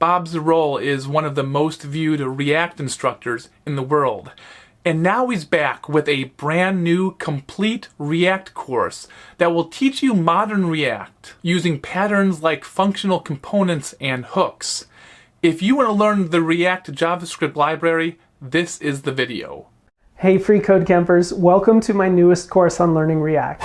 Bob Zarol is one of the most viewed React instructors in the world. And now he's back with a brand new complete React course that will teach you modern React using patterns like functional components and hooks. If you want to learn the React JavaScript library, this is the video. Hey free code campers, welcome to my newest course on learning React.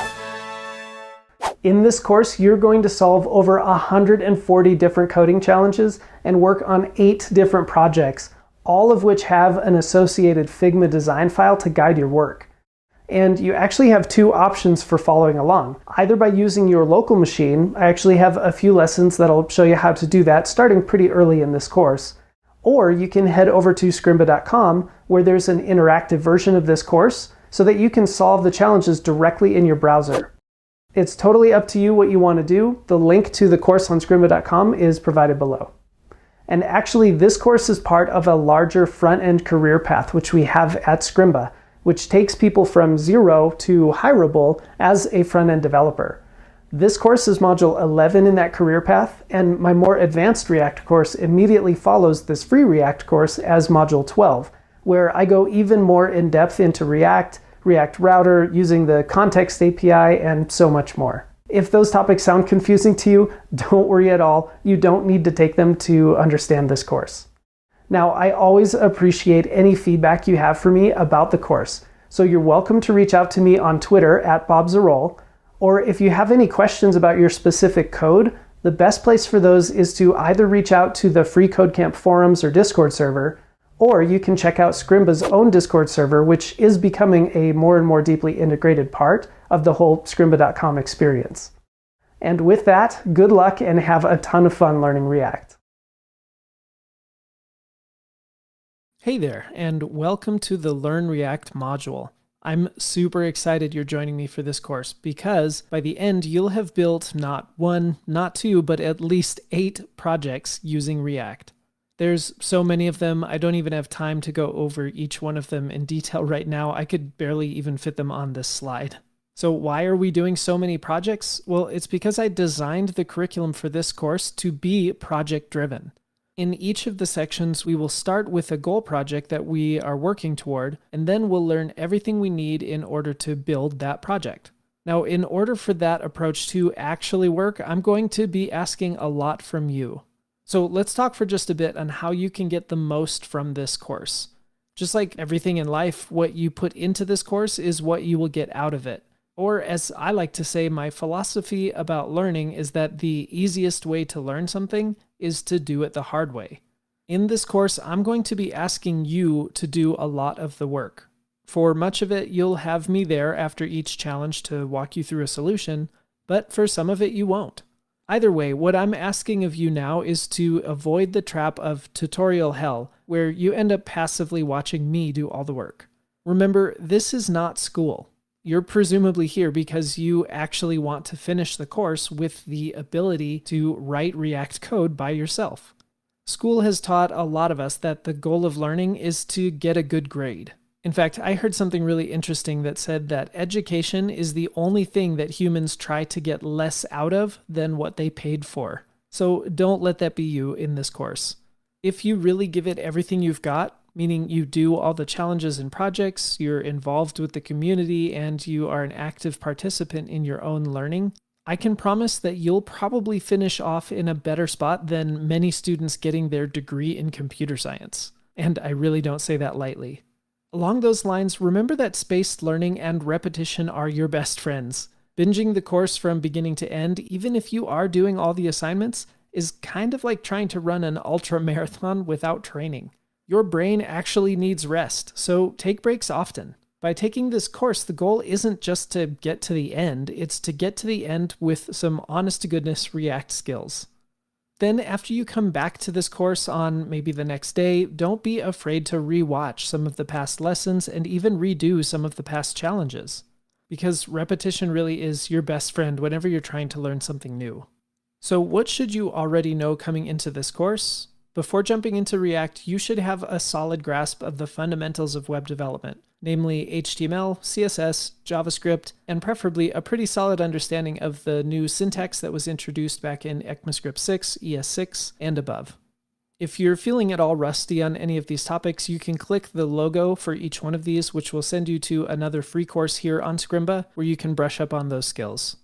In this course, you're going to solve over 140 different coding challenges and work on 8 different projects, all of which have an associated Figma design file to guide your work. And you actually have 2 options for following along. Either by using your local machine, I actually have a few lessons that'll show you how to do that starting pretty early in this course. Or you can head over to scrimba.com where there's an interactive version of this course so that you can solve the challenges directly in your browser. It's totally up to you what you want to do. The link to the course on scrimba.com is provided below. And actually, this course is part of a larger front-end career path, which we have at Scrimba, which takes people from zero to hireable as a front-end developer. This course is module 11 in that career path, and my more advanced React course immediately follows this free React course as module 12, where I go even more in depth into React, React Router, using the context API, and so much more. If those topics sound confusing to you, don't worry at all. You don't need to take them to understand this course. Now, I always appreciate any feedback you have for me about the course, so you're welcome to reach out to me on Twitter at @BobZarol, or if you have any questions about your specific code, the best place for those is to either reach out to the Free Code Camp forums or Discord server, or you can check out Scrimba's own Discord server, which is becoming a more and more deeply integrated part of the whole scrimba.com experience. And with that, good luck and have a ton of fun learning React. Hey there, and welcome to the Learn React module. I'm super excited you're joining me for this course because by the end, you'll have built not 1, not 2, but at least 8 projects using React. There's so many of them, I don't even have time to go over each one of them in detail right now. I could barely even fit them on this slide. So why are we doing so many projects? Well, it's because I designed the curriculum for this course to be project-driven. In each of the sections, we will start with a goal project that we are working toward, and then we'll learn everything we need in order to build that project. Now, in order for that approach to actually work, I'm going to be asking a lot from you. So let's talk for just a bit on how you can get the most from this course. Just like everything in life, what you put into this course is what you will get out of it. Or as I like to say, my philosophy about learning is that the easiest way to learn something is to do it the hard way. In this course, I'm going to be asking you to do a lot of the work. For much of it, you'll have me there after each challenge to walk you through a solution, but for some of it, you won't. Either way, what I'm asking of you now is to avoid the trap of tutorial hell, where you end up passively watching me do all the work. Remember, this is not school. You're presumably here because you actually want to finish the course with the ability to write React code by yourself. School has taught a lot of us that the goal of learning is to get a good grade. In fact, I heard something really interesting that said that education is the only thing that humans try to get less out of than what they paid for. So don't let that be you in this course. If you really give it everything you've got, meaning you do all the challenges and projects, you're involved with the community, and you are an active participant in your own learning, I can promise that you'll probably finish off in a better spot than many students getting their degree in computer science. And I really don't say that lightly. Along those lines, remember that spaced learning and repetition are your best friends. Binging the course from beginning to end, even if you are doing all the assignments, is kind of like trying to run an ultra marathon without training. Your brain actually needs rest, so take breaks often. By taking this course, the goal isn't just to get to the end, it's to get to the end with some honest-to-goodness React skills. Then after you come back to this course on maybe the next day, don't be afraid to rewatch some of the past lessons and even redo some of the past challenges. Because repetition really is your best friend whenever you're trying to learn something new. So what should you already know coming into this course? Before jumping into React, you should have a solid grasp of the fundamentals of web development, namely HTML, CSS, JavaScript, and preferably a pretty solid understanding of the new syntax that was introduced back in ECMAScript 6, ES6, and above. If you're feeling at all rusty on any of these topics, you can click the logo for each one of these, which will send you to another free course here on Scrimba, where you can brush up on those skills.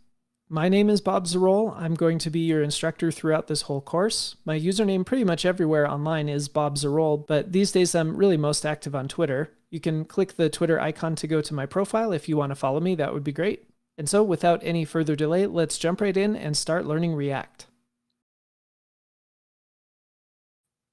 My name is Bob Zarol. I'm going to be your instructor throughout this whole course. My username pretty much everywhere online is Bob Zarol, but these days I'm really most active on Twitter. You can click the Twitter icon to go to my profile if you want to follow me. That would be great. And so without any further delay, let's jump right in and start learning React.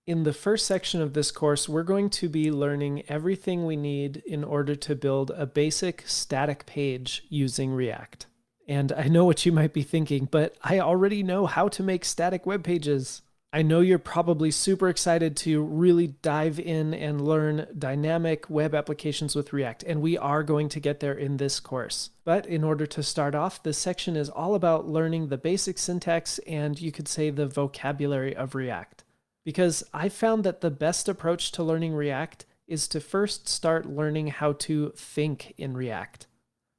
In the first section of this course, we're going to be learning everything we need in order to build a basic static page using React. And I know what you might be thinking, but I already know how to make static web pages. I know you're probably super excited to really dive in and learn dynamic web applications with React, and we are going to get there in this course. But in order to start off, this section is all about learning the basic syntax and you could say the vocabulary of React. Because I found that the best approach to learning React is to first start learning how to think in React.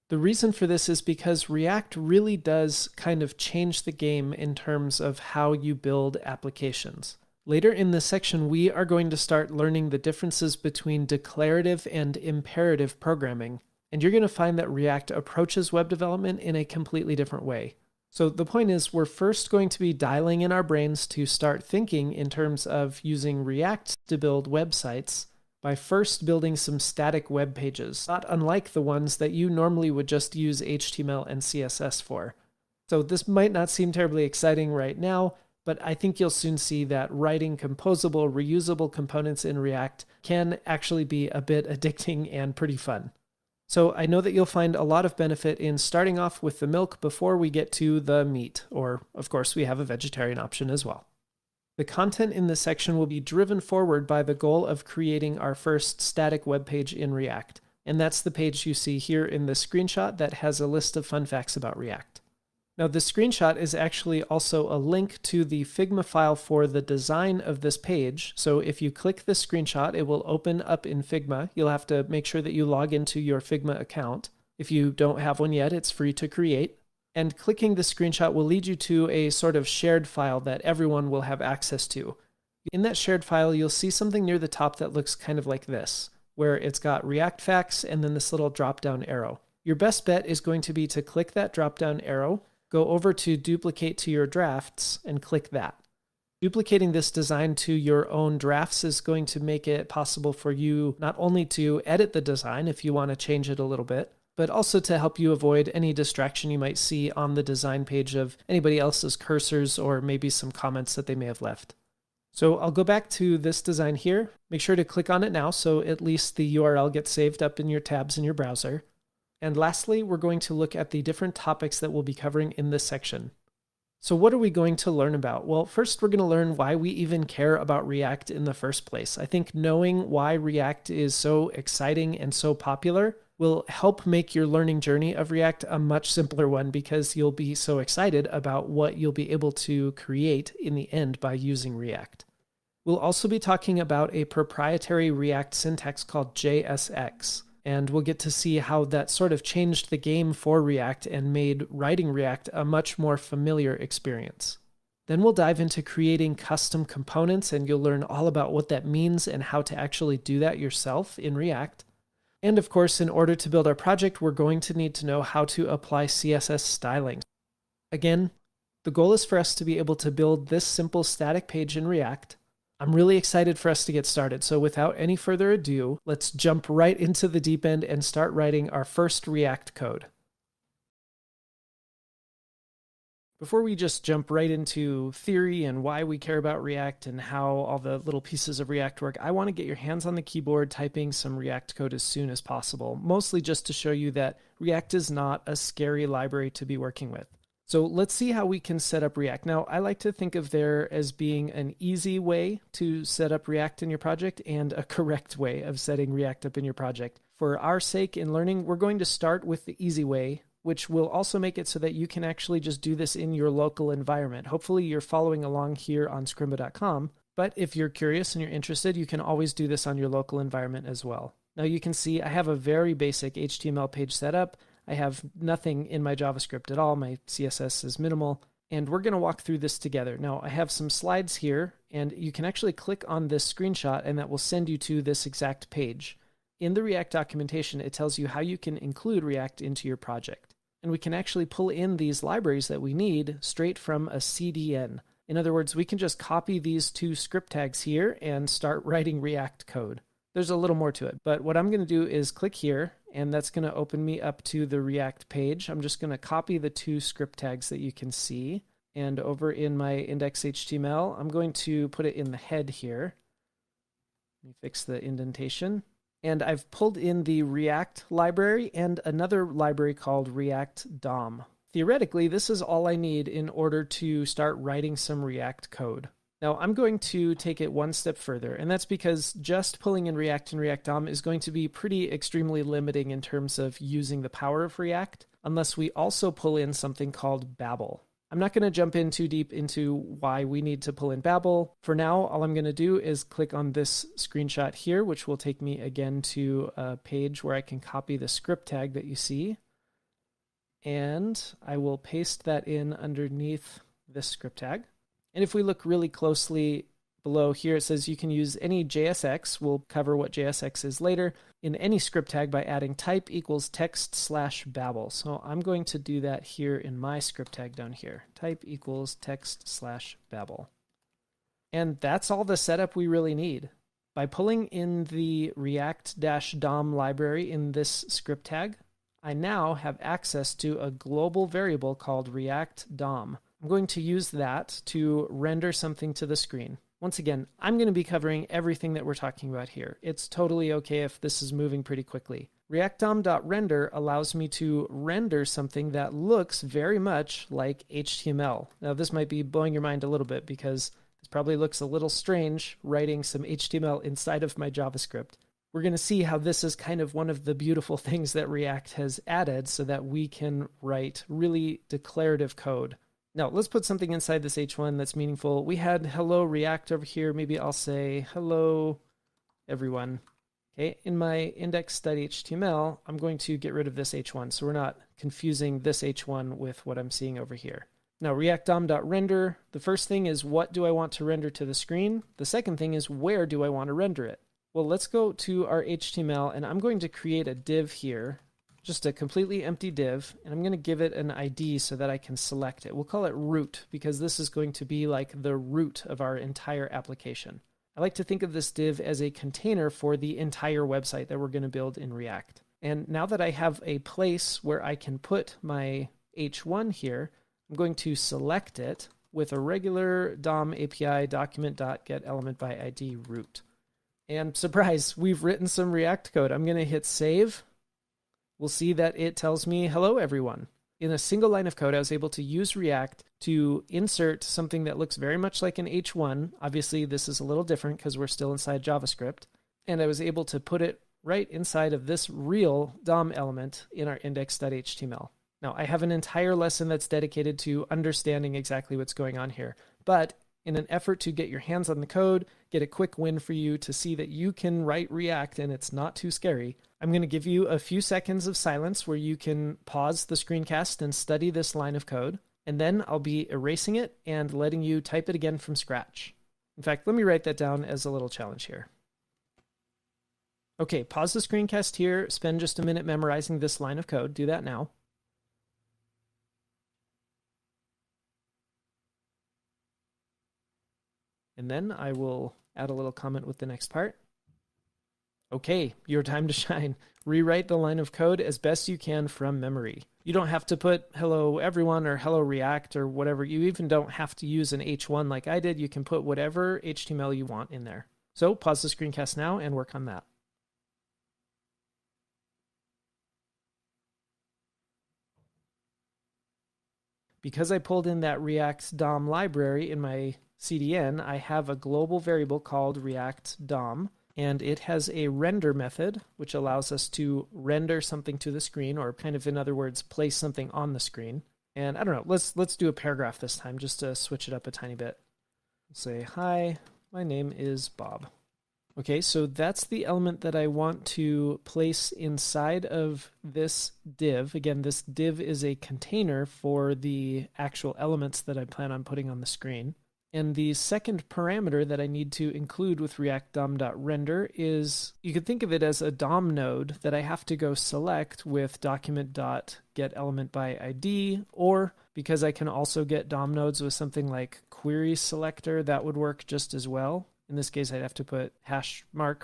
The reason for this is because React really does kind of change the game in terms of how you build applications. Later in this section, we are going to start learning the differences between declarative and imperative programming, and you're going to find that React approaches web development in a completely different way. So the point is, we're first going to be dialing in our brains to start thinking in terms of using React to build websites by first building some static web pages, not unlike the ones that you normally would just use HTML and CSS for. So this might not seem terribly exciting right now, but I think you'll soon see that writing composable, reusable components in React can actually be a bit addicting and pretty fun. So I know that you'll find a lot of benefit in starting off with the milk before we get to the meat, or of course we have a vegetarian option as well. The content in this section will be driven forward by the goal of creating our first static web page in React. And that's the page you see here in the screenshot that has a list of fun facts about React. Now, this screenshot is actually also a link to the Figma file for the design of this page. So if you click this screenshot, it will open up in Figma. You'll have to make sure that you log into your Figma account. If you don't have one yet, it's free to create. And clicking the screenshot will lead you to a sort of shared file that everyone will have access to. In that shared file, you'll see something near the top that looks kind of like this, where it's got React facts and then this little drop-down arrow. Your best bet is going to be to click that drop-down arrow, go over to duplicate to your drafts, and click that. Duplicating this design to your own drafts is going to make it possible for you not only to edit the design if you want to change it a little bit, but also to help you avoid any distraction you might see on the design page of anybody else's cursors or maybe some comments that they may have left. So I'll go back to this design here. Make sure to click on it now so at least the URL gets saved up in your tabs in your browser. And lastly, we're going to look at the different topics that we'll be covering in this section. So what are we going to learn about? Well, first we're going to learn why we even care about React in the first place. I think knowing why React is so exciting and so popular will help make your learning journey of React a much simpler one because you'll be so excited about what you'll be able to create in the end by using React. We'll also be talking about a proprietary React syntax called JSX, and we'll get to see how that sort of changed the game for React and made writing React a much more familiar experience. Then we'll dive into creating custom components, and you'll learn all about what that means and how to actually do that yourself in React. And of course, in order to build our project, we're going to need to know how to apply CSS styling. Again, the goal is for us to be able to build this simple static page in React. I'm really excited for us to get started. So without any further ado, let's jump right into the deep end and start writing our first React code. Before we just jump right into theory and why we care about React and how all the little pieces of React work, I want to get your hands on the keyboard typing some React code as soon as possible, mostly just to show you that React is not a scary library to be working with. So let's see how we can set up React. Now, I like to think of there as being an easy way to set up React in your project and a correct way of setting React up in your project. For our sake in learning, we're going to start with the easy way, which will also make it so that you can actually just do this in your local environment. Hopefully you're following along here on Scrimba.com, but if you're curious and you're interested, you can always do this on your local environment as well. Now you can see I have a very basic HTML page set up. I have nothing in my JavaScript at all. My CSS is minimal, and we're going to walk through this together. Now I have some slides here, And you can actually click on this screenshot and that will send you to this exact page. In the React documentation, it tells you how you can include React into your project. And we can actually pull in these libraries that we need straight from a CDN. In other words, we can just copy these two script tags here and start writing React code. There's a little more to it, but what I'm going to do is click here, and that's going to open me up to the React page. I'm just going to copy the two script tags that you can see. And over in my index.html, I'm going to put it in the head here. Let me fix the indentation. And I've pulled in the React library and another library called React DOM. Theoretically, this is all I need in order to start writing some React code. Now, I'm going to take it one step further, and that's because just pulling in React and React DOM is going to be pretty extremely limiting in terms of using the power of React, unless we also pull in something called Babel. I'm not going to jump in too deep into why we need to pull in Babel. For now, all I'm going to do is click on this screenshot here, which will take me again to a page where I can copy the script tag that you see. And I will paste that in underneath this script tag. And if we look really closely below here, it says you can use any JSX. We'll cover what JSX is later in any script tag by adding type equals text/Babel. So I'm going to do that here in my script tag down here. Type equals text/Babel. And that's all the setup we really need. By pulling in the React-DOM library in this script tag, I now have access to a global variable called React DOM. I'm going to use that to render something to the screen. Once again, I'm going to be covering everything that we're talking about here. It's totally okay if this is moving pretty quickly. React-DOM.render allows me to render something that looks very much like HTML. Now, this might be blowing your mind a little bit because this probably looks a little strange writing some HTML inside of my JavaScript. We're going to see how this is kind of one of the beautiful things that React has added so that we can write really declarative code. Now, let's put something inside this H1 that's meaningful. We had hello React over here. Maybe I'll say hello everyone. Okay, in my index.html, I'm going to get rid of this H1 so we're not confusing this H1 with what I'm seeing over here. Now, react-dom.render, the first thing is what do I want to render to the screen? The second thing is where do I want to render it? Well, let's go to our HTML, and I'm going to create a div here, just a completely empty div, and I'm going to give it an ID so that I can select it. We'll call it root, because this is going to be like the root of our entire application. I like to think of this div as a container for the entire website that we're going to build in React. And now that I have a place where I can put my H1 here, I'm going to select it with a regular DOM API document.getElementById root. And surprise, we've written some React code. I'm going to hit save. We'll see that it tells me, hello, everyone. In a single line of code, I was able to use React to insert something that looks very much like an H1. Obviously, this is a little different because we're still inside JavaScript. And I was able to put it right inside of this real DOM element in our index.html. Now, I have an entire lesson that's dedicated to understanding exactly what's going on here. But in an effort to get your hands on the code, get a quick win for you to see that you can write React and it's not too scary, I'm going to give you a few seconds of silence where you can pause the screencast and study this line of code, and then I'll be erasing it and letting you type it again from scratch. In fact, let me write that down as a little challenge here. Okay, pause the screencast here, spend just a minute memorizing this line of code. Do that now. And then I will add a little comment with the next part. Okay, your time to shine. Rewrite the line of code as best you can from memory. You don't have to put hello everyone or hello React or whatever. You even don't have to use an H1 like I did. You can put whatever HTML you want in there. So pause the screencast now and work on that. Because I pulled in that React DOM library in my CDN, I have a global variable called React DOM, and it has a render method, which allows us to render something to the screen, or kind of, in other words, place something on the screen. And I don't know, let's do a paragraph this time, just to switch it up a tiny bit. Say, hi, my name is Bob. Okay, so that's the element that I want to place inside of this div. Again, this div is a container for the actual elements that I plan on putting on the screen. And the second parameter that I need to include with React DOM.render is, you could think of it as a DOM node that I have to go select with document.getElementById, or because I can also get DOM nodes with something like query selector, that would work just as well. In this case, I'd have to put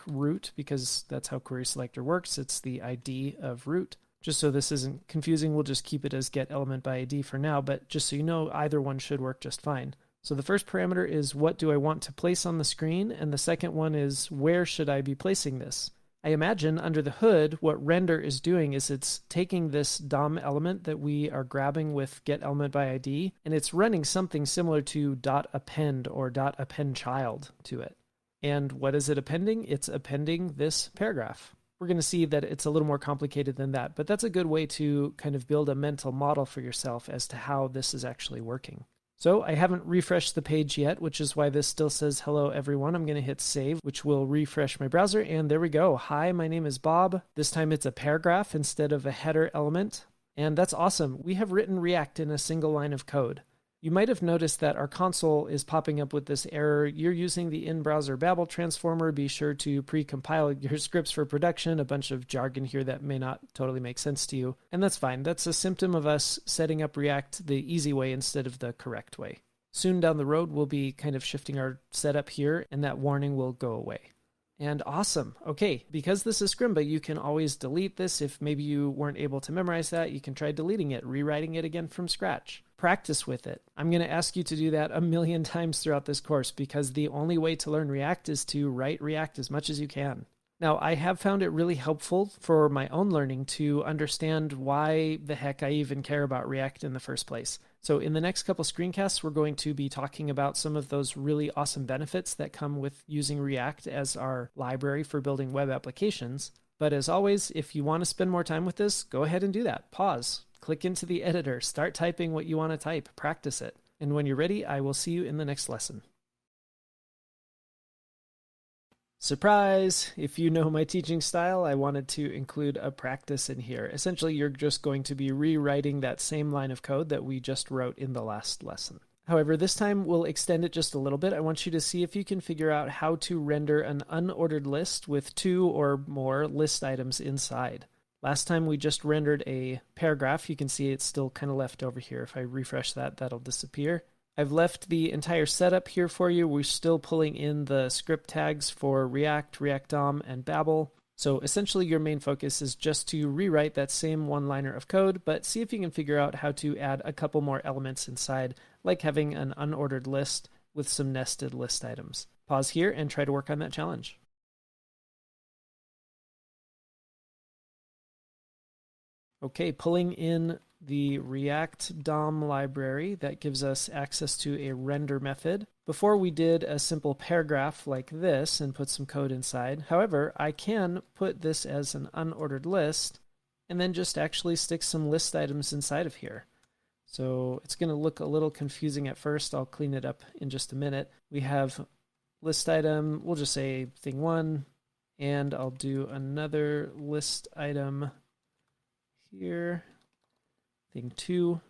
#root because that's how query selector works. It's the ID of root. Just so this isn't confusing, we'll just keep it as getElementById for now, but just so you know, either one should work just fine. So the first parameter is what do I want to place on the screen, and the second one is where should I be placing this? I imagine under the hood, what render is doing is it's taking this DOM element that we are grabbing with getElementById, and it's running something similar to .append or .appendChild to it. And what is it appending? It's appending this paragraph. We're going to see that it's a little more complicated than that, but that's a good way to kind of build a mental model for yourself as to how this is actually working. So I haven't refreshed the page yet, which is why this still says hello everyone. I'm going to hit save, which will refresh my browser, and there we go. Hi, my name is Bob. This time it's a paragraph instead of a header element, and that's awesome. We have written React in a single line of code. You might have noticed that our console is popping up with this error. You're using the in-browser Babel transformer. Be sure to pre-compile your scripts for production. A bunch of jargon here that may not totally make sense to you. And that's fine. That's a symptom of us setting up React the easy way instead of the correct way. Soon down the road, we'll be kind of shifting our setup here, and that warning will go away. And awesome. Okay, because this is Scrimba, you can always delete this. If maybe you weren't able to memorize that, you can try deleting it, rewriting it again from scratch. Practice with it. I'm going to ask you to do that a million times throughout this course because the only way to learn React is to write React as much as you can. Now, I have found it really helpful for my own learning to understand why the heck I even care about React in the first place. So in the next couple screencasts, we're going to be talking about some of those really awesome benefits that come with using React as our library for building web applications. But as always, if you want to spend more time with this, go ahead and do that. Pause, click into the editor, start typing what you want to type, practice it. And when you're ready, I will see you in the next lesson. Surprise! If you know my teaching style, I wanted to include a practice in here. Essentially, you're just going to be rewriting that same line of code that we just wrote in the last lesson. However, this time we'll extend it just a little bit. I want you to see if you can figure out how to render an unordered list with 2 or more list items inside. Last time we just rendered a paragraph. You can see it's still kind of left over here. If I refresh that, that'll disappear. I've left the entire setup here for you. We're still pulling in the script tags for React, React DOM, and Babel. So essentially your main focus is just to rewrite that same one-liner of code, but see if you can figure out how to add a couple more elements inside, like having an unordered list with some nested list items. Pause here and try to work on that challenge. Okay, pulling in the React DOM library that gives us access to a render method. Before we did a simple paragraph like this and put some code inside. However, I can put this as an unordered list and then just actually stick some list items inside of here. So it's going to look a little confusing at first. I'll clean it up in just a minute. We have list item, we'll just say thing 1, and I'll do another list item here. Thing 2.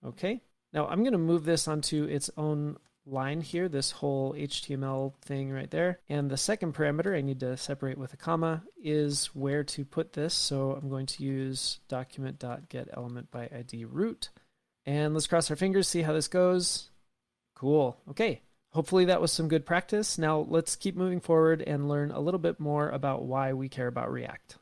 Okay. Now I'm going to move this onto its own line here, this whole HTML thing right there. And the second parameter I need to separate with a comma is where to put this. So I'm going to use document.getElementById root. And let's cross our fingers, see how this goes. Cool. Okay. Hopefully that was some good practice. Now let's keep moving forward and learn a little bit more about why we care about React.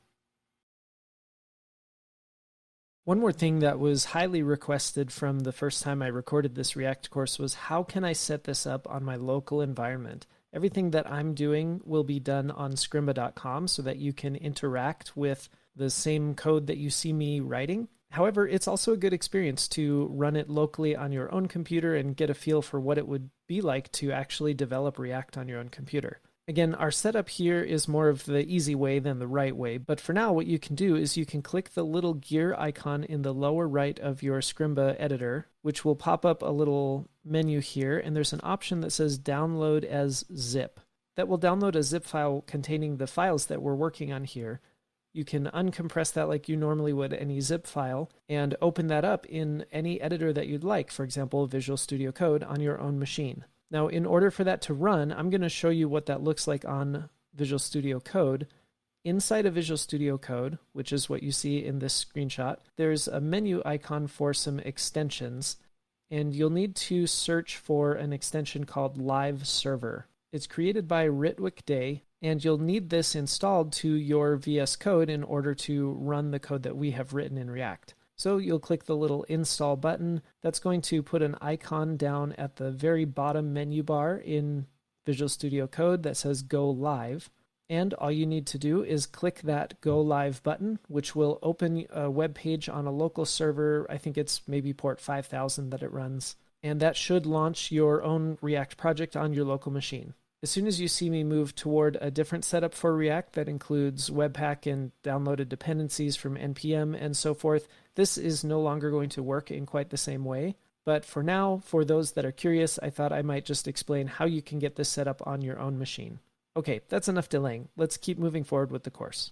One more thing that was highly requested from the first time I recorded this React course was how can I set this up on my local environment? Everything that I'm doing will be done on Scrimba.com so that you can interact with the same code that you see me writing. However, it's also a good experience to run it locally on your own computer and get a feel for what it would be like to actually develop React on your own computer. Again, our setup here is more of the easy way than the right way, but for now what you can do is you can click the little gear icon in the lower right of your Scrimba editor, which will pop up a little menu here, and there's an option that says download as zip. That will download a zip file containing the files that we're working on here. You can uncompress that like you normally would any zip file and open that up in any editor that you'd like, for example, Visual Studio Code on your own machine. Now, in order for that to run, I'm going to show you what that looks like on Visual Studio Code. Inside of Visual Studio Code, which is what you see in this screenshot, there's a menu icon for some extensions, and you'll need to search for an extension called Live Server. It's created by Ritwick Day, and you'll need this installed to your VS Code in order to run the code that we have written in React. So you'll click the little install button. That's going to put an icon down at the very bottom menu bar in Visual Studio Code that says Go Live. And all you need to do is click that Go Live button, which will open a web page on a local server. I think it's maybe port 5000 that it runs. And that should launch your own React project on your local machine. As soon as you see me move toward a different setup for React that includes Webpack and downloaded dependencies from NPM and so forth, this is no longer going to work in quite the same way. But for now, for those that are curious, I thought I might just explain how you can get this set up on your own machine. Okay, that's enough delaying. Let's keep moving forward with the course.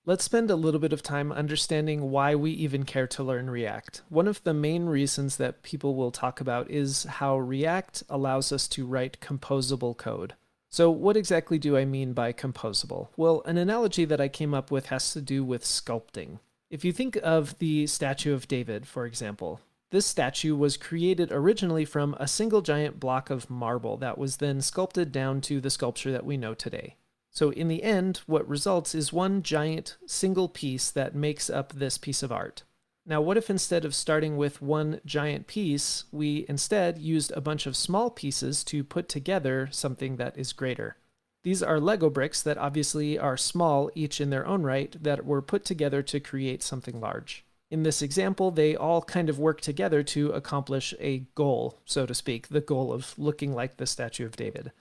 Let's spend a little bit of time understanding why we even care to learn React. One of the main reasons that people will talk about is how React allows us to write composable code. So what exactly do I mean by composable? Well, an analogy that I came up with has to do with sculpting. If you think of the statue of David, for example, this statue was created originally from a single giant block of marble that was then sculpted down to the sculpture that we know today. So in the end, what results is one giant single piece that makes up this piece of art. Now, what if instead of starting with one giant piece, we instead used a bunch of small pieces to put together something that is greater? These are Lego bricks that obviously are small, each in their own right, that were put together to create something large. In this example, they all kind of work together to accomplish a goal, so to speak, the goal of looking like the statue of David.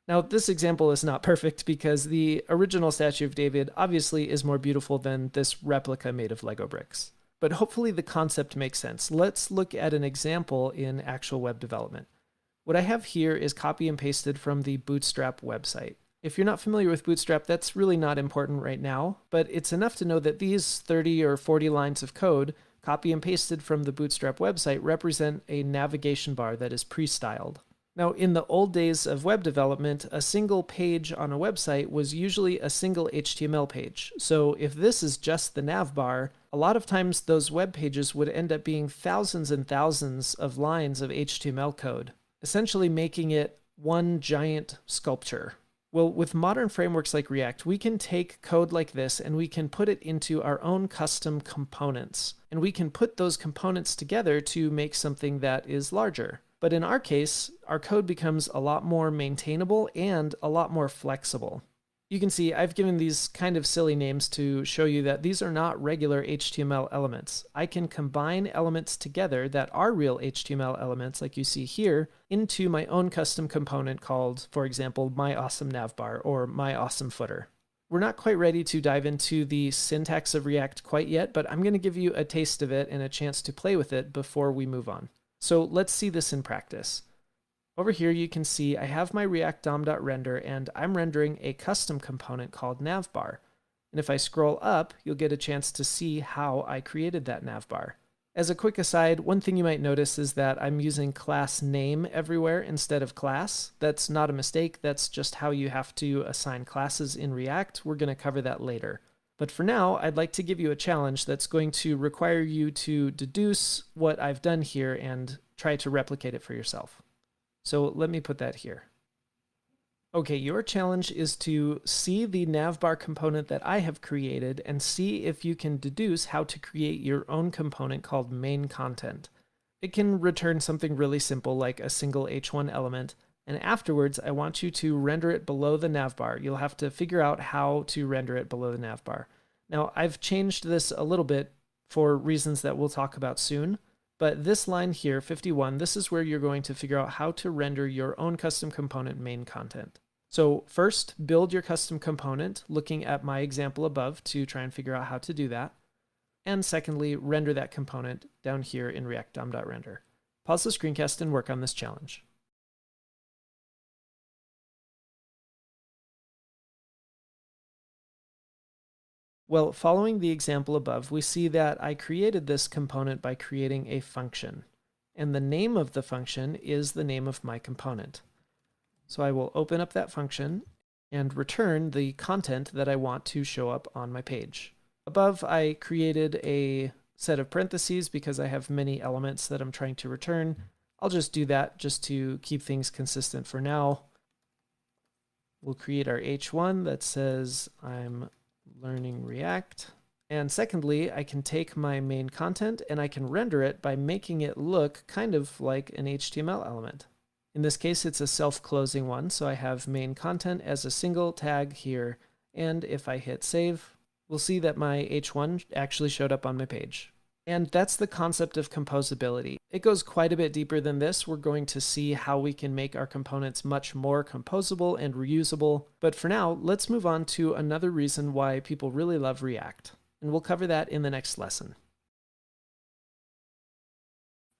Now, this example is not perfect because the original statue of David obviously is more beautiful than this replica made of Lego bricks. But hopefully the concept makes sense. Let's look at an example in actual web development. What I have here is copy and pasted from the Bootstrap website. If you're not familiar with Bootstrap, that's really not important right now, but it's enough to know that these 30 or 40 lines of code, copy and pasted from the Bootstrap website, represent a navigation bar that is pre-styled. Now, in the old days of web development, a single page on a website was usually a single HTML page. So if this is just the nav bar, a lot of times those web pages would end up being thousands and thousands of lines of HTML code, essentially making it one giant sculpture. Well, with modern frameworks like React, we can take code like this and we can put it into our own custom components. And we can put those components together to make something that is larger. But in our case, our code becomes a lot more maintainable and a lot more flexible. You can see I've given these kind of silly names to show you that these are not regular HTML elements. I can combine elements together that are real HTML elements, like you see here, into my own custom component called, for example, my awesome navbar or my awesome footer. We're not quite ready to dive into the syntax of React quite yet, but I'm going to give you a taste of it and a chance to play with it before we move on. So let's see this in practice. Over here you can see I have my React DOM.render and I'm rendering a custom component called navbar. And if I scroll up, you'll get a chance to see how I created that navbar. As a quick aside, one thing you might notice is that I'm using class name everywhere instead of class. That's not a mistake, that's just how you have to assign classes in React. We're going to cover that later. But for now, I'd like to give you a challenge that's going to require you to deduce what I've done here and try to replicate it for yourself. So let me put that here. Okay, your challenge is to see the navbar component that I have created and see if you can deduce how to create your own component called main content. It can return something really simple like a single h1 element, and afterwards I want you to render it below the navbar. You'll have to figure out how to render it below the navbar. Now, I've changed this a little bit for reasons that we'll talk about soon. But this line here, 51, this is where you're going to figure out how to render your own custom component main content. So first, build your custom component, looking at my example above to try and figure out how to do that. And secondly, render that component down here in React DOM.render. Pause the screencast and work on this challenge. Well, following the example above, we see that I created this component by creating a function. and the name of the function is the name of my component. So I will open up that function and return the content that I want to show up on my page. Above, I created a set of parentheses because I have many elements that I'm trying to return. I'll just do that just to keep things consistent for now. We'll create our H1 that says I'm learning React. And secondly, I can take my main content and I can render it by making it look kind of like an HTML element. In this case, it's a self-closing one, so I have main content as a single tag here, and if I hit save, we'll see that my H1 actually showed up on my page. And that's the concept of composability. It goes quite a bit deeper than this. We're going to see how we can make our components much more composable and reusable, but for now, let's move on to another reason why people really love React, and we'll cover that in the next lesson.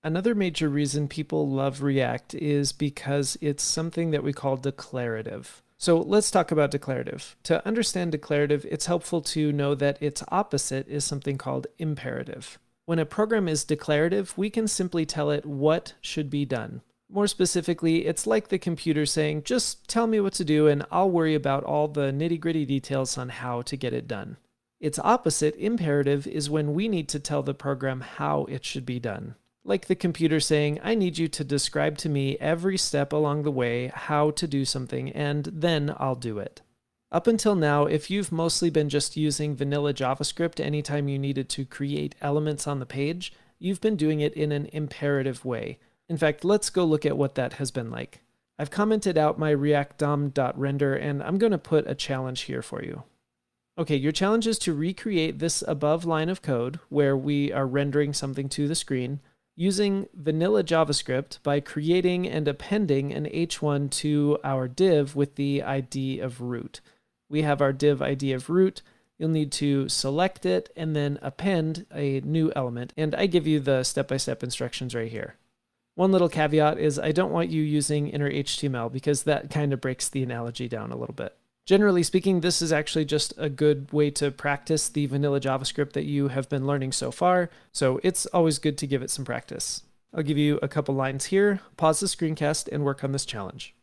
Another major reason people love React is because it's something that we call declarative. So let's talk about declarative. To understand declarative, it's helpful to know that its opposite is something called imperative. When a program is declarative, we can simply tell it what should be done. More specifically, it's like the computer saying, just tell me what to do and I'll worry about all the nitty-gritty details on how to get it done. Its opposite, imperative, is when we need to tell the program how it should be done. Like the computer saying, I need you to describe to me every step along the way how to do something, and then I'll do it. Up until now, if you've mostly been just using vanilla JavaScript anytime you needed to create elements on the page, you've been doing it in an imperative way. In fact, let's go look at what that has been like. I've commented out my React DOM.render, and I'm going to put a challenge here for you. Okay, your challenge is to recreate this above line of code where we are rendering something to the screen using vanilla JavaScript by creating and appending an H1 to our div with the ID of root. We have our div ID of root. You'll need to select it and then append a new element. And I give you the step-by-step instructions right here. One little caveat is I don't want you using inner HTML because that kind of breaks the analogy down a little bit. Generally speaking, this is actually just a good way to practice the vanilla JavaScript that you have been learning so far, so it's always good to give it some practice. I'll give you a couple lines here, pause the screencast, and work on this challenge.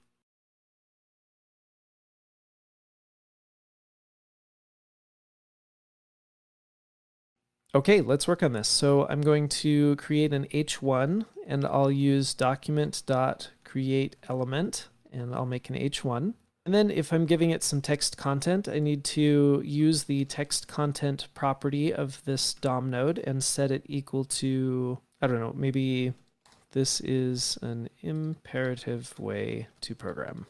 Okay, let's work on this. So I'm going to create an H1, and I'll use document.createElement, and I'll make an H1. And then if I'm giving it some text content, I need to use the text content property of this DOM node and set it equal to, I don't know, maybe this is an imperative way to program.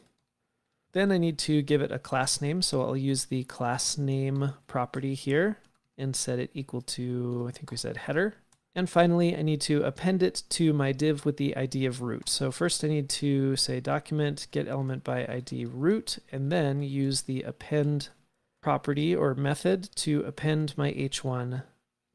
Then I need to give it a class name, so I'll use the class name property here and set it equal to, I think we said header. And finally, I need to append it to my div with the ID of root. So first I need to say document get element by ID root, and then use the append property or method to append my H1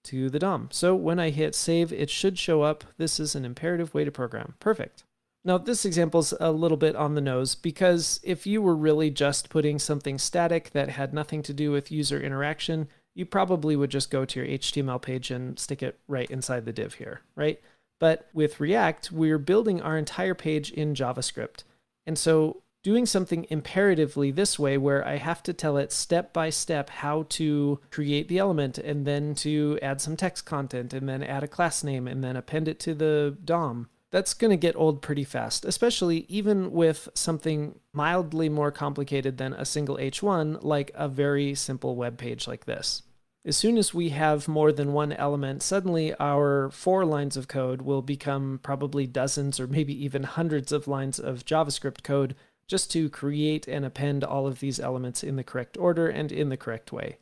to the DOM. So when I hit save, it should show up. This is an imperative way to program. Perfect. Now this example's a little bit on the nose because if you were really just putting something static that had nothing to do with user interaction, you probably would just go to your HTML page and stick it right inside the div here, right? But with React, we're building our entire page in JavaScript. And so doing something imperatively this way, where I have to tell it step by step how to create the element and then to add some text content and then add a class name and then append it to the DOM, that's going to get old pretty fast, especially even with something mildly more complicated than a single H1, like a very simple web page like this. As soon as we have more than one element, suddenly our 4 lines of code will become probably dozens or maybe even hundreds of lines of JavaScript code just to create and append all of these elements in the correct order and in the correct way.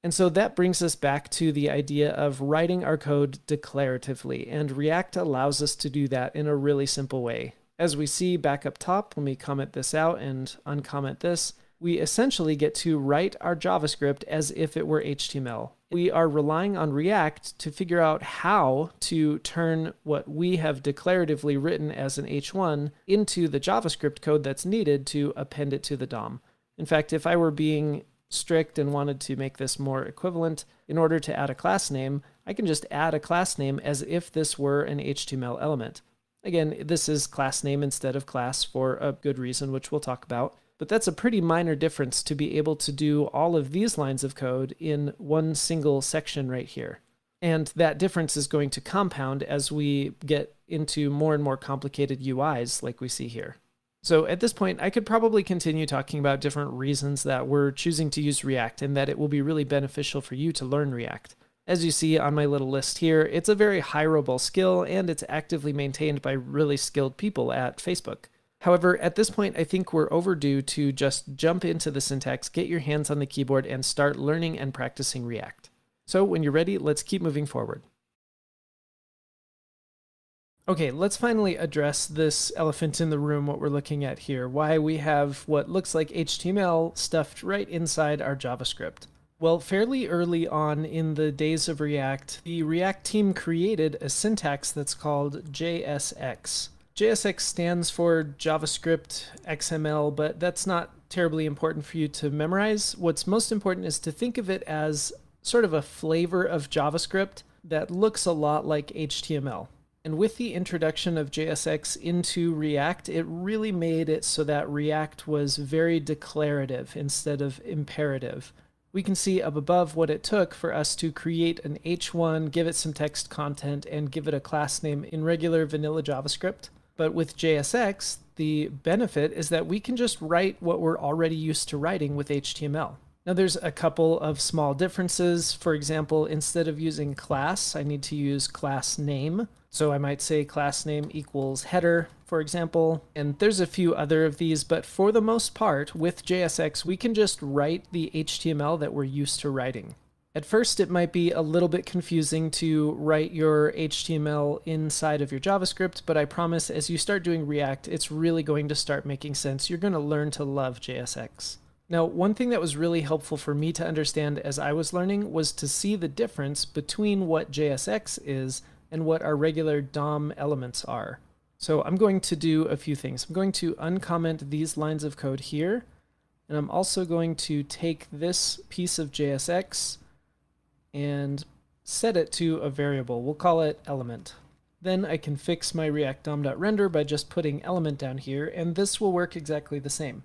And so that brings us back to the idea of writing our code declaratively, and React allows us to do that in a really simple way. As we see back up top, when we comment this out and uncomment this, we essentially get to write our JavaScript as if it were HTML. We are relying on React to figure out how to turn what we have declaratively written as an H1 into the JavaScript code that's needed to append it to the DOM. In fact, if I were being strict and wanted to make this more equivalent, in order to add a class name, I can just add a class name as if this were an HTML element. Again, this is class name instead of class for a good reason, which we'll talk about. But that's a pretty minor difference to be able to do all of these lines of code in one single section right here. And that difference is going to compound as we get into more and more complicated UIs like we see here. So at this point, I could probably continue talking about different reasons that we're choosing to use React and that it will be really beneficial for you to learn React. As you see on my little list here, it's a very hireable skill and it's actively maintained by really skilled people at Facebook. However, at this point, I think we're overdue to just jump into the syntax, get your hands on the keyboard, and start learning and practicing React. So when you're ready, let's keep moving forward. Okay, let's finally address this elephant in the room, what we're looking at here, why we have what looks like HTML stuffed right inside our JavaScript. Well, fairly early on in the days of React, the React team created a syntax that's called JSX. JSX stands for JavaScript XML, but that's not terribly important for you to memorize. What's most important is to think of it as sort of a flavor of JavaScript that looks a lot like HTML. And with the introduction of JSX into React, it really made it so that React was very declarative instead of imperative. We can see up above what it took for us to create an H1, give it some text content, and give it a class name in regular vanilla JavaScript. But with JSX, the benefit is that we can just write what we're already used to writing with HTML. Now there's a couple of small differences. For example, instead of using class, I need to use class name. So I might say class name equals header, for example. And there's a few other of these, but for the most part, with JSX, we can just write the HTML that we're used to writing. At first, it might be a little bit confusing to write your HTML inside of your JavaScript, but I promise as you start doing React, it's really going to start making sense. You're going to learn to love JSX. Now, one thing that was really helpful for me to understand as I was learning was to see the difference between what JSX is and what our regular DOM elements are. So I'm going to do a few things. I'm going to uncomment these lines of code here, and I'm also going to take this piece of JSX and set it to a variable. We'll call it element. Then I can fix my React DOM.render by just putting element down here, and this will work exactly the same.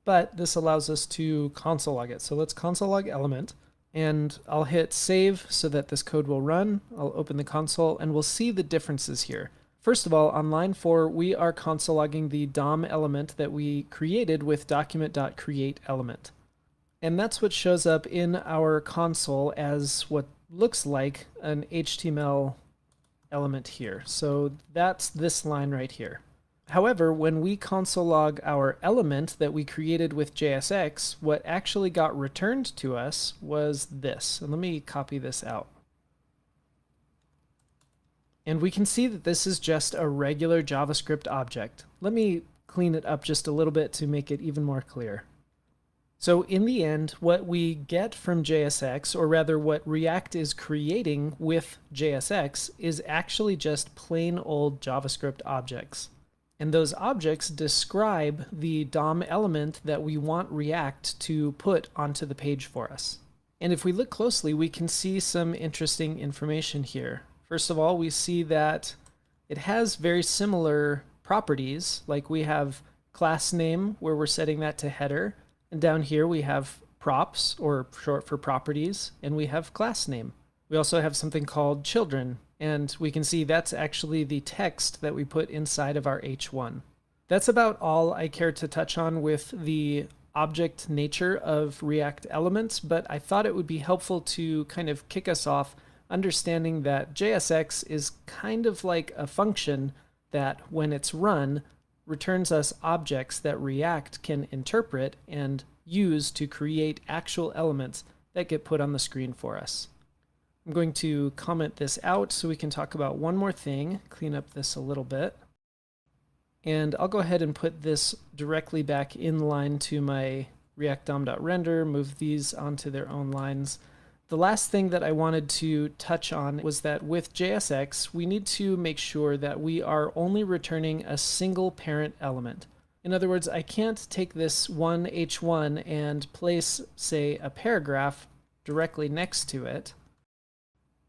But this allows us to console log it. So let's console log element, and I'll hit save so that this code will run. I'll open the console, and we'll see the differences here. First of all, on line 4, we are console logging the DOM element that we created with document.createElement. And that's what shows up in our console as what looks like an HTML element here. So that's this line right here. However, when we console log our element that we created with JSX, what actually got returned to us was this. And let me copy this out. And we can see that this is just a regular JavaScript object. Let me clean it up just a little bit to make it even more clear. So in the end, what we get from JSX, or rather what React is creating with JSX, is actually just plain old JavaScript objects. And those objects describe the DOM element that we want React to put onto the page for us. And if we look closely, we can see some interesting information here. First of all, we see that it has very similar properties, like we have class name, where we're setting that to header. And down here we have props, or short for properties, and we have class name. We also have something called children, and we can see that's actually the text that we put inside of our H1. That's about all I care to touch on with the object nature of React elements, but I thought it would be helpful to kind of kick us off understanding that JSX is kind of like a function that when it's run, returns us objects that React can interpret and use to create actual elements that get put on the screen for us. I'm going to comment this out so we can talk about one more thing, clean up this a little bit. And I'll go ahead and put this directly back in line to my React DOM.render, move these onto their own lines. The last thing that I wanted to touch on was that with JSX, we need to make sure that we are only returning a single parent element. In other words, I can't take this one H1 and place, say, a paragraph directly next to it.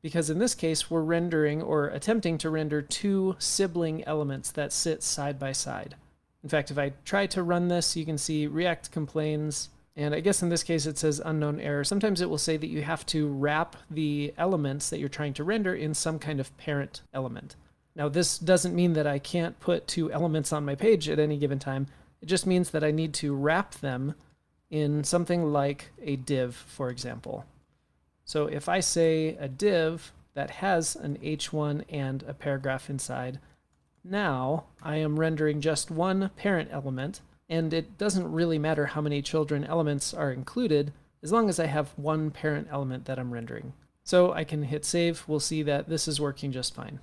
because in this case, we're rendering or attempting to render two sibling elements that sit side by side. In fact, if I try to run this, you can see React complains, and I guess in this case it says unknown error. Sometimes it will say that you have to wrap the elements that you're trying to render in some kind of parent element. Now, this doesn't mean that I can't put two elements on my page at any given time. It just means that I need to wrap them in something like a div, for example. So if I say a div that has an h1 and a paragraph inside, now I am rendering just one parent element, and it doesn't really matter how many children elements are included, as long as I have one parent element that I'm rendering. So I can hit save. We'll see that this is working just fine.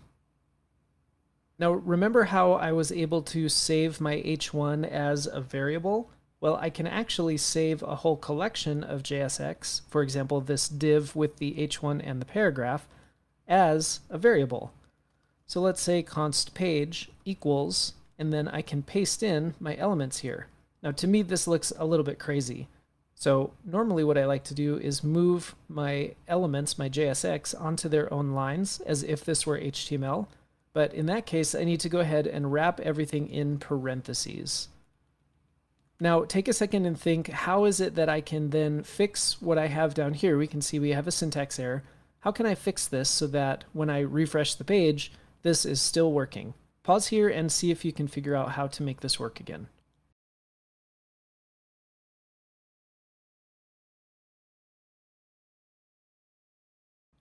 Now, remember how I was able to save my h1 as a variable? Well, I can actually save a whole collection of JSX, for example, this div with the h1 and the paragraph, as a variable. So let's say const page equals, and then I can paste in my elements here. Now, to me, this looks a little bit crazy. So normally what I like to do is move my elements, my JSX, onto their own lines as if this were HTML. But in that case, I need to go ahead and wrap everything in parentheses. Now, take a second and think, how is it that I can then fix what I have down here? We can see we have a syntax error. How can I fix this so that when I refresh the page, this is still working? Pause here and see if you can figure out how to make this work again.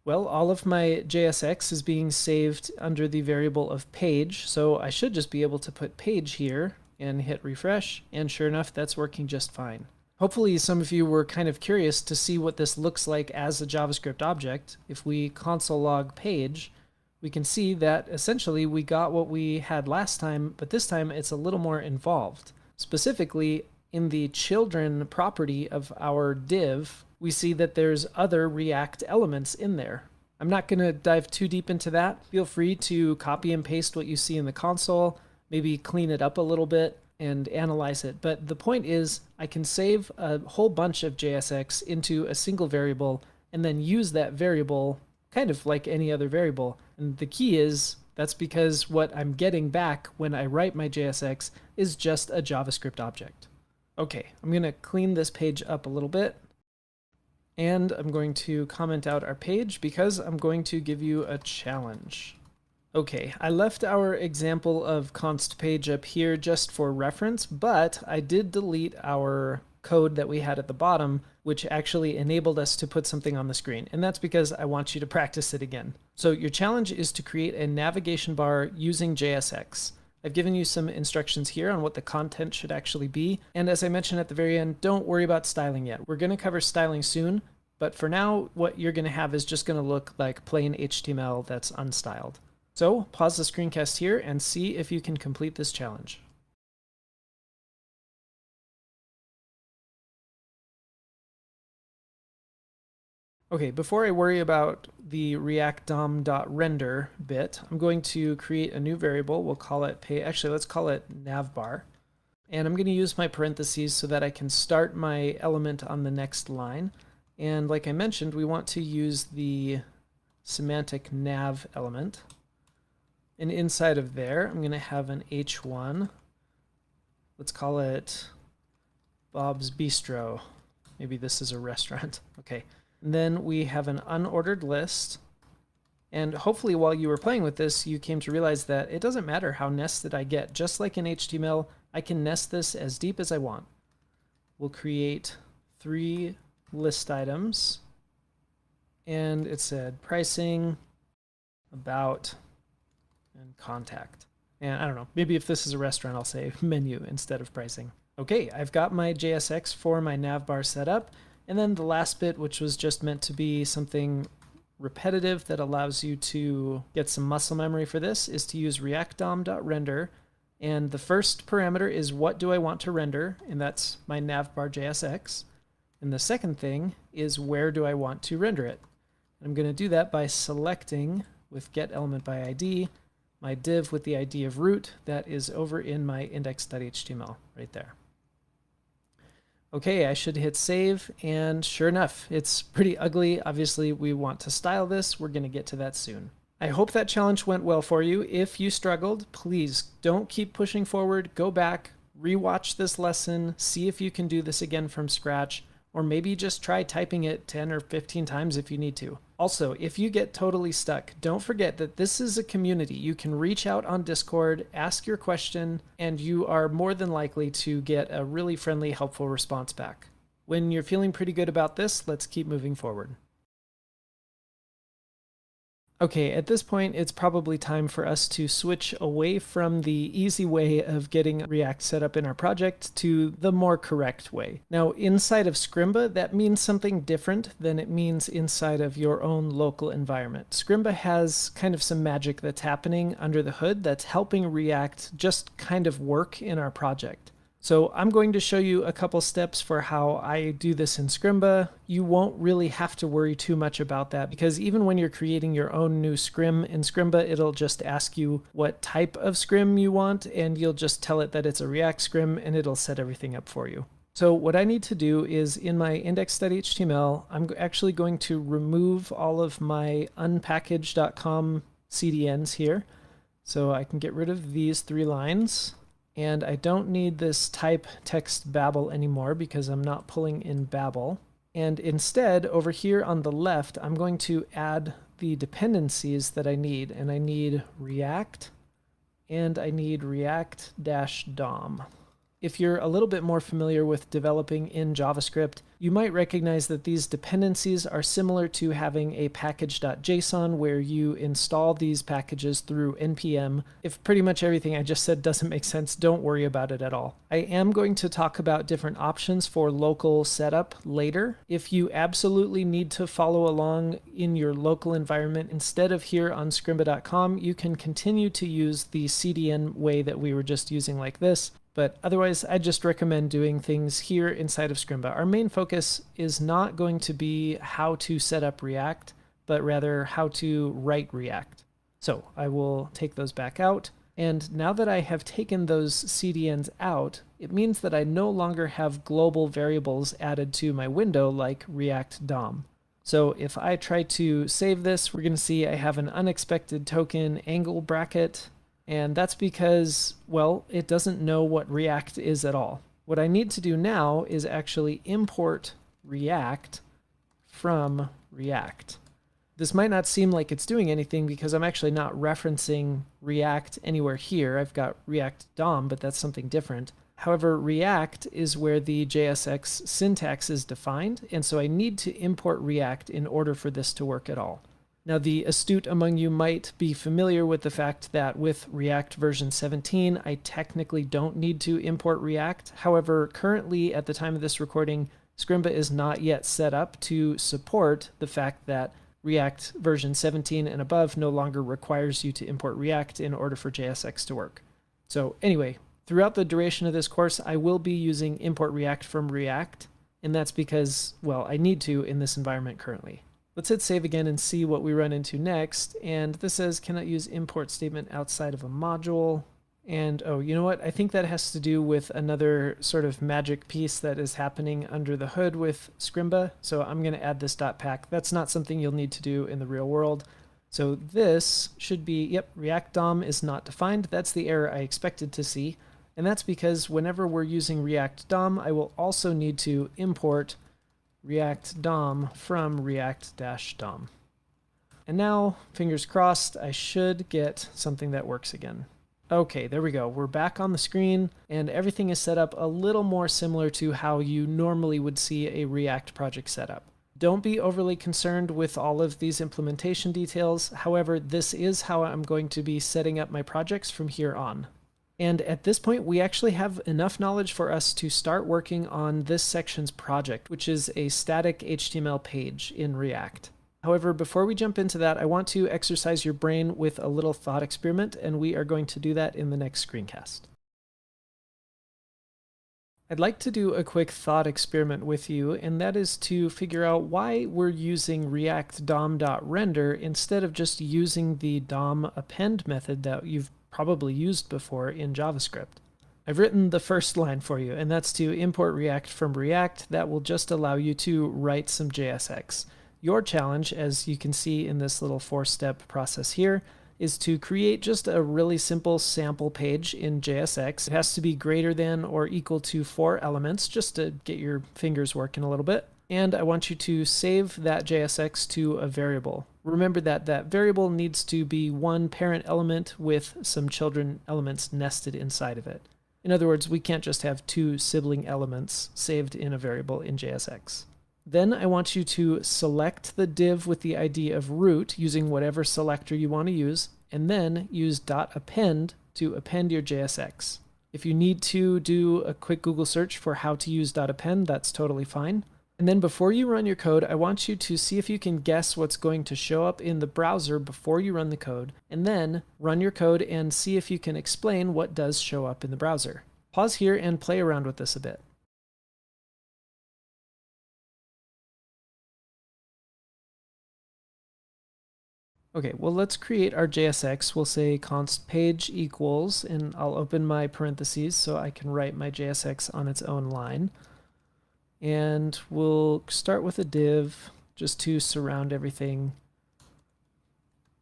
Well, all of my JSX is being saved under the variable of page, so I should just be able to put page here and hit refresh, and sure enough, that's working just fine. Hopefully some of you were kind of curious to see what this looks like as a JavaScript object. If we console log page, we can see that essentially we got what we had last time, but this time it's a little more involved. Specifically, in the children property of our div, we see that there's other React elements in there. I'm not going to dive too deep into that. Feel free to copy and paste what you see in the console, maybe clean it up a little bit and analyze it. But the point is, I can save a whole bunch of JSX into a single variable and then use that variable kind of like any other variable. And the key is, that's because what I'm getting back when I write my JSX is just a JavaScript object. Okay, I'm going to clean this page up a little bit. And I'm going to comment out our page because I'm going to give you a challenge. Okay, I left our example of const page up here just for reference, but I did delete our code that we had at the bottom, which actually enabled us to put something on the screen. And that's because I want you to practice it again. So your challenge is to create a navigation bar using JSX. I've given you some instructions here on what the content should actually be. And as I mentioned at the very end, don't worry about styling yet. We're going to cover styling soon, but for now, what you're going to have is just going to look like plain HTML that's unstyled. So pause the screencast here and see if you can complete this challenge. Okay, before I worry about the React DOM.render bit, I'm going to create a new variable. We'll call it actually, let's call it navbar. And I'm going to use my parentheses so that I can start my element on the next line. And like I mentioned, we want to use the semantic nav element. And inside of there, I'm going to have an h1. Let's call it Bob's Bistro. Maybe this is a restaurant. Okay. And then we have an unordered list. And hopefully while you were playing with this, you came to realize that it doesn't matter how nested I get. Just like in HTML, I can nest this as deep as I want. We'll create 3 list items. And it said pricing, about, and contact. And I don't know, maybe if this is a restaurant, I'll say menu instead of pricing. Okay, I've got my JSX for my navbar set up. And then the last bit, which was just meant to be something repetitive that allows you to get some muscle memory for this, is to use react.dom.render. And the first parameter is what do I want to render, and that's my navbar JSX. And the second thing is where do I want to render it. I'm going to do that by selecting with getElementById my div with the ID of root that is over in my index.html right there. Okay, I should hit save, and sure enough, it's pretty ugly. Obviously, we want to style this. We're going to get to that soon. I hope that challenge went well for you. If you struggled, please don't keep pushing forward. Go back, rewatch this lesson, see if you can do this again from scratch, or maybe just try typing it 10 or 15 times if you need to. Also, if you get totally stuck, don't forget that this is a community. You can reach out on Discord, ask your question, and you are more than likely to get a really friendly, helpful response back. When you're feeling pretty good about this, let's keep moving forward. Okay, at this point, it's probably time for us to switch away from the easy way of getting React set up in our project to the more correct way. Now, inside of Scrimba, that means something different than it means inside of your own local environment. Scrimba has kind of some magic that's happening under the hood that's helping React just kind of work in our project. So I'm going to show you a couple steps for how I do this in Scrimba. You won't really have to worry too much about that because even when you're creating your own new scrim in Scrimba, it'll just ask you what type of scrim you want, and you'll just tell it that it's a React scrim and it'll set everything up for you. So what I need to do is in my index.html, I'm actually going to remove all of my unpackage.com CDNs here. So I can get rid of these 3 lines. And I don't need this type text Babel anymore because I'm not pulling in Babel. And instead, over here on the left, I'm going to add the dependencies that I need. And I need React, and I need React-DOM. If you're a little bit more familiar with developing in JavaScript, you might recognize that these dependencies are similar to having a package.json where you install these packages through npm. If pretty much everything I just said doesn't make sense, don't worry about it at all. I am going to talk about different options for local setup later. If you absolutely need to follow along in your local environment instead of here on scrimba.com, you can continue to use the CDN way that we were just using like this. But otherwise, I just recommend doing things here inside of Scrimba. Our main focus is not going to be how to set up React, but rather how to write React. So I will take those back out. And now that I have taken those CDNs out, it means that I no longer have global variables added to my window like React DOM. So if I try to save this, we're going to see I have an unexpected token angle bracket. And that's because, well, it doesn't know what React is at all. What I need to do now is actually import React from React. This might not seem like it's doing anything because I'm actually not referencing React anywhere here. I've got React DOM, but that's something different. However, React is where the JSX syntax is defined, and so I need to import React in order for this to work at all. Now, the astute among you might be familiar with the fact that with React version 17, I technically don't need to import React. However, currently at the time of this recording, Scrimba is not yet set up to support the fact that React version 17 and above no longer requires you to import React in order for JSX to work. So anyway, throughout the duration of this course, I will be using import React from React, and that's because, well, I need to in this environment currently. Let's hit save again and see what we run into next. And this says cannot use import statement outside of a module. And oh, you know what? I think that has to do with another sort of magic piece that is happening under the hood with Scrimba. So I'm going to add this .pack. That's not something you'll need to do in the real world. So this should be, yep, React DOM is not defined. That's the error I expected to see. And that's because whenever we're using React DOM, I will also need to import React DOM from React-DOM. And now, fingers crossed, I should get something that works again. Okay, there we go. We're back on the screen, and everything is set up a little more similar to how you normally would see a React project set up. Don't be overly concerned with all of these implementation details. However, this is how I'm going to be setting up my projects from here on. And at this point, we actually have enough knowledge for us to start working on this section's project, which is a static HTML page in React. However, before we jump into that, I want to exercise your brain with a little thought experiment, and we are going to do that in the next screencast. I'd like to do a quick thought experiment with you, and that is to figure out why we're using React DOM.render instead of just using the DOM append method that you've probably used before in JavaScript. I've written the first line for you, and that's to import React from React. That will just allow you to write some JSX. Your challenge, as you can see in this little 4-step process here, is to create just a really simple sample page in JSX. It has to be greater than or equal to 4 elements, just to get your fingers working a little bit. And I want you to save that JSX to a variable. Remember that that variable needs to be one parent element with some children elements nested inside of it. In other words, we can't just have 2 sibling elements saved in a variable in JSX. Then I want you to select the div with the ID of root using whatever selector you want to use, and then use .append to append your JSX. If you need to do a quick Google search for how to use .append, that's totally fine. And then before you run your code, I want you to see if you can guess what's going to show up in the browser before you run the code, and then run your code and see if you can explain what does show up in the browser. Pause here and play around with this a bit. Okay, well, let's create our JSX. We'll say const page equals, and I'll open my parentheses so I can write my JSX on its own line. And we'll start with a div just to surround everything.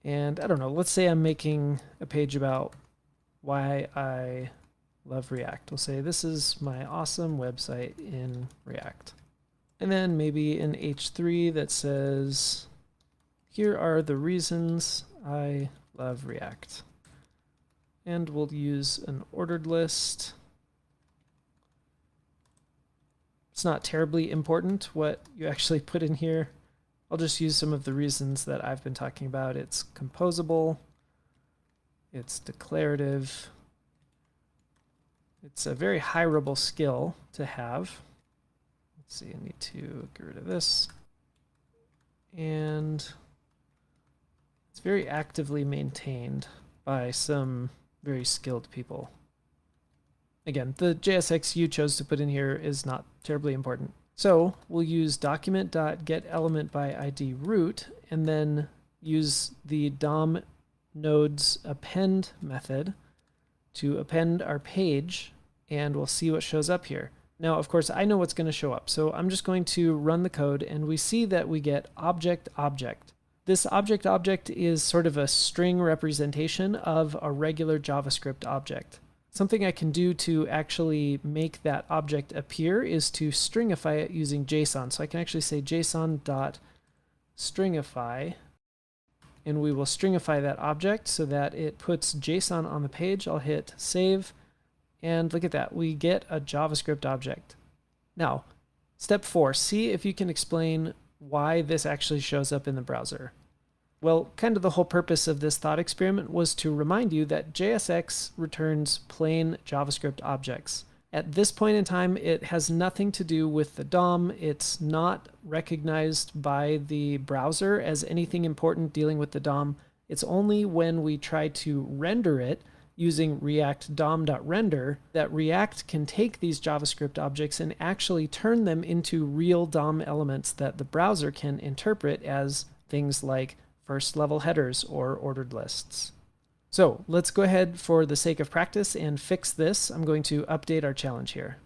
And I don't know, let's say I'm making a page about why I love React. We'll say this is my awesome website in React. And then maybe an H3 that says, here are the reasons I love React. And we'll use an ordered list. It's not terribly important what you actually put in here. I'll just use some of the reasons that I've been talking about. It's composable, it's declarative, it's a very hireable skill to have. Let's see, I need to get rid of this. And it's very actively maintained by some very skilled people. Again, the JSX you chose to put in here is not terribly important. So we'll use document.getElementById root and then use the DOM nodes append method to append our page, and we'll see what shows up here. Now, of course, I know what's going to show up, so I'm just going to run the code, and we see that we get object object. This object object is sort of a string representation of a regular JavaScript object. Something I can do to actually make that object appear is to stringify it using JSON. So I can actually say json.stringify, and we will stringify that object so that it puts JSON on the page. I'll hit save, and look at that. We get a JavaScript object. Now, step 4, see if you can explain why this actually shows up in the browser. Well, kind of the whole purpose of this thought experiment was to remind you that JSX returns plain JavaScript objects. At this point in time, it has nothing to do with the DOM. It's not recognized by the browser as anything important dealing with the DOM. It's only when we try to render it using React DOM.render that React can take these JavaScript objects and actually turn them into real DOM elements that the browser can interpret as things like first level headers or ordered lists. So let's go ahead for the sake of practice and fix this. I'm going to update our challenge here.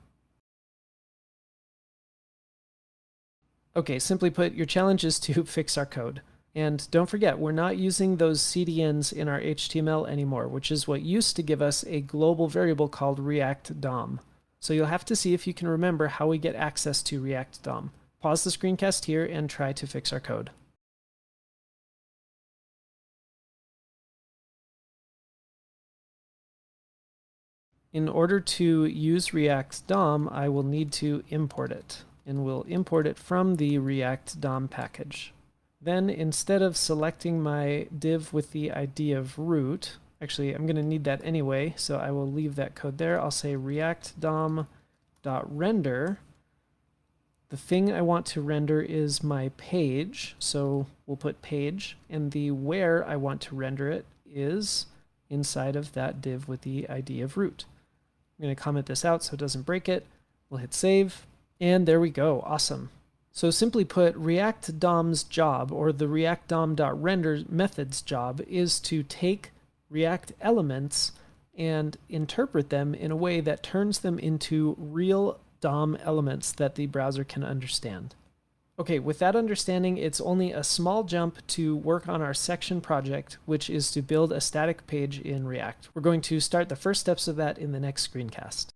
Okay, simply put, your challenge is to fix our code. And don't forget, we're not using those CDNs in our HTML anymore, which is what used to give us a global variable called React DOM. So you'll have to see if you can remember how we get access to React DOM. Pause the screencast here and try to fix our code. In order to use React DOM, I will need to import it, and we'll import it from the React DOM package. Then instead of selecting my div with the ID of root, actually I'm going to need that anyway, so I will leave that code there. I'll say react dom.render. The thing I want to render is my page, so we'll put page, and the where I want to render it is inside of that div with the ID of root. I'm going to comment this out so it doesn't break it. We'll hit save, and there we go. Awesome. So simply put, React DOM's job, or the React DOM.render method's job, is to take React elements and interpret them in a way that turns them into real DOM elements that the browser can understand. Okay, with that understanding, it's only a small jump to work on our section project, which is to build a static page in React. We're going to start the first steps of that in the next screencast.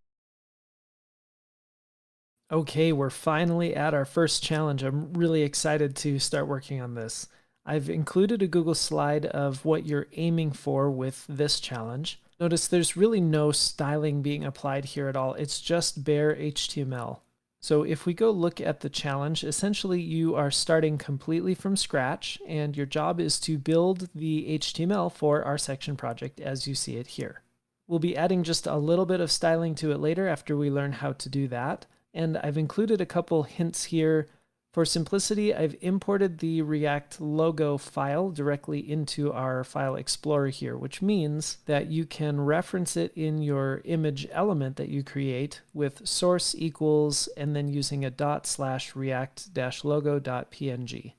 Okay, we're finally at our first challenge. I'm really excited to start working on this. I've included a Google slide of what you're aiming for with this challenge. Notice there's really no styling being applied here at all. It's just bare HTML. So if we go look at the challenge, essentially you are starting completely from scratch, and your job is to build the HTML for our section project as you see it here. We'll be adding just a little bit of styling to it later after we learn how to do that. And I've included a couple hints here. For simplicity, I've imported the React logo file directly into our file explorer here, which means that you can reference it in your image element that you create with source equals and then using a /react-logo.png.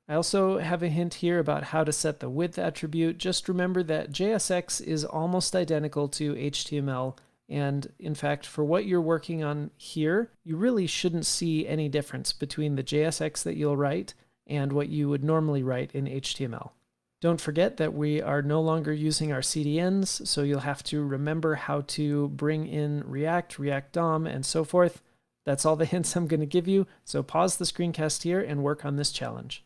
I also have a hint here about how to set the width attribute. Just remember that JSX is almost identical to HTML. And in fact, for what you're working on here, you really shouldn't see any difference between the JSX that you'll write and what you would normally write in HTML. Don't forget that we are no longer using our CDNs, so you'll have to remember how to bring in React, React DOM, and so forth. That's all the hints I'm going to give you, so pause the screencast here and work on this challenge.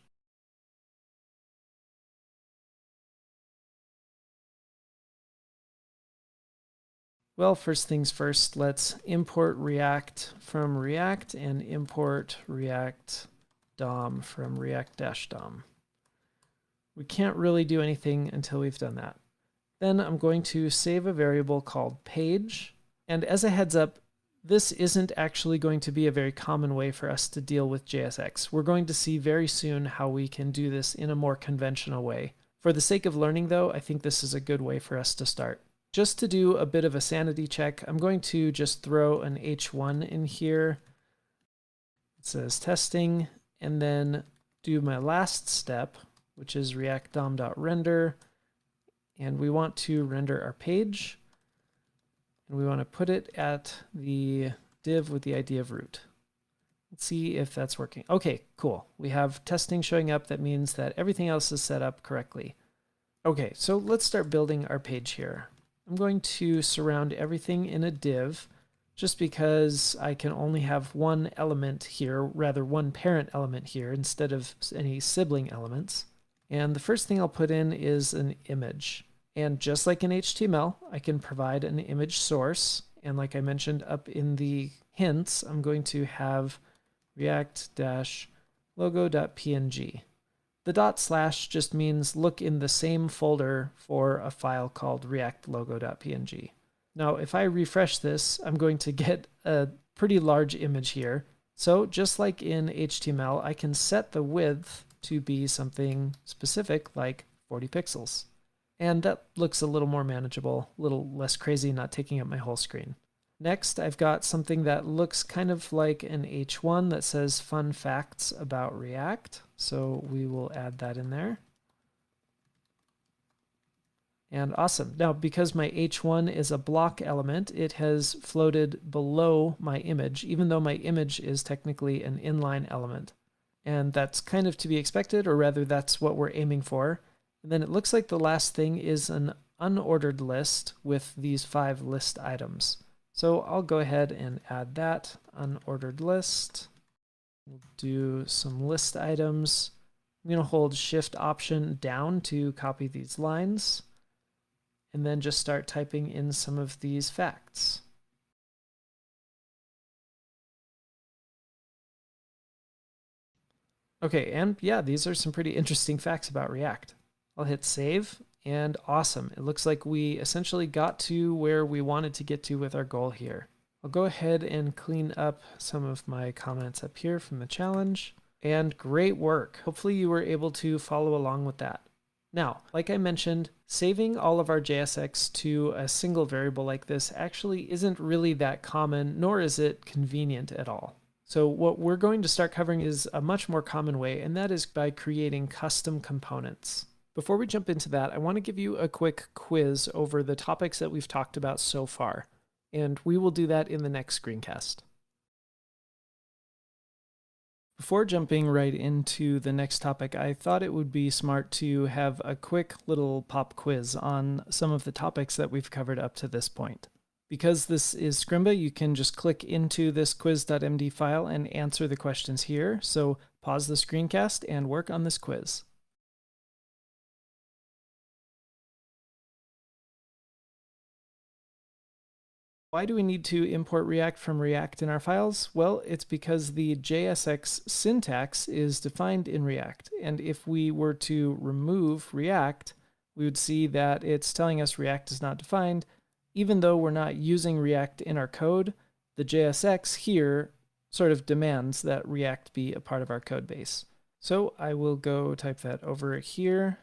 Well, first things first, let's import React from React and import React DOM from React-DOM. We can't really do anything until we've done that. Then I'm going to save a variable called page. And as a heads up, this isn't actually going to be a very common way for us to deal with JSX. We're going to see very soon how we can do this in a more conventional way. For the sake of learning, though, I think this is a good way for us to start. Just to do a bit of a sanity check, I'm going to just throw an H1 in here. It says testing, and then do my last step, which is react-dom.render. And we want to render our page. And we want to put it at the div with the ID of root. Let's see if that's working. Okay, cool. We have testing showing up. That means that everything else is set up correctly. Okay, so let's start building our page here. I'm going to surround everything in a div just because I can only have one element here, rather one parent element here instead of any sibling elements. And the first thing I'll put in is an image. And just like in HTML, I can provide an image source. And like I mentioned up in the hints, I'm going to have react-logo.png. The / just means look in the same folder for a file called react-logo.png. Now, if I refresh this, I'm going to get a pretty large image here. So just like in HTML, I can set the width to be something specific like 40 pixels. And that looks a little more manageable, a little less crazy, not taking up my whole screen. Next, I've got something that looks kind of like an H1 that says fun facts about React. So we will add that in there. And awesome. Now, because my H1 is a block element, it has floated below my image, even though my image is technically an inline element. And that's kind of to be expected, or rather that's what we're aiming for. And then it looks like the last thing is an unordered list with these 5 list items. So I'll go ahead and add that unordered list. We'll do some list items. I'm going to hold Shift Option down to copy these lines, and then just start typing in some of these facts. Okay, and yeah, these are some pretty interesting facts about React. I'll hit save. And awesome. It looks like we essentially got to where we wanted to get to with our goal here. I'll go ahead and clean up some of my comments up here from the challenge. And great work. Hopefully you were able to follow along with that. Now, like I mentioned, saving all of our JSX to a single variable like this actually isn't really that common, nor is it convenient at all. So what we're going to start covering is a much more common way, and that is by creating custom components. Before we jump into that, I want to give you a quick quiz over the topics that we've talked about so far, and we will do that in the next screencast. Before jumping right into the next topic, I thought it would be smart to have a quick little pop quiz on some of the topics that we've covered up to this point. Because this is Scrimba, you can just click into this quiz.md file and answer the questions here. So pause the screencast and work on this quiz. Why do we need to import React from React in our files? Well, it's because the JSX syntax is defined in React. And if we were to remove React, we would see that it's telling us React is not defined. Even though we're not using React in our code, the JSX here sort of demands that React be a part of our code base. So I will go type that over here.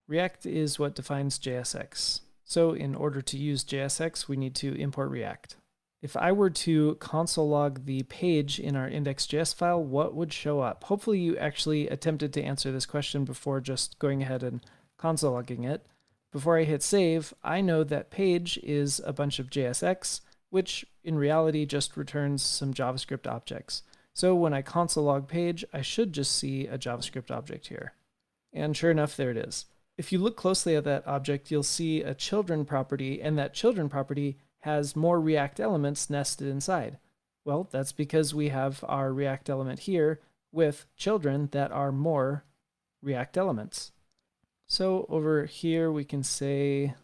React is what defines JSX. So in order to use JSX, we need to import React. If I were to console log the page in our index.js file, what would show up? Hopefully you actually attempted to answer this question before just going ahead and console logging it. Before I hit save, I know that page is a bunch of JSX, which in reality just returns some JavaScript objects. So when I console log page, I should just see a JavaScript object here. And sure enough, there it is. If you look closely at that object, you'll see a children property, and that children property has more React elements nested inside. Well, that's because we have our React element here with children that are more React elements. So over here, we can say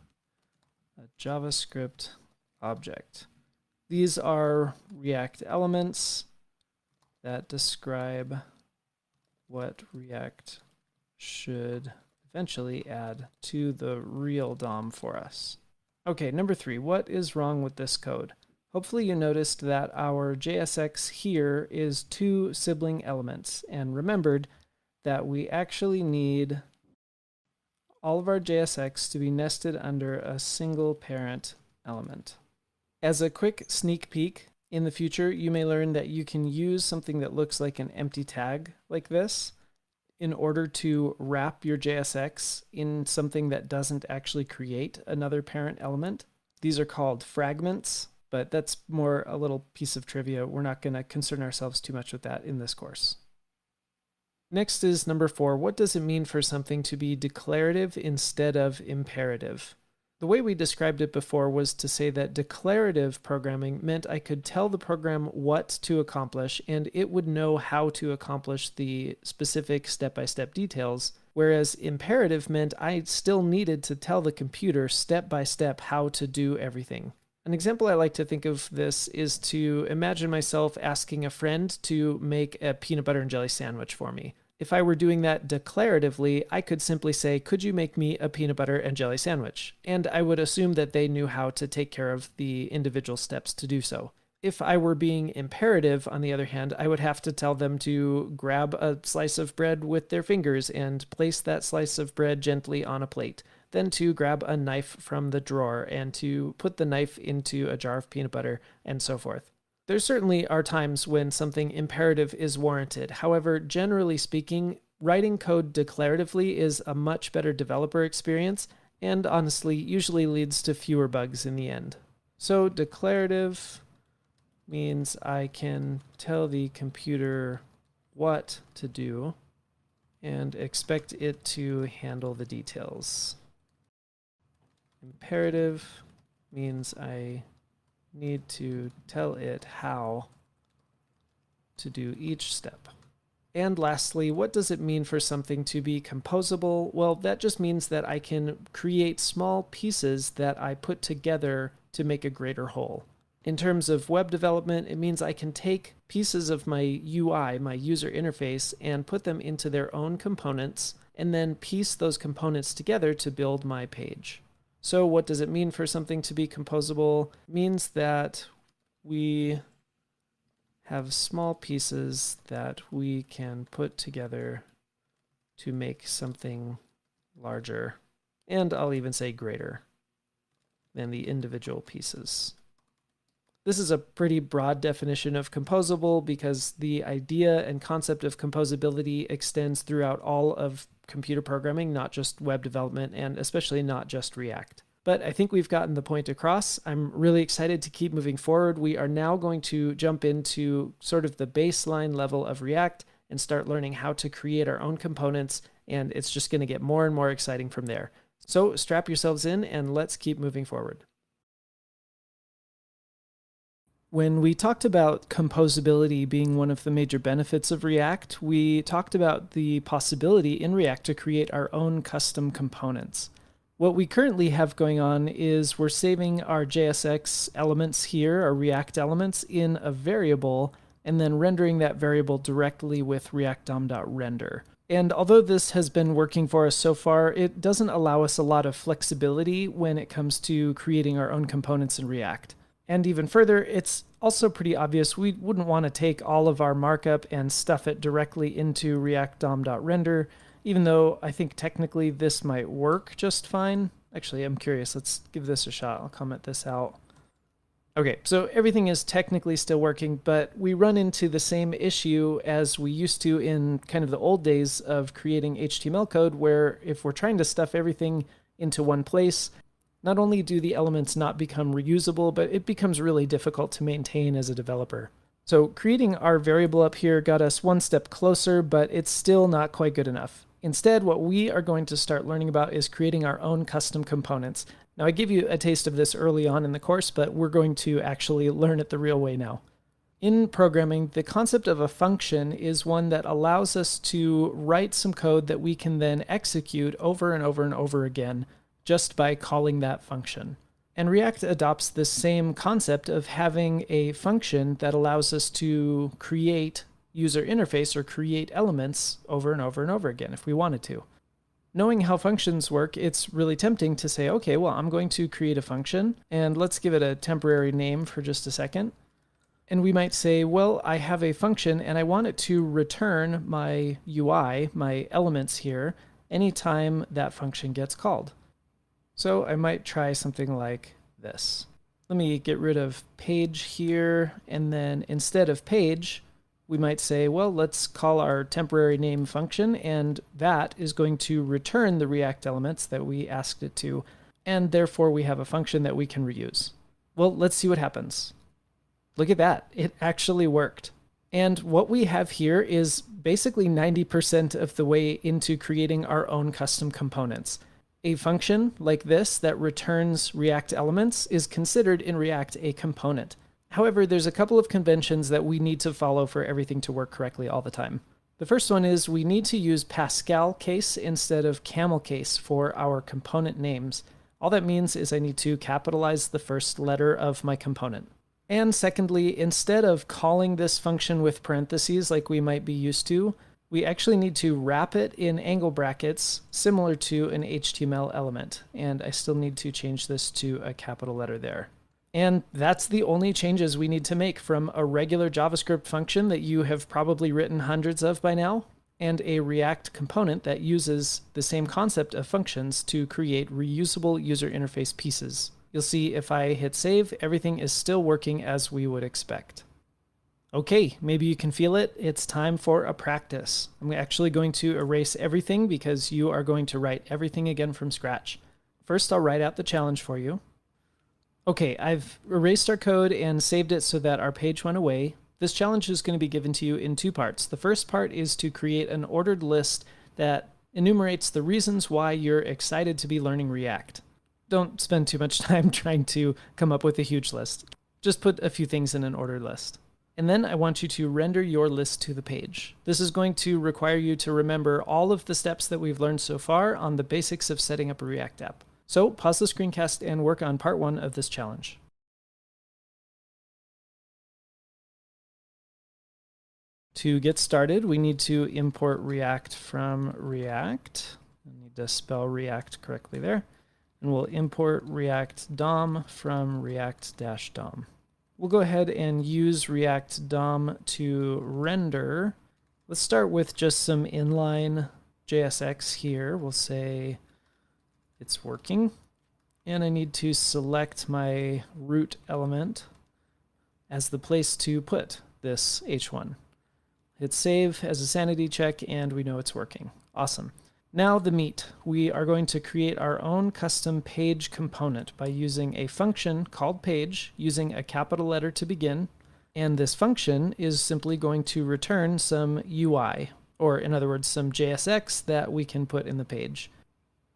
a JavaScript object. These are React elements that describe what React should eventually add to the real DOM for us. Okay, number 3, what is wrong with this code? Hopefully you noticed that our JSX here is 2 sibling elements, and remembered that we actually need all of our JSX to be nested under a single parent element. As a quick sneak peek, in the future you may learn that you can use something that looks like an empty tag like this in order to wrap your JSX in something that doesn't actually create another parent element. These are called fragments, but that's more a little piece of trivia. We're not going to concern ourselves too much with that in this course. Next is number 4. What does it mean for something to be declarative instead of imperative? The way we described it before was to say that declarative programming meant I could tell the program what to accomplish and it would know how to accomplish the specific step-by-step details, whereas imperative meant I still needed to tell the computer step-by-step how to do everything. An example I like to think of this is to imagine myself asking a friend to make a peanut butter and jelly sandwich for me. If I were doing that declaratively, I could simply say, could you make me a peanut butter and jelly sandwich? And I would assume that they knew how to take care of the individual steps to do so. If I were being imperative, on the other hand, I would have to tell them to grab a slice of bread with their fingers and place that slice of bread gently on a plate, then to grab a knife from the drawer and to put the knife into a jar of peanut butter, and so forth. There certainly are times when something imperative is warranted. However, generally speaking, writing code declaratively is a much better developer experience and honestly usually leads to fewer bugs in the end. So declarative means I can tell the computer what to do and expect it to handle the details. Imperative means I need to tell it how to do each step. And lastly, what does it mean for something to be composable? Well, that just means that I can create small pieces that I put together to make a greater whole. In terms of web development, it means I can take pieces of my UI, my user interface, and put them into their own components, and then piece those components together to build my page. So what does it mean for something to be composable? It means that we have small pieces that we can put together to make something larger, and I'll even say greater than the individual pieces. This is a pretty broad definition of composable because the idea and concept of composability extends throughout all of computer programming, not just web development, and especially not just React. But I think we've gotten the point across. I'm really excited to keep moving forward. We are now going to jump into sort of the baseline level of React and start learning how to create our own components, and it's just going to get more and more exciting from there. So strap yourselves in and let's keep moving forward. When we talked about composability being one of the major benefits of React, we talked about the possibility in React to create our own custom components. What we currently have going on is we're saving our JSX elements here, our React elements, in a variable, and then rendering that variable directly with react_dom.render. And although this has been working for us so far, it doesn't allow us a lot of flexibility when it comes to creating our own components in React. And even further, it's also pretty obvious we wouldn't want to take all of our markup and stuff it directly into react_dom.render, even though I think technically this might work just fine. Actually, I'm curious. Let's give this a shot. I'll comment this out. Okay, so everything is technically still working, but we run into the same issue as we used to in kind of the old days of creating HTML code, where if we're trying to stuff everything into one place, not only do the elements not become reusable, but it becomes really difficult to maintain as a developer. So creating our variable up here got us one step closer, but it's still not quite good enough. Instead, what we are going to start learning about is creating our own custom components. Now, I gave you a taste of this early on in the course, but we're going to actually learn it the real way now. In programming, the concept of a function is one that allows us to write some code that we can then execute over and over and over again, just by calling that function. And React adopts this same concept of having a function that allows us to create user interface or create elements over and over and over again if we wanted to. Knowing how functions work, it's really tempting to say, okay, well, I'm going to create a function and let's give it a temporary name for just a second. And we might say, well, I have a function and I want it to return my UI, my elements here, anytime that function gets called. So I might try something like this. Let me get rid of page here, and then instead of page, we might say, well, let's call our temporary name function, and that is going to return the React elements that we asked it to, and therefore we have a function that we can reuse. Well, let's see what happens. Look at that, it actually worked. And what we have here is basically 90% of the way into creating our own custom components. A function like this that returns React elements is considered in React a component. However, there's a couple of conventions that we need to follow for everything to work correctly all the time. The first one is we need to use Pascal case instead of camel case for our component names. All that means is I need to capitalize the first letter of my component. And secondly, instead of calling this function with parentheses like we might be used to, we actually need to wrap it in angle brackets similar to an HTML element. And I still need to change this to a capital letter there. And that's the only changes we need to make from a regular JavaScript function that you have probably written hundreds of by now, and a React component that uses the same concept of functions to create reusable user interface pieces. You'll see if I hit save, everything is still working as we would expect. Okay, maybe you can feel it. It's time for a practice. I'm actually going to erase everything because you are going to write everything again from scratch. First, I'll write out the challenge for you. Okay, I've erased our code and saved it so that our page went away. This challenge is going to be given to you in two parts. The first part is to create an ordered list that enumerates the reasons why you're excited to be learning React. Don't spend too much time trying to come up with a huge list. Just put a few things in an ordered list. And then I want you to render your list to the page. This is going to require you to remember all of the steps that we've learned so far on the basics of setting up a React app. So pause the screencast and work on part 1 of this challenge. To get started, we need to import React from React. I need to spell React correctly there. And we'll import React DOM from React-DOM. We'll go ahead and use React DOM to render. Let's start with just some inline JSX here. We'll say it's working. And I need to select my root element as the place to put this H1. Hit save as a sanity check and we know it's working. Awesome. Now the meat. We are going to create our own custom page component by using a function called page, using a capital letter to begin. And this function is simply going to return some UI, or in other words, some JSX that we can put in the page.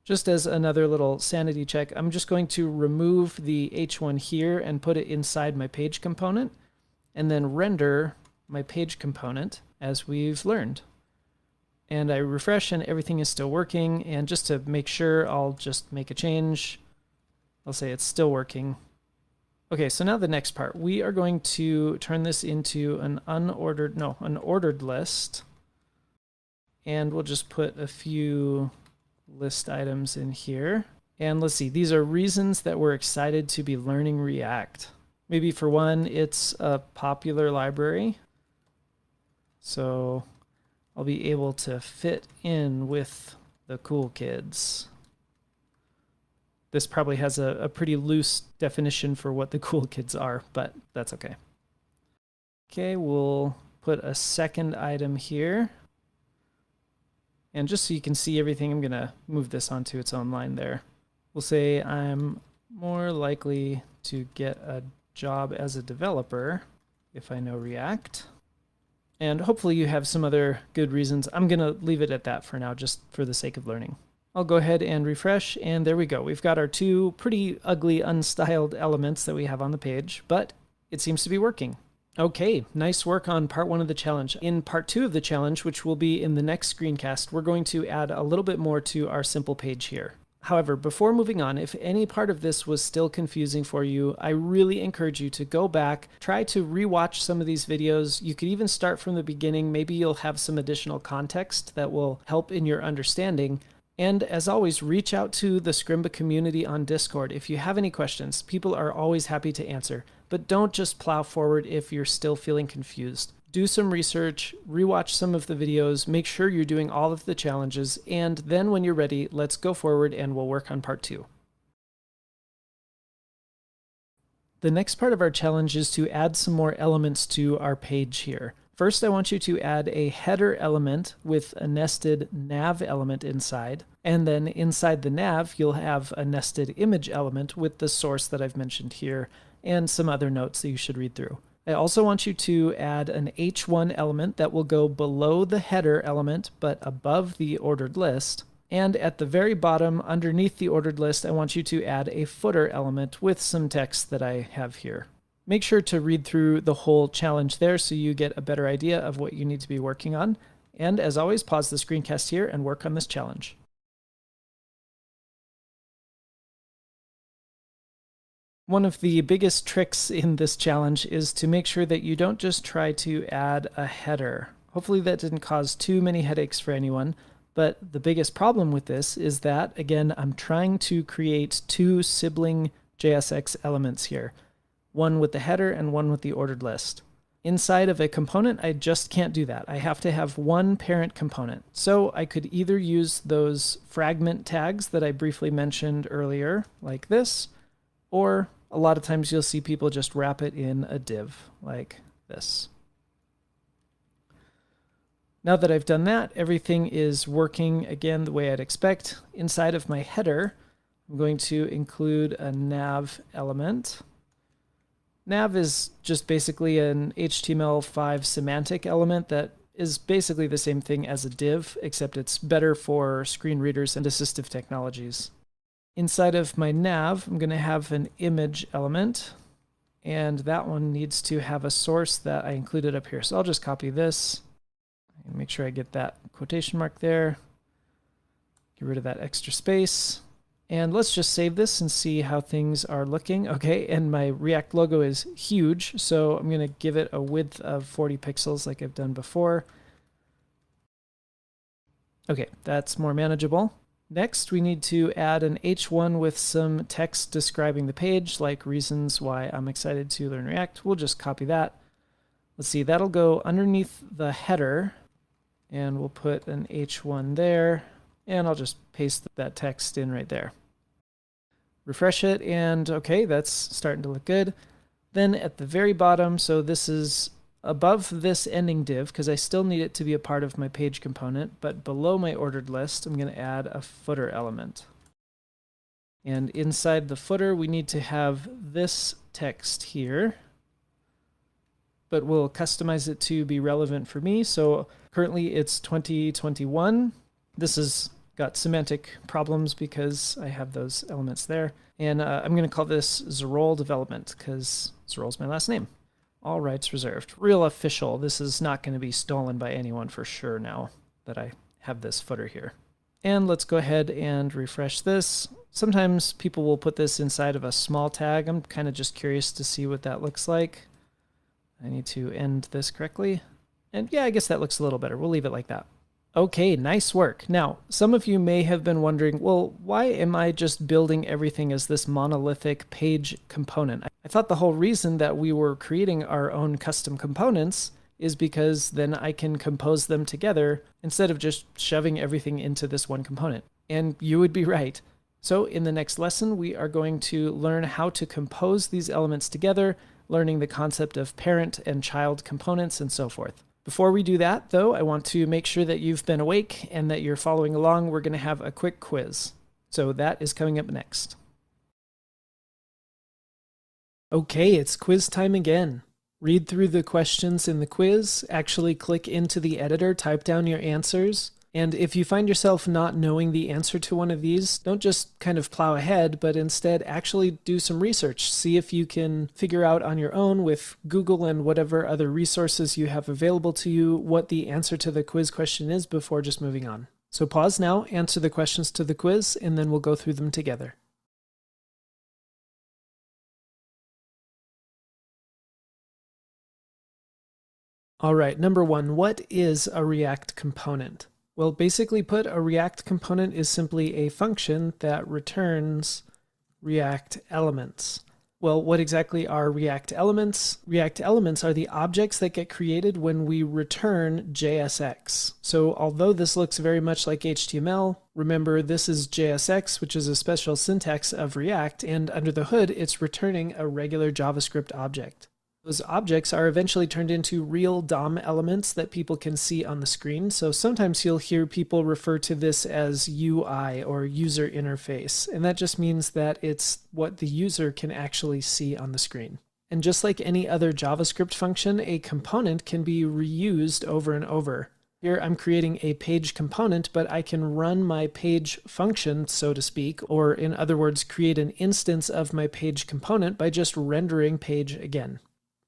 Just as another little sanity check, I'm just going to remove the H1 here and put it inside my page component, and then render my page component as we've learned. And I refresh and everything is still working, and just to make sure, I'll just make a change. I'll say it's still working. Okay, so now the next part. We are going to turn this into an an ordered list, and we'll just put a few list items in here. And let's see, these are reasons that we're excited to be learning React. Maybe for one, it's a popular library, so I'll be able to fit in with the cool kids. This probably has a pretty loose definition for what the cool kids are, but that's okay. Okay, we'll put a second item here. And just so you can see everything, I'm going to move this onto its own line there. We'll say I'm more likely to get a job as a developer if I know React. And hopefully you have some other good reasons. I'm going to leave it at that for now, just for the sake of learning. I'll go ahead and refresh, and there we go. We've got our two pretty ugly, unstyled elements that we have on the page, but it seems to be working. Okay, nice work on part 1 of the challenge. In part 2 of the challenge, which will be in the next screencast, we're going to add a little bit more to our simple page here. However, before moving on, if any part of this was still confusing for you, I really encourage you to go back, try to rewatch some of these videos. You could even start from the beginning. Maybe you'll have some additional context that will help in your understanding. And as always, reach out to the Scrimba community on Discord. If you have any questions, people are always happy to answer. But don't just plow forward if you're still feeling confused. Do some research, rewatch some of the videos, make sure you're doing all of the challenges, and then when you're ready, let's go forward and we'll work on part 2. The next part of our challenge is to add some more elements to our page here. First, I want you to add a header element with a nested nav element inside, and then inside the nav, you'll have a nested image element with the source that I've mentioned here, and some other notes that you should read through. I also want you to add an H1 element that will go below the header element, but above the ordered list. And at the very bottom, underneath the ordered list, I want you to add a footer element with some text that I have here. Make sure to read through the whole challenge there so you get a better idea of what you need to be working on. And as always, pause the screencast here and work on this challenge. One of the biggest tricks in this challenge is to make sure that you don't just try to add a header. Hopefully that didn't cause too many headaches for anyone, but the biggest problem with this is that, again, I'm trying to create two sibling JSX elements here, one with the header and one with the ordered list. Inside of a component, I just can't do that. I have to have one parent component. So I could either use those fragment tags that I briefly mentioned earlier, like this, or a lot of times you'll see people just wrap it in a div like this. Now that I've done that, everything is working again the way I'd expect. Inside of my header, I'm going to include a nav element. Nav is just basically an HTML5 semantic element that is basically the same thing as a div, except it's better for screen readers and assistive technologies. Inside of my nav, I'm going to have an image element, and that one needs to have a source that I included up here. So I'll just copy this and make sure I get that quotation mark there. Get rid of that extra space. And let's just save this and see how things are looking. Okay, and my React logo is huge, so I'm going to give it a width of 40 pixels like I've done before. Okay, that's more manageable. Next, we need to add an H1 with some text describing the page, like reasons why I'm excited to learn React. We'll just copy that. Let's see, that'll go underneath the header, and we'll put an H1 there, and I'll just paste that text in right there. Refresh it, and okay, that's starting to look good. Then at the very bottom, so this is above this ending div, because I still need it to be a part of my page component, but below my ordered list, I'm going to add a footer element. And inside the footer, we need to have this text here, but we'll customize it to be relevant for me. So currently it's 2021. This has got semantic problems because I have those elements there. And I'm going to call this Zroll Development because Zroll's my last name. All rights reserved. Real official. This is not going to be stolen by anyone for sure now that I have this footer here. And let's go ahead and refresh this. Sometimes people will put this inside of a small tag. I'm kind of just curious to see what that looks like. I need to end this correctly. And yeah, I guess that looks a little better. We'll leave it like that. Okay, nice work. Now, some of you may have been wondering, well, why am I just building everything as this monolithic page component? I thought the whole reason that we were creating our own custom components is because then I can compose them together instead of just shoving everything into this one component. And you would be right. So in the next lesson, we are going to learn how to compose these elements together, learning the concept of parent and child components and so forth. Before we do that, though, I want to make sure that you've been awake and that you're following along. We're going to have a quick quiz. So that is coming up next. Okay, it's quiz time again. Read through the questions in the quiz, actually click into the editor, type down your answers. And if you find yourself not knowing the answer to one of these, don't just kind of plow ahead, but instead actually do some research. See if you can figure out on your own with Google and whatever other resources you have available to you what the answer to the quiz question is before just moving on. So pause now, answer the questions to the quiz, and then we'll go through them together. All right, number one, what is a React component? Well, basically put, a React component is simply a function that returns React elements. Well, what exactly are React elements? React elements are the objects that get created when we return JSX. So although this looks very much like HTML, remember this is JSX, which is a special syntax of React, and under the hood, it's returning a regular JavaScript object. Those objects are eventually turned into real DOM elements that people can see on the screen. So sometimes you'll hear people refer to this as UI or user interface. And that just means that it's what the user can actually see on the screen. And just like any other JavaScript function, a component can be reused over and over. Here I'm creating a page component, but I can run my page function, so to speak, or in other words, create an instance of my page component by just rendering page again.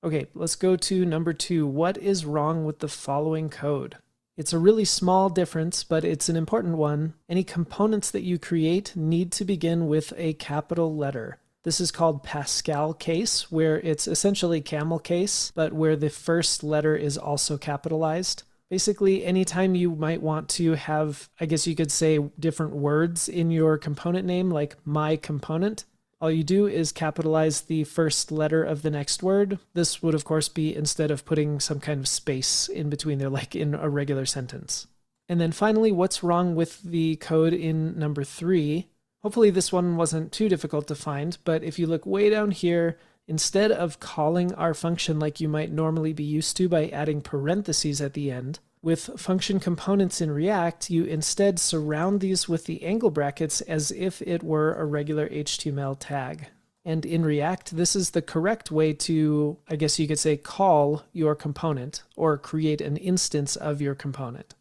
Okay, let's go to number two. What is wrong with the following code? It's a really small difference, but it's an important one. Any components that you create need to begin with a capital letter. This is called Pascal case, where it's essentially camel case, but where the first letter is also capitalized. Basically, anytime you might want to have, I guess you could say, different words in your component name, like my component, all you do is capitalize the first letter of the next word. This would, of course, be instead of putting some kind of space in between there, like in a regular sentence. And then finally, what's wrong with the code in number three? Hopefully this one wasn't too difficult to find, but if you look way down here, instead of calling our function like you might normally be used to by adding parentheses at the end, with function components in React, you instead surround these with the angle brackets as if it were a regular HTML tag. And in React, this is the correct way to, I guess you could say, call your component or create an instance of your component.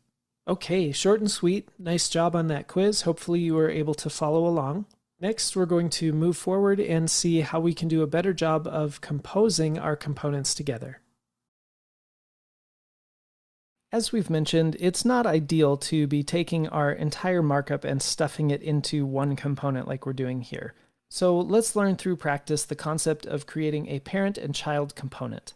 Okay, short and sweet. Nice job on that quiz. Hopefully you were able to follow along. Next, we're going to move forward and see how we can do a better job of composing our components together. As we've mentioned, it's not ideal to be taking our entire markup and stuffing it into one component like we're doing here. So let's learn through practice the concept of creating a parent and child component.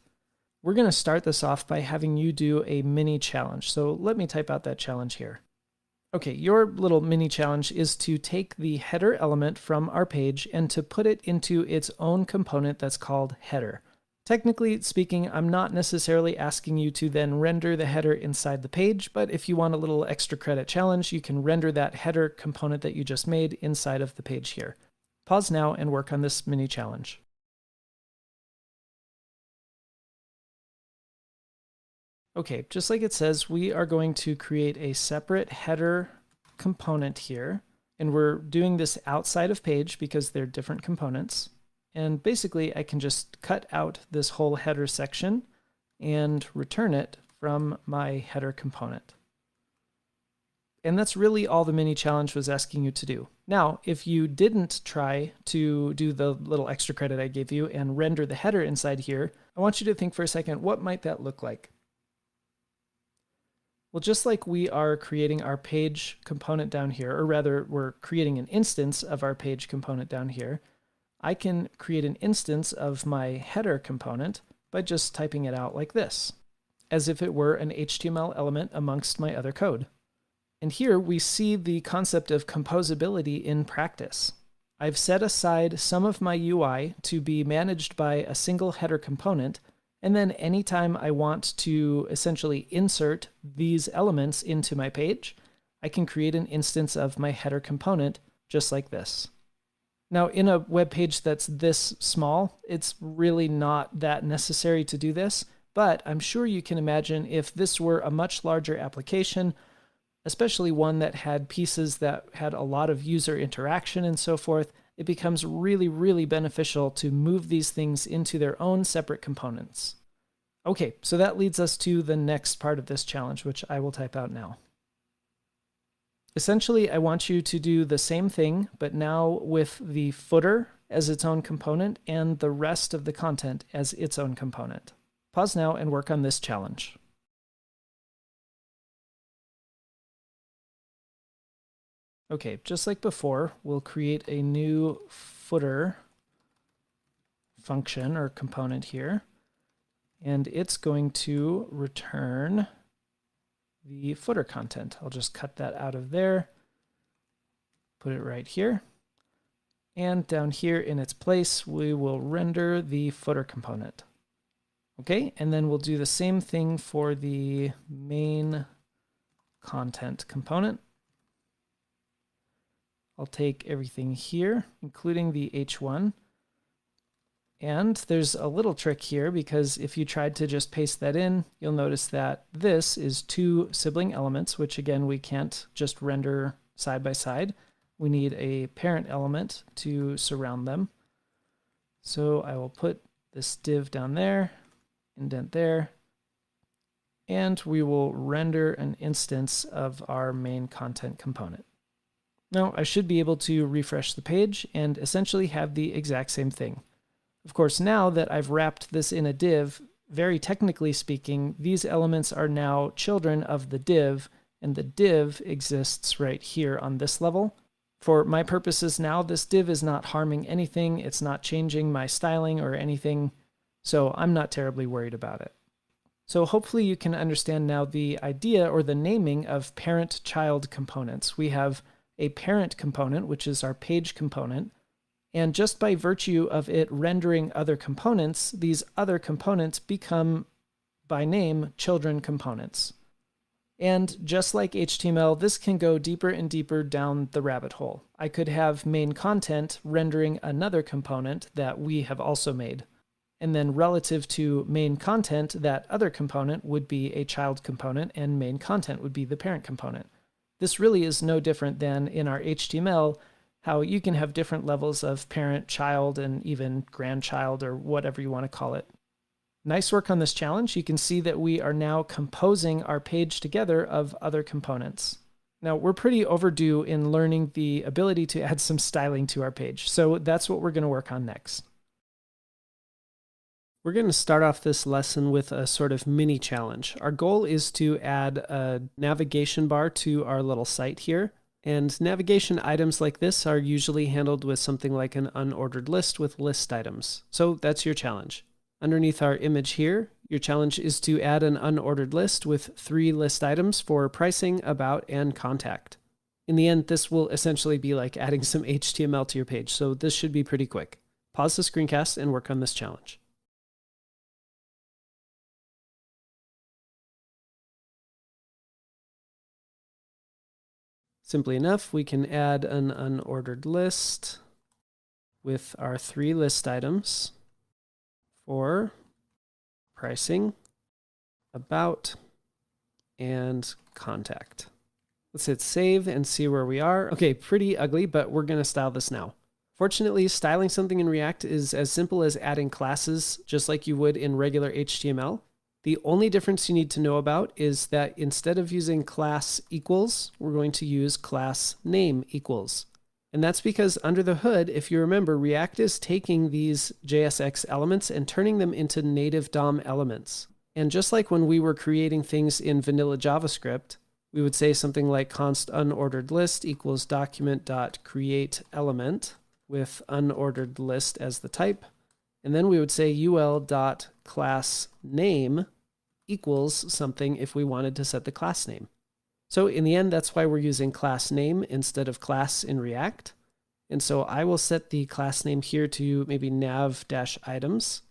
We're going to start this off by having you do a mini challenge. So let me type out that challenge here. Okay, your little mini challenge is to take the header element from our page and to put it into its own component that's called header. Technically speaking, I'm not necessarily asking you to then render the header inside the page, but if you want a little extra credit challenge, you can render that header component that you just made inside of the page here. Pause now and work on this mini challenge. Okay, just like it says, we are going to create a separate header component here. And we're doing this outside of page because they're different components. And basically, I can just cut out this whole header section and return it from my header component. And that's really all the mini challenge was asking you to do. Now, if you didn't try to do the little extra credit I gave you and render the header inside here, I want you to think for a second, what might that look like? Well, just like we are creating our page component down here, or rather we're creating an instance of our page component down here, I can create an instance of my header component by just typing it out like this, as if it were an HTML element amongst my other code. And here we see the concept of composability in practice. I've set aside some of my UI to be managed by a single header component, and then anytime I want to essentially insert these elements into my page, I can create an instance of my header component just like this. Now, in a web page that's this small, it's really not that necessary to do this, but I'm sure you can imagine if this were a much larger application, especially one that had pieces that had a lot of user interaction and so forth, it becomes really, really beneficial to move these things into their own separate components. Okay, so that leads us to the next part of this challenge, which I will type out now. Essentially, I want you to do the same thing, but now with the footer as its own component and the rest of the content as its own component. Pause now and work on this challenge. Okay, just like before, we'll create a new footer function or component here, and it's going to return the footer content. I'll just cut that out of there, put it right here, and down here in its place, we will render the footer component. Okay, and then we'll do the same thing for the main content component. I'll take everything here, including the H1. And there's a little trick here because if you tried to just paste that in, you'll notice that this is two sibling elements, which again, we can't just render side by side. We need a parent element to surround them. So I will put this div down there, indent there, and we will render an instance of our main content component. Now, I should be able to refresh the page and essentially have the exact same thing. Of course, now that I've wrapped this in a div, very technically speaking, these elements are now children of the div, and the div exists right here on this level. For my purposes now, this div is not harming anything, it's not changing my styling or anything, so I'm not terribly worried about it. So hopefully you can understand now the idea or the naming of parent-child components. We have a parent component, which is our page component. And just by virtue of it rendering other components, these other components become, by name, children components. And just like HTML, this can go deeper and deeper down the rabbit hole. I could have main content rendering another component that we have also made. And then relative to main content, that other component would be a child component, and main content would be the parent component. This really is no different than in our HTML, how you can have different levels of parent, child, and even grandchild, or whatever you want to call it. Nice work on this challenge. You can see that we are now composing our page together of other components. Now, we're pretty overdue in learning the ability to add some styling to our page, so that's what we're going to work on next. We're going to start off this lesson with a sort of mini challenge. Our goal is to add a navigation bar to our little site here. And navigation items like this are usually handled with something like an unordered list with list items. So that's your challenge. Underneath our image here, your challenge is to add an unordered list with 3 list items for pricing, about, and contact. In the end, this will essentially be like adding some HTML to your page, so this should be pretty quick. Pause the screencast and work on this challenge. Simply enough, we can add an unordered list with our 3 list items for pricing, about, and contact. Let's hit save and see where we are. Okay, pretty ugly, but we're going to style this now. Fortunately, styling something in React is as simple as adding classes, just like you would in regular HTML. The only difference you need to know about is that instead of using class equals, we're going to use class name equals. And that's because under the hood, if you remember, React is taking these JSX elements and turning them into native DOM elements. And just like when we were creating things in vanilla JavaScript, we would say something like const unordered list equals document.createElement with unordered list as the type. And then we would say ul.className equals something if we wanted to set the class name. So in the end, that's why we're using class name instead of class in React. And so I will set the class name here to maybe nav-items.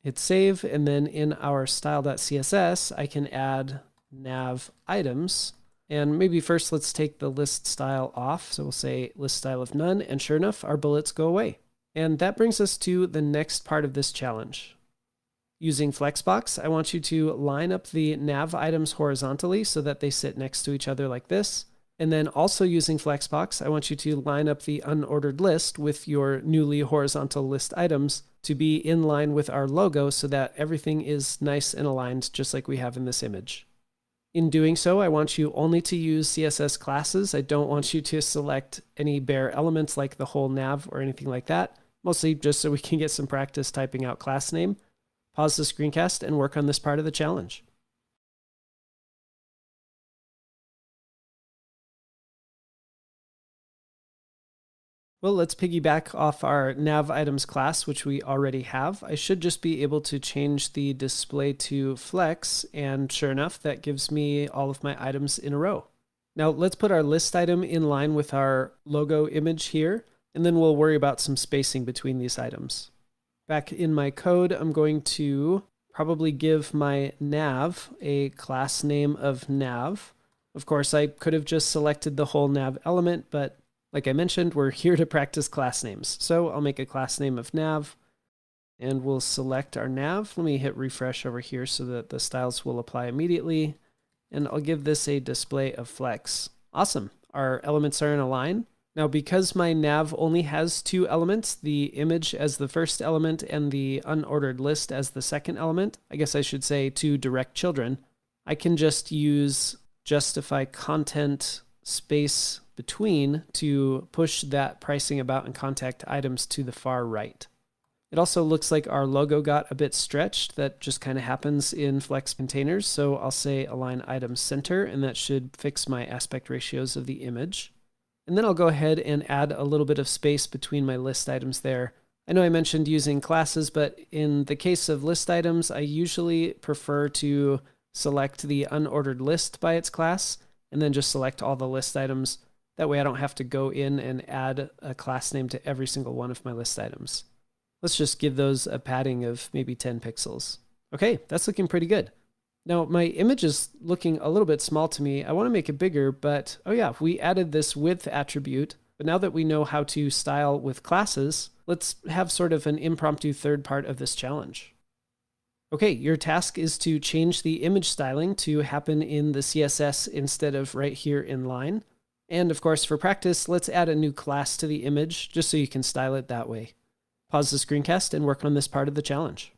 Hit save, and then in our style.css, I can add nav items. And maybe first let's take the list style off. So we'll say list style of none, and sure enough, our bullets go away. And that brings us to the next part of this challenge. Using Flexbox, I want you to line up the nav items horizontally so that they sit next to each other like this. And then also using Flexbox, I want you to line up the unordered list with your newly horizontal list items to be in line with our logo so that everything is nice and aligned just like we have in this image. In doing so, I want you only to use CSS classes. I don't want you to select any bare elements like the whole nav or anything like that, mostly just so we can get some practice typing out class name. Pause the screencast and work on this part of the challenge. Well, let's piggyback off our nav items class, which we already have. I should just be able to change the display to flex, and sure enough, that gives me all of my items in a row. Now let's put our list item in line with our logo image here, and then we'll worry about some spacing between these items. Back in my code, I'm going to probably give my nav a class name of nav. Of course, I could have just selected the whole nav element, but like I mentioned, we're here to practice class names. So I'll make a class name of nav, and we'll select our nav. Let me hit refresh over here so that the styles will apply immediately. And I'll give this a display of flex. Awesome. Our elements are in a line. Now, because my nav only has two elements, the image as the first element and the unordered list as the second element, I guess I should say two direct children, I can just use justify content space between to push that pricing about and contact items to the far right. It also looks like our logo got a bit stretched. That just kind of happens in Flex containers. So I'll say align items center, and that should fix my aspect ratios of the image. And then I'll go ahead and add a little bit of space between my list items there. I know I mentioned using classes, but in the case of list items, I usually prefer to select the unordered list by its class, and then just select all the list items. That way I don't have to go in and add a class name to every single one of my list items. Let's just give those a padding of maybe 10 pixels. Okay, that's looking pretty good. Now, my image is looking a little bit small to me. I want to make it bigger, but oh yeah, we added this width attribute. But now that we know how to style with classes, let's have sort of an impromptu third part of this challenge. Okay, your task is to change the image styling to happen in the CSS instead of right here in line. And of course, for practice, let's add a new class to the image just so you can style it that way. Pause the screencast and work on this part of the challenge.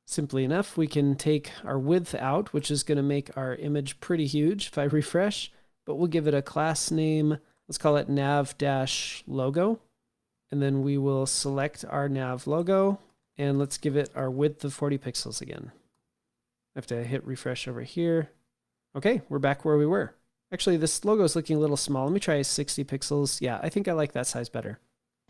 Simply enough, we can take our width out, which is going to make our image pretty huge if I refresh, but we'll give it a class name. Let's call it nav-logo. And then we will select our nav logo, and let's give it our width of 40 pixels again. I have to hit refresh over here. Okay, we're back where we were. Actually, this logo is looking a little small. Let me try 60 pixels. Yeah, I think I like that size better.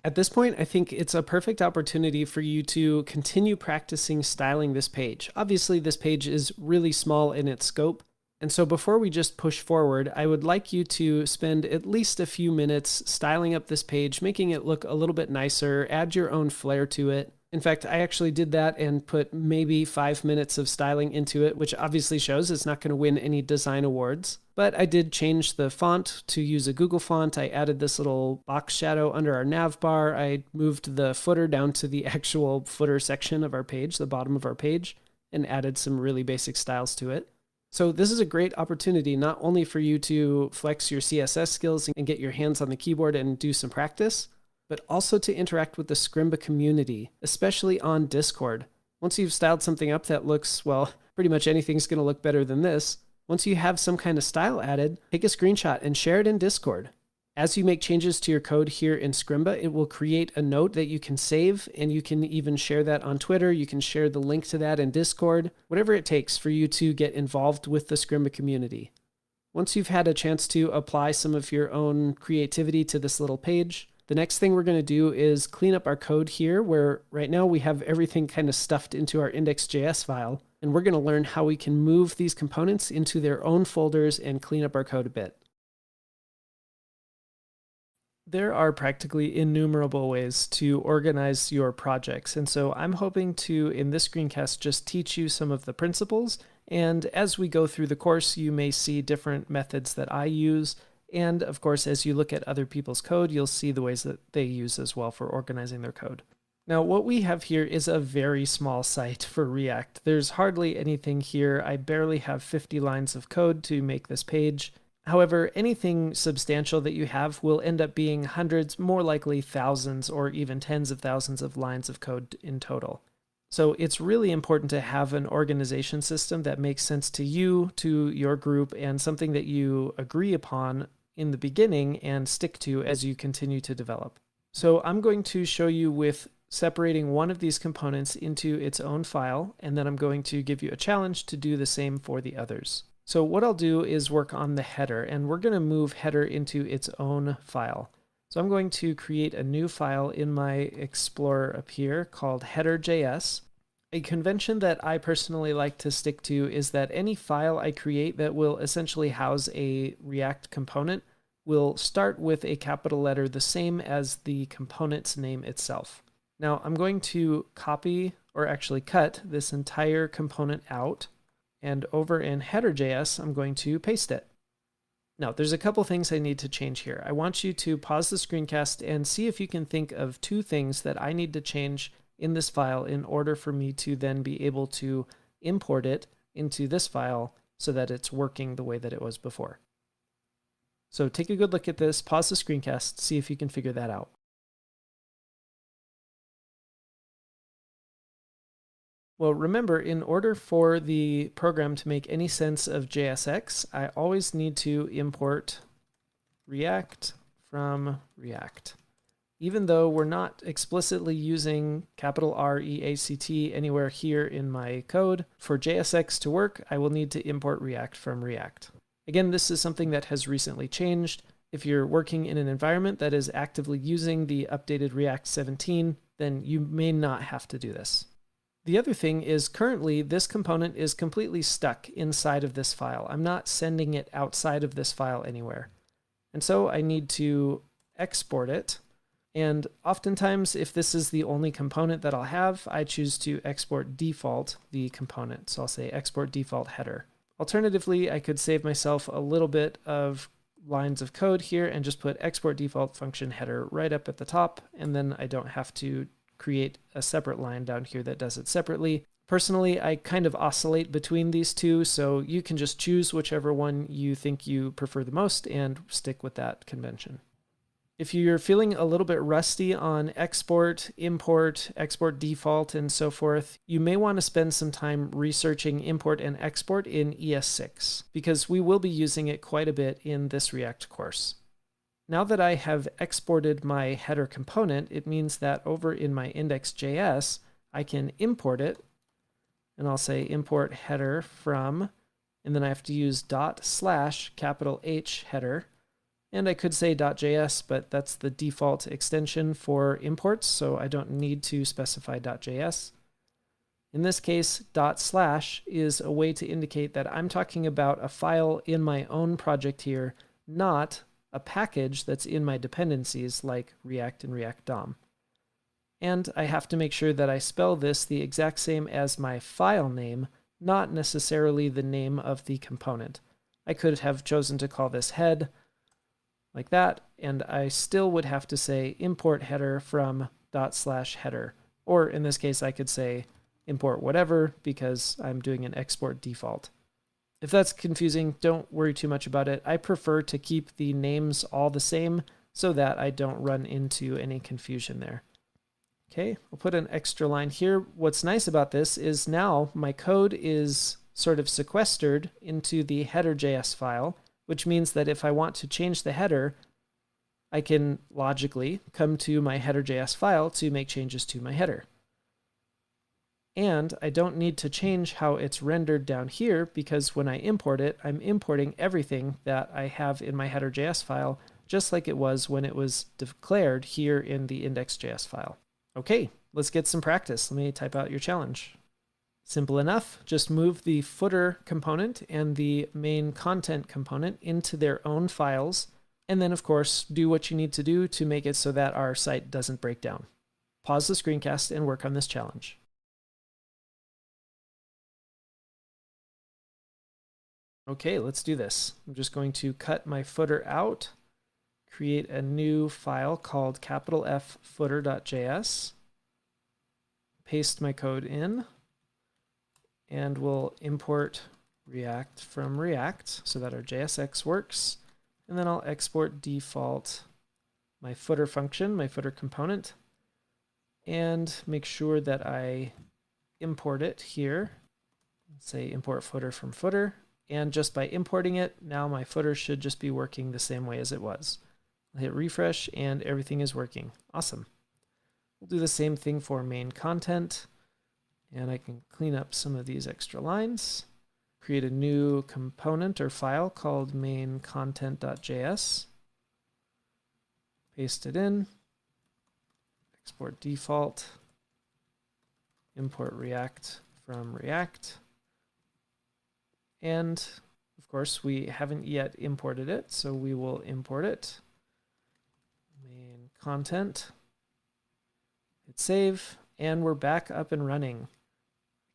At this point, I think it's a perfect opportunity for you to continue practicing styling this page. Obviously, this page is really small in its scope. And so before we just push forward, I would like you to spend at least a few minutes styling up this page, making it look a little bit nicer, add your own flair to it. In fact, I actually did that and put maybe 5 minutes of styling into it, which obviously shows it's not going to win any design awards. But I did change the font to use a Google font. I added this little box shadow under our nav bar. I moved the footer down to the actual footer section of our page, the bottom of our page, and added some really basic styles to it. So this is a great opportunity not only for you to flex your CSS skills and get your hands on the keyboard and do some practice, but also to interact with the Scrimba community, especially on Discord. Once you've styled something up that looks, well, pretty much anything's going to look better than this, once you have some kind of style added, take a screenshot and share it in Discord. As you make changes to your code here in Scrimba, it will create a note that you can save, and you can even share that on Twitter. You can share the link to that in Discord, whatever it takes for you to get involved with the Scrimba community. Once you've had a chance to apply some of your own creativity to this little page, the next thing we're going to do is clean up our code here, where right now we have everything kind of stuffed into our index.js file, and we're going to learn how we can move these components into their own folders and clean up our code a bit. There are practically innumerable ways to organize your projects, and so I'm hoping to, in this screencast, just teach you some of the principles, and as we go through the course, you may see different methods that I use. And of course, as you look at other people's code, you'll see the ways that they use as well for organizing their code. Now, what we have here is a very small site for React. There's hardly anything here. I barely have 50 lines of code to make this page. However, anything substantial that you have will end up being hundreds, more likely thousands, or even tens of thousands of lines of code in total. So it's really important to have an organization system that makes sense to you, to your group, and something that you agree upon in the beginning and stick to as you continue to develop. So I'm going to show you with separating one of these components into its own file, and then I'm going to give you a challenge to do the same for the others. So what I'll do is work on the header, and we're going to move header into its own file. So I'm going to create a new file in my Explorer up here called header.js. A convention that I personally like to stick to is that any file I create that will essentially house a React component will start with a capital letter the same as the component's name itself. Now I'm going to copy, or actually cut, this entire component out, and over in header.js I'm going to paste it. Now there's a couple things I need to change here. I want you to pause the screencast and see if you can think of two things that I need to change in this file in order for me to then be able to import it into this file so that it's working the way that it was before. So take a good look at this, pause the screencast, see if you can figure that out. Well, remember, in order for the program to make any sense of JSX, I always need to import React from React. Even though we're not explicitly using capital REACT anywhere here in my code, for JSX to work, I will need to import React from React. Again, this is something that has recently changed. If you're working in an environment that is actively using the updated React 17, then you may not have to do this. The other thing is currently this component is completely stuck inside of this file. I'm not sending it outside of this file anywhere. And so I need to export it. And oftentimes, if this is the only component that I'll have, I choose to export default the component. So I'll say export default header. Alternatively, I could save myself a little bit of lines of code here and just put export default function header right up at the top, and then I don't have to create a separate line down here that does it separately. Personally, I kind of oscillate between these two, so you can just choose whichever one you think you prefer the most and stick with that convention. If you're feeling a little bit rusty on export, import, export default, and so forth, you may want to spend some time researching import and export in ES6, because we will be using it quite a bit in this React course. Now that I have exported my header component, it means that over in my index.js, I can import it, and I'll say import header from, and then I have to use ./H header. And I could say .js, but that's the default extension for imports, so I don't need to specify .js. In this case, ./ is a way to indicate that I'm talking about a file in my own project here, not a package that's in my dependencies like React and React DOM. And I have to make sure that I spell this the exact same as my file name, not necessarily the name of the component. I could have chosen to call this head like that, and I still would have to say import header from /header. Or in this case, I could say import whatever because I'm doing an export default. If that's confusing, don't worry too much about it. I prefer to keep the names all the same so that I don't run into any confusion there. Okay, I'll put an extra line here. What's nice about this is now my code is sort of sequestered into the header.js file, which means that if I want to change the header, I can logically come to my header.js file to make changes to my header. And I don't need to change how it's rendered down here because when I import it, I'm importing everything that I have in my header.js file, just like it was when it was declared here in the index.js file. Okay, let's get some practice. Let me type out your challenge. Simple enough. Just move the footer component and the main content component into their own files. And then, of course, do what you need to do to make it so that our site doesn't break down. Pause the screencast and work on this challenge. Okay, let's do this. I'm just going to cut my footer out, create a new file called F footer.js, paste my code in, and we'll import React from React so that our JSX works. And then I'll export default my footer function, my footer component, and make sure that I import it here. Say import footer from footer. And just by importing it, now my footer should just be working the same way as it was. I'll hit refresh and everything is working. Awesome. We'll do the same thing for main content. And I can clean up some of these extra lines. Create a new component or file called main content.js. Paste it in. Export default. Import React from React. And of course, we haven't yet imported it, so we will import it. Main content. Hit save, and we're back up and running.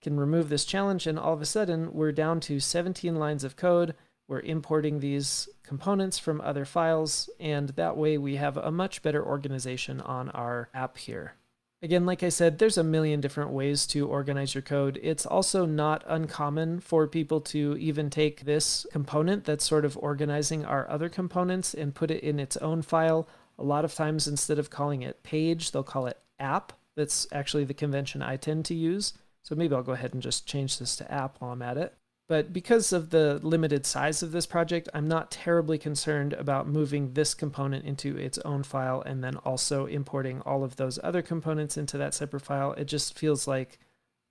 Can remove this challenge, and all of a sudden, we're down to 17 lines of code. We're importing these components from other files, and that way we have a much better organization on our app here. Again, like I said, there's a million different ways to organize your code. It's also not uncommon for people to even take this component that's sort of organizing our other components and put it in its own file. A lot of times, instead of calling it page, they'll call it app. That's actually the convention I tend to use. So maybe I'll go ahead and just change this to app while I'm at it. But because of the limited size of this project, I'm not terribly concerned about moving this component into its own file and then also importing all of those other components into that separate file. It just feels like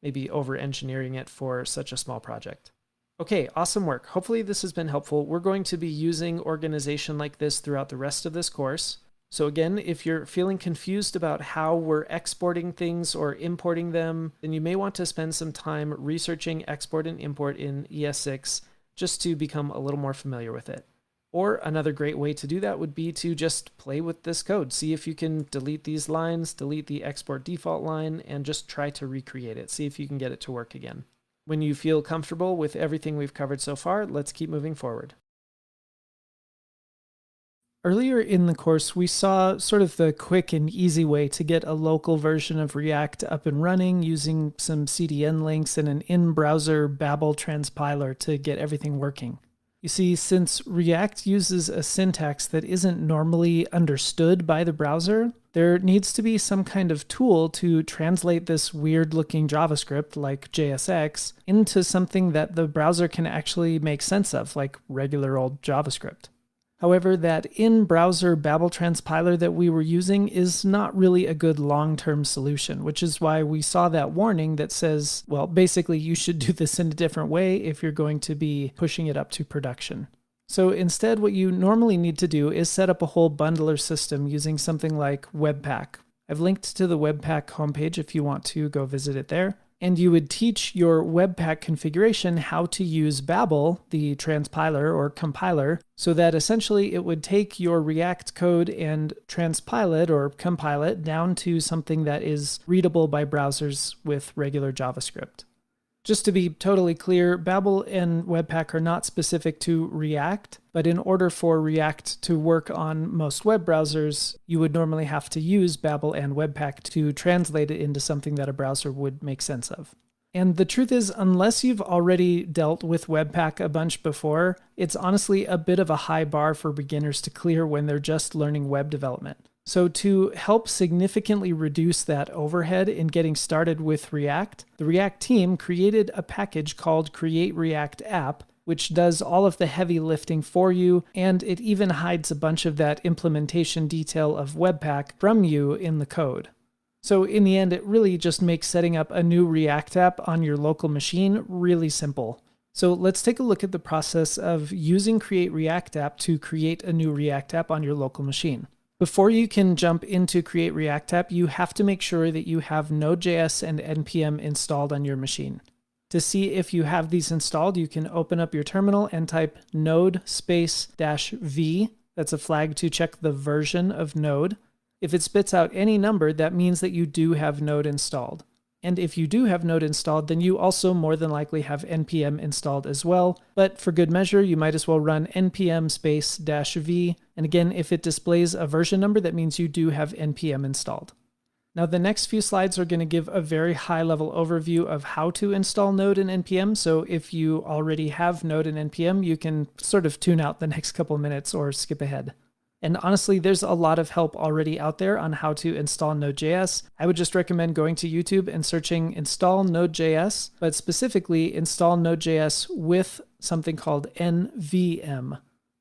maybe over-engineering it for such a small project. Okay, awesome work. Hopefully this has been helpful. We're going to be using organization like this throughout the rest of this course. So again, if you're feeling confused about how we're exporting things or importing them, then you may want to spend some time researching export and import in ES6 just to become a little more familiar with it. Or another great way to do that would be to just play with this code. See if you can delete these lines, delete the export default line, and just try to recreate it. See if you can get it to work again. When you feel comfortable with everything we've covered so far, let's keep moving forward. Earlier in the course, we saw sort of the quick and easy way to get a local version of React up and running using some CDN links and an in-browser Babel transpiler to get everything working. You see, since React uses a syntax that isn't normally understood by the browser, there needs to be some kind of tool to translate this weird-looking JavaScript, like JSX, into something that the browser can actually make sense of, like regular old JavaScript. However, that in-browser Babel transpiler that we were using is not really a good long-term solution, which is why we saw that warning that says, well, basically you should do this in a different way if you're going to be pushing it up to production. So instead, what you normally need to do is set up a whole bundler system using something like Webpack. I've linked to the Webpack homepage if you want to go visit it there. and you would teach your Webpack configuration how to use Babel, the transpiler or compiler, so that essentially it would take your React code and transpile it or compile it down to something that is readable by browsers with regular JavaScript. Just to be totally clear, Babel and Webpack are not specific to React, but in order for React to work on most web browsers, you would normally have to use Babel and Webpack to translate it into something that a browser would make sense of. And the truth is, unless you've already dealt with Webpack a bunch before, it's honestly a bit of a high bar for beginners to clear when they're just learning web development. So to help significantly reduce that overhead in getting started with React, the React team created a package called Create React App, which does all of the heavy lifting for you, and it even hides a bunch of that implementation detail of Webpack from you in the code. So in the end, it really just makes setting up a new React app on your local machine really simple. So let's take a look at the process of using Create React App to create a new React app on your local machine. Before you can jump into Create React App, you have to make sure that you have Node.js and NPM installed on your machine. To see if you have these installed, you can open up your terminal and type node -v. That's a flag to check the version of Node. If it spits out any number, that means that you do have Node installed. And if you do have Node installed, then you also more than likely have NPM installed as well. But for good measure, you might as well run npm -v. And again, if it displays a version number, that means you do have NPM installed. Now, the next few slides are going to give a very high-level overview of how to install Node and NPM. So if you already have Node and NPM, you can sort of tune out the next couple minutes or skip ahead. And honestly, there's a lot of help already out there on how to install Node.js. I would just recommend going to YouTube and searching install Node.js, but specifically install Node.js with something called NVM.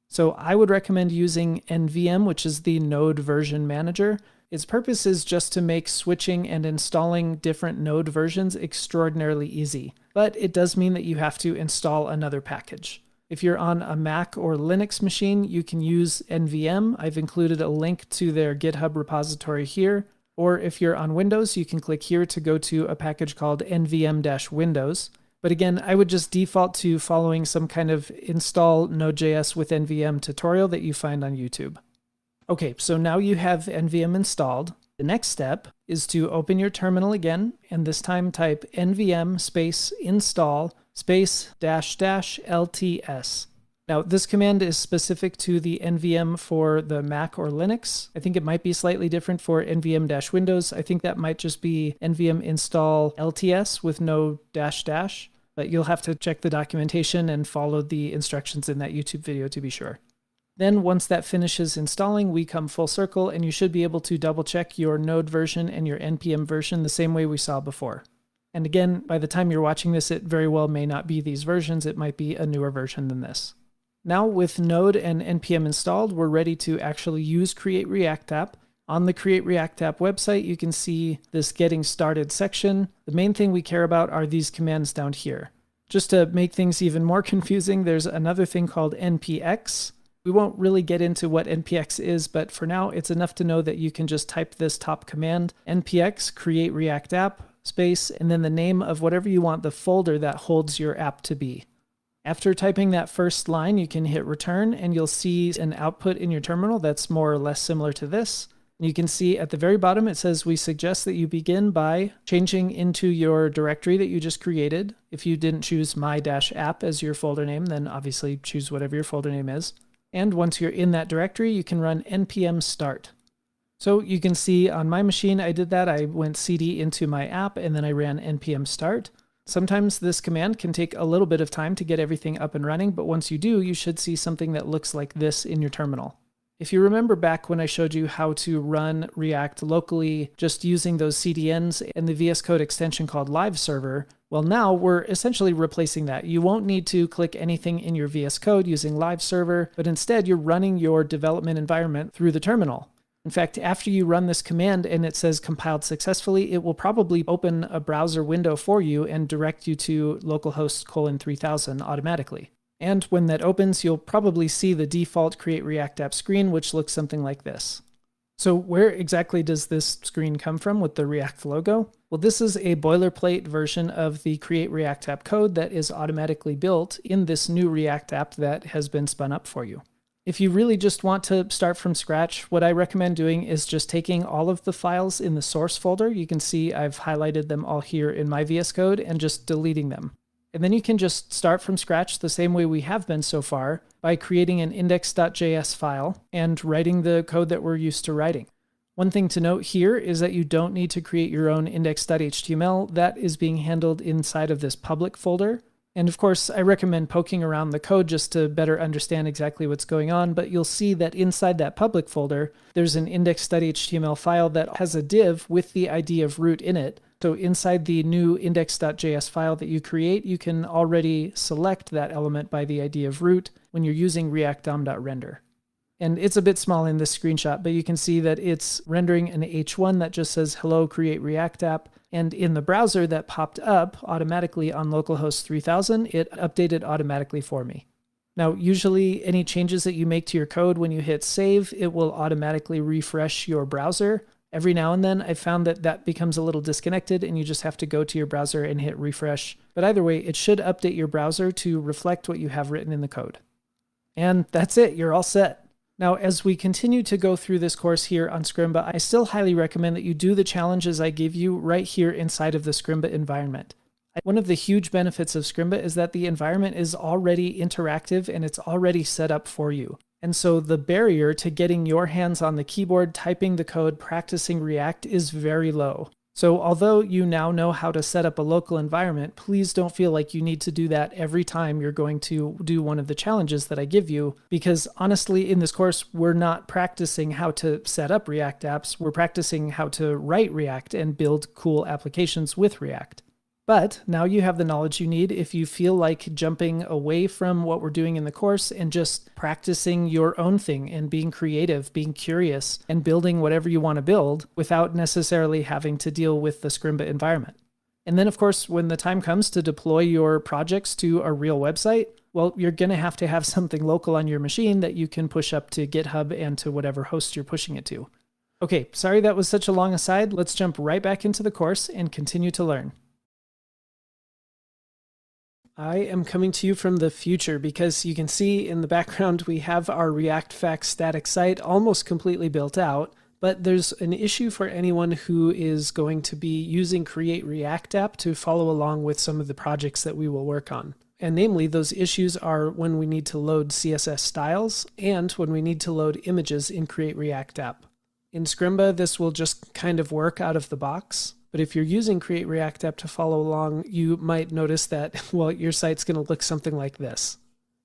So I would recommend using NVM, which is the Node version manager. Its purpose is just to make switching and installing different Node versions extraordinarily easy. But it does mean that you have to install another package. If you're on a Mac or Linux machine, you can use NVM. I've included a link to their GitHub repository here. Or if you're on Windows, you can click here to go to a package called nvm-windows. But again, I would just default to following some kind of install Node.js with NVM tutorial that you find on YouTube. Okay, so now you have NVM installed. The next step is to open your terminal again, and this time type nvm install --LTS. Now, this command is specific to the NVM for the Mac or Linux. I think it might be slightly different for NVM-Windows. I think that might just be NVM install LTS with no --, but you'll have to check the documentation and follow the instructions in that YouTube video to be sure. Then once that finishes installing, we come full circle and you should be able to double check your Node version and your NPM version the same way we saw before. And again, by the time you're watching this, it very well may not be these versions. It might be a newer version than this. Now with Node and NPM installed, we're ready to actually use Create React App. On the Create React App website, you can see this Getting Started section. The main thing we care about are these commands down here. Just to make things even more confusing, there's another thing called npx. We won't really get into what npx is, but for now, it's enough to know that you can just type this top command, npx create react app, and then the name of whatever you want the folder that holds your app to be. After typing that first line, you can hit return and you'll see an output in your terminal that's more or less similar to this. You can see at the very bottom, it says we suggest that you begin by changing into your directory that you just created. If you didn't choose my-app as your folder name, then obviously choose whatever your folder name is. And once you're in that directory, you can run npm start. So you can see on my machine, I did that. I went cd into my app and then I ran npm start. Sometimes this command can take a little bit of time to get everything up and running, but once you do, you should see something that looks like this in your terminal. If you remember back when I showed you how to run React locally just using those CDNs and the VS Code extension called Live Server, well now we're essentially replacing that. You won't need to click anything in your VS Code using Live Server, but instead you're running your development environment through the terminal. In fact, after you run this command and it says compiled successfully, it will probably open a browser window for you and direct you to localhost :3000 automatically. And when that opens, you'll probably see the default Create React App screen, which looks something like this. So where exactly does this screen come from with the React logo? Well, this is a boilerplate version of the Create React App code that is automatically built in this new React app that has been spun up for you. If you really just want to start from scratch, what I recommend doing is just taking all of the files in the source folder. You can see I've highlighted them all here in my VS Code and just deleting them. And then you can just start from scratch the same way we have been so far by creating an index.js file and writing the code that we're used to writing. One thing to note here is that you don't need to create your own index.html. That is being handled inside of this public folder. And of course, I recommend poking around the code just to better understand exactly what's going on, but you'll see that inside that public folder, there's an index.html file that has a div with the ID of root in it. So inside the new index.js file that you create, you can already select that element by the ID of root when you're using react.dom.render. And it's a bit small in this screenshot, but you can see that it's rendering an H1 that just says, hello, create React app. And in the browser that popped up automatically on localhost 3000, it updated automatically for me. Now, usually any changes that you make to your code, when you hit save, it will automatically refresh your browser. Every now and then, I found that that becomes a little disconnected and you just have to go to your browser and hit refresh. But either way, it should update your browser to reflect what you have written in the code. And that's it, you're all set. Now, as we continue to go through this course here on Scrimba, I still highly recommend that you do the challenges I give you right here inside of the Scrimba environment. One of the huge benefits of Scrimba is that the environment is already interactive and it's already set up for you. And so the barrier to getting your hands on the keyboard, typing the code, practicing React is very low. So although you now know how to set up a local environment, please don't feel like you need to do that every time you're going to do one of the challenges that I give you, because honestly, in this course, we're not practicing how to set up React apps. We're practicing how to write React and build cool applications with React. But now you have the knowledge you need if you feel like jumping away from what we're doing in the course and just practicing your own thing and being creative, being curious, and building whatever you want to build without necessarily having to deal with the Scrimba environment. And then, of course, when the time comes to deploy your projects to a real website, well, you're going to have something local on your machine that you can push up to GitHub and to whatever host you're pushing it to. Okay, sorry that was such a long aside. Let's jump right back into the course and continue to learn. I am coming to you from the future because you can see in the background we have our React Facts static site almost completely built out, but there's an issue for anyone who is going to be using Create React App to follow along with some of the projects that we will work on. And namely, those issues are when we need to load CSS styles and when we need to load images in Create React App. In Scrimba, this will just kind of work out of the box. But if you're using Create React App to follow along, you might notice that, well, your site's going to look something like this.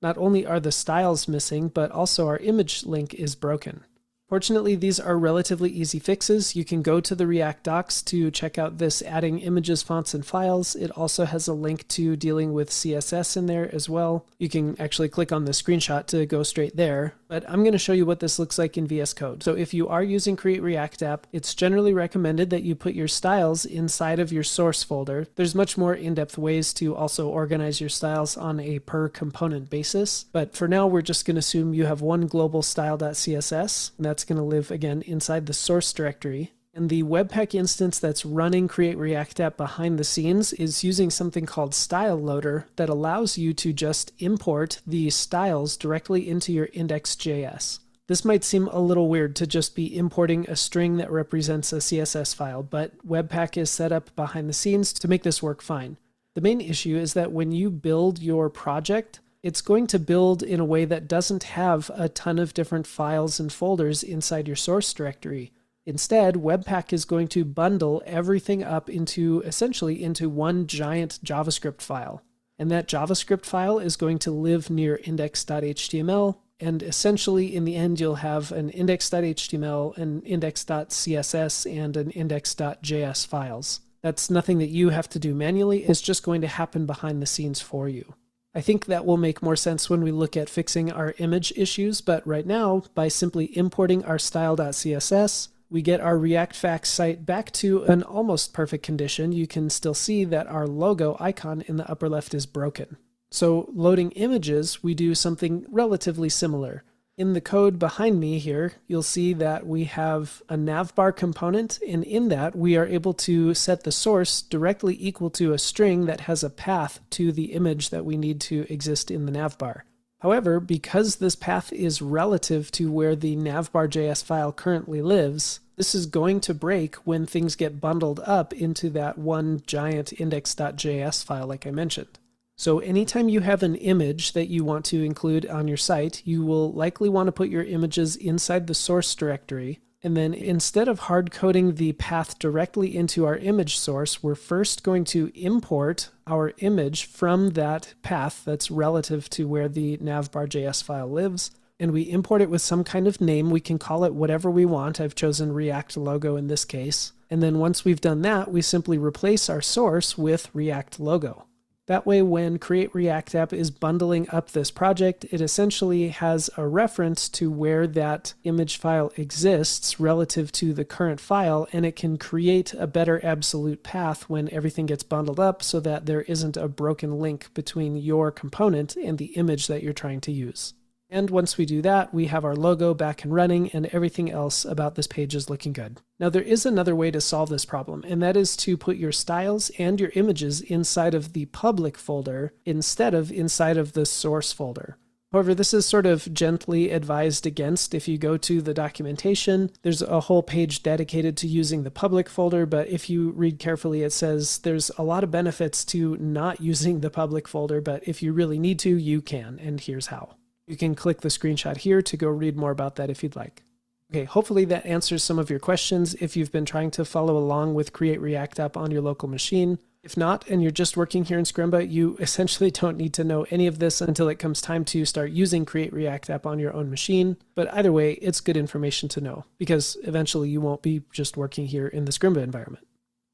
Not only are the styles missing, but also our image link is broken. Fortunately, these are relatively easy fixes. You can go to the React docs to check out this adding images, fonts, and files. It also has a link to dealing with CSS in there as well. You can actually click on the screenshot to go straight there, but I'm going to show you what this looks like in VS Code. So if you are using Create React App, it's generally recommended that you put your styles inside of your source folder. There's much more in-depth ways to also organize your styles on a per component basis, but for now, we're just going to assume you have one global style.css, and that's going to live again inside the source directory. And the Webpack instance that's running Create React App behind the scenes is using something called Style Loader that allows you to just import the styles directly into your index.js. This might seem a little weird to just be importing a string that represents a CSS file, but Webpack is set up behind the scenes to make this work fine. The main issue is that when you build your project, it's going to build in a way that doesn't have a ton of different files and folders inside your source directory. Instead, Webpack is going to bundle everything up into one giant JavaScript file. And that JavaScript file is going to live near index.html. And essentially, in the end, you'll have an index.html, an index.css, and an index.js files. That's nothing that you have to do manually. It's just going to happen behind the scenes for you. I think that will make more sense when we look at fixing our image issues, but right now, by simply importing our style.css, we get our React Facts site back to an almost perfect condition. You can still see that our logo icon in the upper left is broken. So loading images, we do something relatively similar. In the code behind me here, you'll see that we have a navbar component, and in that we are able to set the source directly equal to a string that has a path to the image that we need to exist in the navbar. However, because this path is relative to where the navbar.js file currently lives, this is going to break when things get bundled up into that one giant index.js file like I mentioned. So anytime you have an image that you want to include on your site, you will likely want to put your images inside the source directory. And then instead of hard coding the path directly into our image source, we're first going to import our image from that path that's relative to where the navbar.js file lives. And we import it with some kind of name. We can call it whatever we want. I've chosen React logo in this case. And then once we've done that, we simply replace our source with React logo. That way, when Create React App is bundling up this project, it essentially has a reference to where that image file exists relative to the current file, and it can create a better absolute path when everything gets bundled up so that there isn't a broken link between your component and the image that you're trying to use. And once we do that, we have our logo back and running, and everything else about this page is looking good. Now, there is another way to solve this problem, and that is to put your styles and your images inside of the public folder instead of inside of the source folder. However, this is sort of gently advised against. If you go to the documentation, there's a whole page dedicated to using the public folder, but if you read carefully, it says there's a lot of benefits to not using the public folder, but if you really need to, you can, and here's how. You can click the screenshot here to go read more about that if you'd like. Okay, hopefully that answers some of your questions if you've been trying to follow along with Create React App on your local machine. If not, and you're just working here in Scrimba, you essentially don't need to know any of this until it comes time to start using Create React App on your own machine. But either way, it's good information to know because eventually you won't be just working here in the Scrimba environment.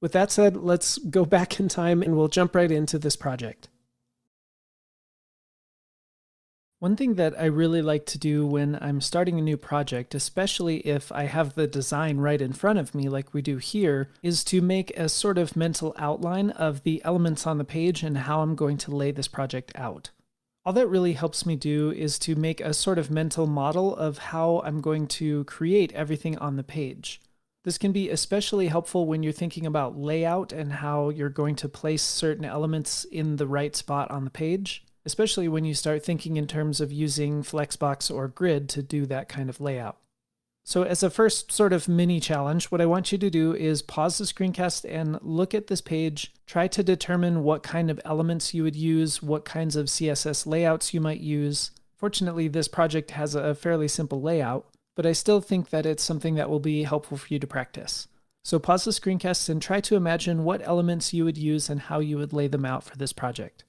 With that said, let's go back in time and we'll jump right into this project. One thing that I really like to do when I'm starting a new project, especially if I have the design right in front of me like we do here, is to make a sort of mental outline of the elements on the page and how I'm going to lay this project out. All that really helps me do is to make a sort of mental model of how I'm going to create everything on the page. This can be especially helpful when you're thinking about layout and how you're going to place certain elements in the right spot on the page, especially when you start thinking in terms of using Flexbox or Grid to do that kind of layout. So as a first sort of mini challenge, what I want you to do is pause the screencast and look at this page, try to determine what kind of elements you would use, what kinds of CSS layouts you might use. Fortunately, this project has a fairly simple layout, but I still think that it's something that will be helpful for you to practice. So pause the screencast and try to imagine what elements you would use and how you would lay them out for this project.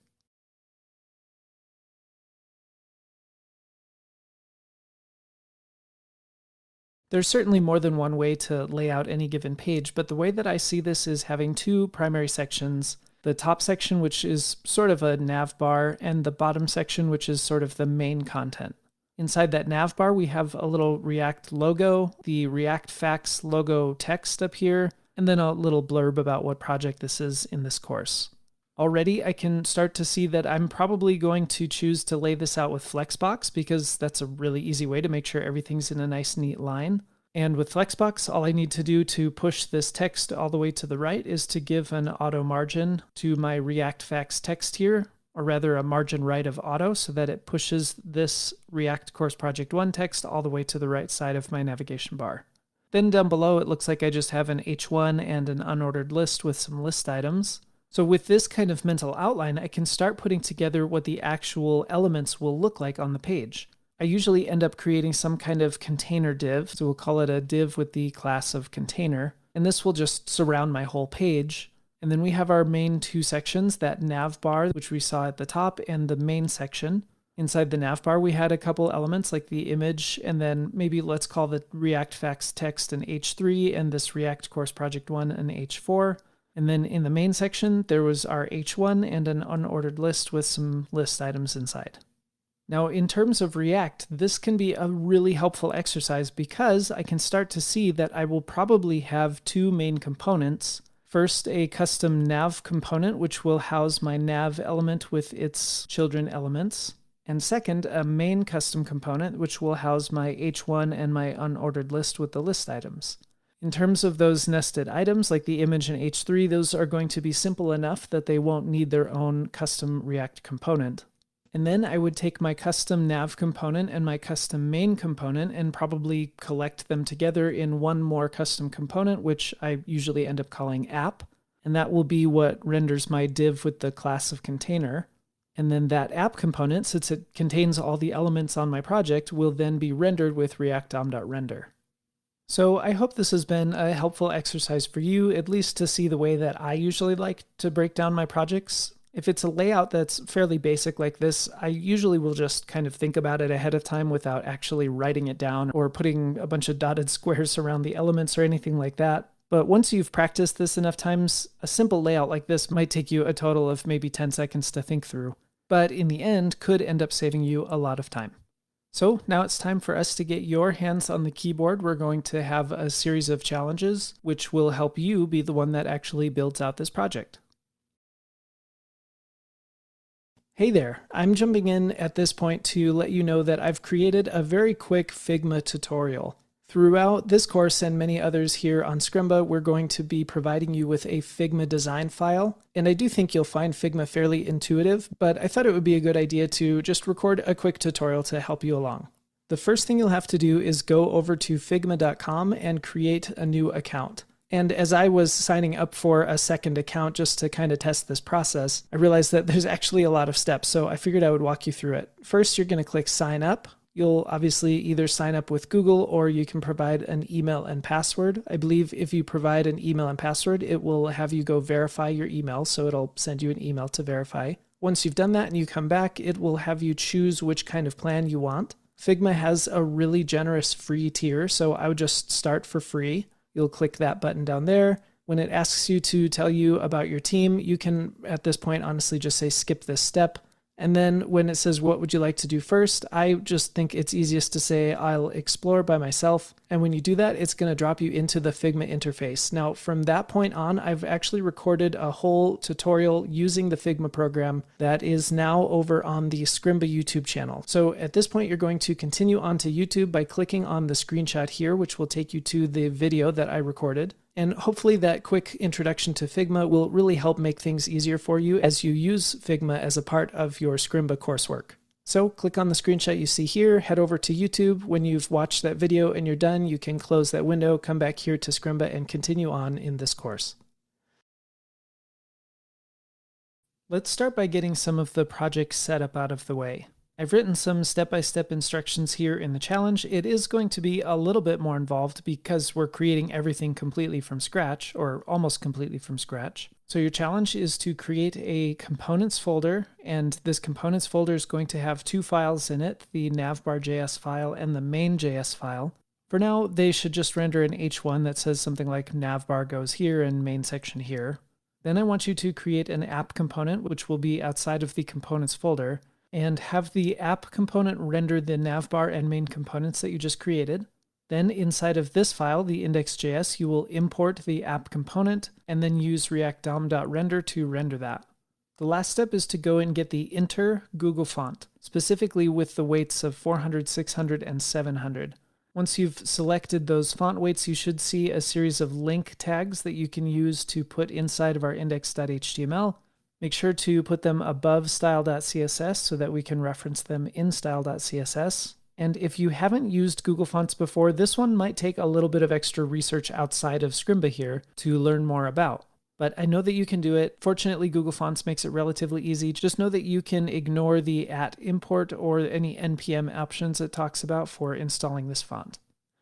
There's certainly more than one way to lay out any given page, but the way that I see this is having two primary sections. The top section, which is sort of a nav bar, and the bottom section, which is sort of the main content. Inside that nav bar, we have a little React logo, the React Facts logo text up here, and then a little blurb about what project this is in this course. Already, I can start to see that I'm probably going to choose to lay this out with Flexbox because that's a really easy way to make sure everything's in a nice, neat line. And with Flexbox, all I need to do to push this text all the way to the right is to give an auto margin to my React Facts text here, or rather a margin right of auto so that it pushes this React Course Project 1 text all the way to the right side of my navigation bar. Then down below, it looks like I just have an H1 and an unordered list with some list items. So with this kind of mental outline, I can start putting together what the actual elements will look like on the page. I usually end up creating some kind of container div, so we'll call it a div with the class of container, and this will just surround my whole page. And then we have our main two sections, that nav bar, which we saw at the top, and the main section. Inside the nav bar, we had a couple elements like the image, and then maybe let's call the React Facts text an H3, and this React Course Project 1 an H4. And then in the main section, there was our H1 and an unordered list with some list items inside. Now, in terms of React, this can be a really helpful exercise because I can start to see that I will probably have two main components. First, a custom nav component, which will house my nav element with its children elements. And second, a main custom component, which will house my H1 and my unordered list with the list items. In terms of those nested items, like the image in H3, those are going to be simple enough that they won't need their own custom React component. And then I would take my custom nav component and my custom main component and probably collect them together in one more custom component, which I usually end up calling app. And that will be what renders my div with the class of container. And then that app component, since it contains all the elements on my project, will then be rendered with react.dom.render. So I hope this has been a helpful exercise for you, at least to see the way that I usually like to break down my projects. If it's a layout that's fairly basic like this, I usually will just kind of think about it ahead of time without actually writing it down or putting a bunch of dotted squares around the elements or anything like that. But once you've practiced this enough times, a simple layout like this might take you a total of maybe 10 seconds to think through, but in the end could end up saving you a lot of time. So now it's time for us to get your hands on the keyboard. We're going to have a series of challenges, which will help you be the one that actually builds out this project. Hey there, I'm jumping in at this point to let you know that I've created a very quick Figma tutorial. Throughout this course and many others here on Scrimba, we're going to be providing you with a Figma design file, and I do think you'll find Figma fairly intuitive, but I thought it would be a good idea to just record a quick tutorial to help you along. The first thing you'll have to do is go over to figma.com and create a new account. And as I was signing up for a second account just to kind of test this process, I realized that there's actually a lot of steps, so I figured I would walk you through it. First, you're going to click sign up. You'll obviously either sign up with Google or you can provide an email and password. I believe if you provide an email and password, it will have you go verify your email, so it'll send you an email to verify. Once you've done that and you come back, it will have you choose which kind of plan you want. Figma has a really generous free tier, so I would just start for free. You'll click that button down there. When it asks you to tell you about your team, you can, at this point, honestly just say skip this step. And then when it says, what would you like to do first? I just think it's easiest to say, I'll explore by myself. And when you do that, it's going to drop you into the Figma interface. Now, from that point on, I've actually recorded a whole tutorial using the Figma program that is now over on the Scrimba YouTube channel. So at this point, you're going to continue onto YouTube by clicking on the screenshot here, which will take you to the video that I recorded. And hopefully that quick introduction to Figma will really help make things easier for you as you use Figma as a part of your Scrimba coursework. So click on the screenshot you see here, head over to YouTube. When you've watched that video and you're done, you can close that window, come back here to Scrimba and continue on in this course. Let's start by getting some of the project setup out of the way. I've written some step-by-step instructions here in the challenge. It is going to be a little bit more involved because we're creating everything completely from scratch, or almost completely from scratch. So your challenge is to create a components folder, and this components folder is going to have two files in it, the navbar.js file and the main.js file. For now, they should just render an H1 that says something like navbar goes here and main section here. Then I want you to create an app component, which will be outside of the components folder, and have the app component render the navbar and main components that you just created. Then inside of this file, the index.js, you will import the app component and then use react.dom.render to render that. The last step is to go and get the enter Google font, specifically with the weights of 400, 600, and 700. Once you've selected those font weights, you should see a series of link tags that you can use to put inside of our index.html. Make sure to put them above style.css so that we can reference them in style.css. And if you haven't used Google Fonts before, this one might take a little bit of extra research outside of Scrimba here to learn more about. But I know that you can do it. Fortunately, Google Fonts makes it relatively easy. Just know that you can ignore the @import or any npm options it talks about for installing this font.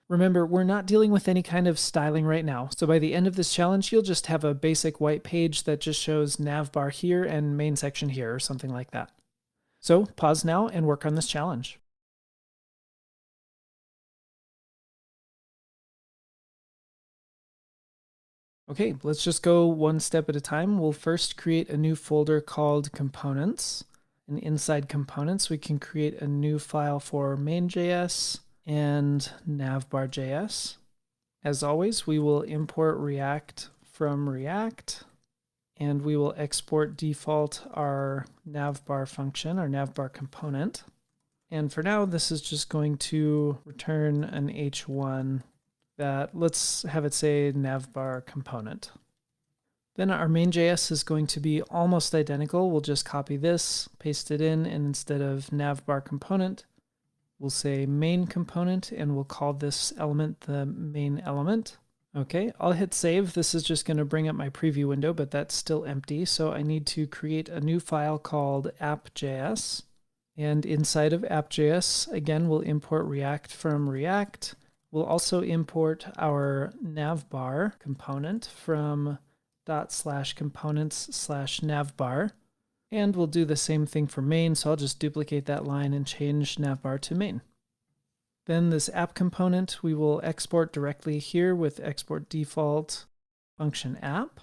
Remember, we're not dealing with any kind of styling right now, so by the end of this challenge, you'll just have a basic white page that just shows navbar here and main section here, or something like that. So pause now and work on this challenge. Okay, let's just go one step at a time. We'll first create a new folder called components. And inside components, we can create a new file for main.js and navbar.js. As always, we will import React from React, and we will export default our navbar function, our navbar component. And for now, this is just going to return an H1 that, let's have it say navbar component. Then our main.js is going to be almost identical. We'll just copy this, paste it in, and instead of navbar component, we'll say main component, and we'll call this element the main element. Okay, I'll hit save. This is just going to bring up my preview window, but that's still empty. So I need to create a new file called app.js. And inside of app.js, again, we'll import React from React. We'll also import our navbar component from ./components/navbar. And we'll do the same thing for main, so I'll just duplicate that line and change navbar to main. Then this app component, we will export directly here with export default function app.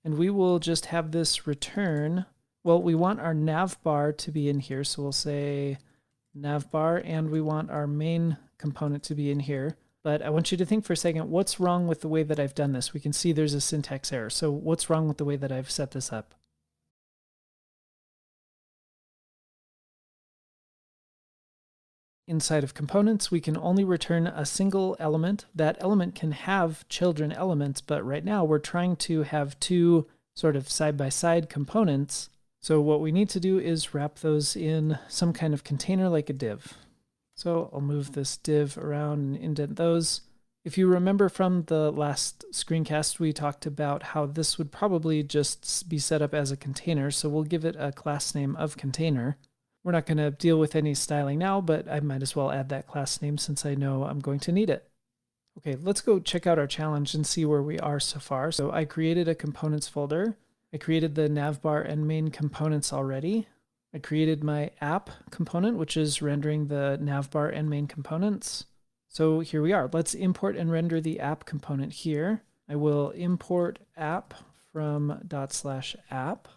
And we will just have this return, well, we want our navbar to be in here, so we'll say navbar, and we want our main component to be in here. But I want you to think for a second, what's wrong with the way that I've done this? We can see there's a syntax error. So what's wrong with the way that I've set this up? Inside of components, we can only return a single element. That element can have children elements, but right now we're trying to have two sort of side-by-side components. So what we need to do is wrap those in some kind of container like a div. So I'll move this div around and indent those. If you remember from the last screencast, we talked about how this would probably just be set up as a container. So we'll give it a class name of container. We're not going to deal with any styling now, but I might as well add that class name since I know I'm going to need it. Okay, let's go check out our challenge and see where we are so far. So I created a components folder. I created the navbar and main components already. I created my app component, which is rendering the navbar and main components. So here we are. Let's import and render the app component here. I will import app from ./app.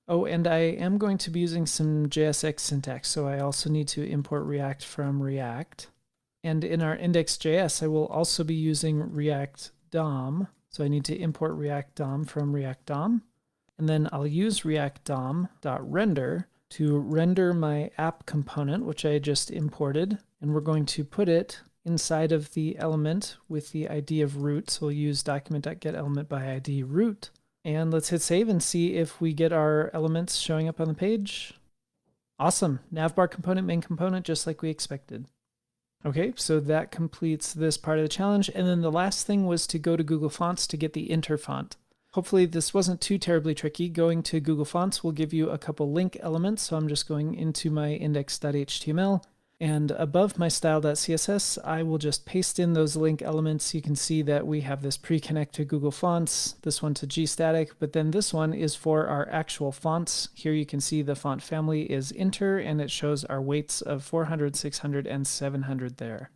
Oh, and I am going to be using some JSX syntax, so I also need to import React from React. And in our index.js, I will also be using React DOM. So I need to import React DOM from React DOM. And then I'll use React DOM.render to render my app component, which I just imported. And we're going to put it inside of the element with the ID of root. So we'll use document.getElementById root. And let's hit save and see if we get our elements showing up on the page. Awesome. Navbar component, main component, just like we expected. Okay, so that completes this part of the challenge. And then the last thing was to go to Google Fonts to get the Inter font. Hopefully this wasn't too terribly tricky. Going to Google Fonts will give you a couple link elements. So I'm just going into my index.html, and above my style.css, I will just paste in those link elements. You can see that we have this pre-connect to Google Fonts, this one to gstatic, but then this one is for our actual fonts. Here you can see the font family is Inter, and it shows our weights of 400, 600, and 700 there.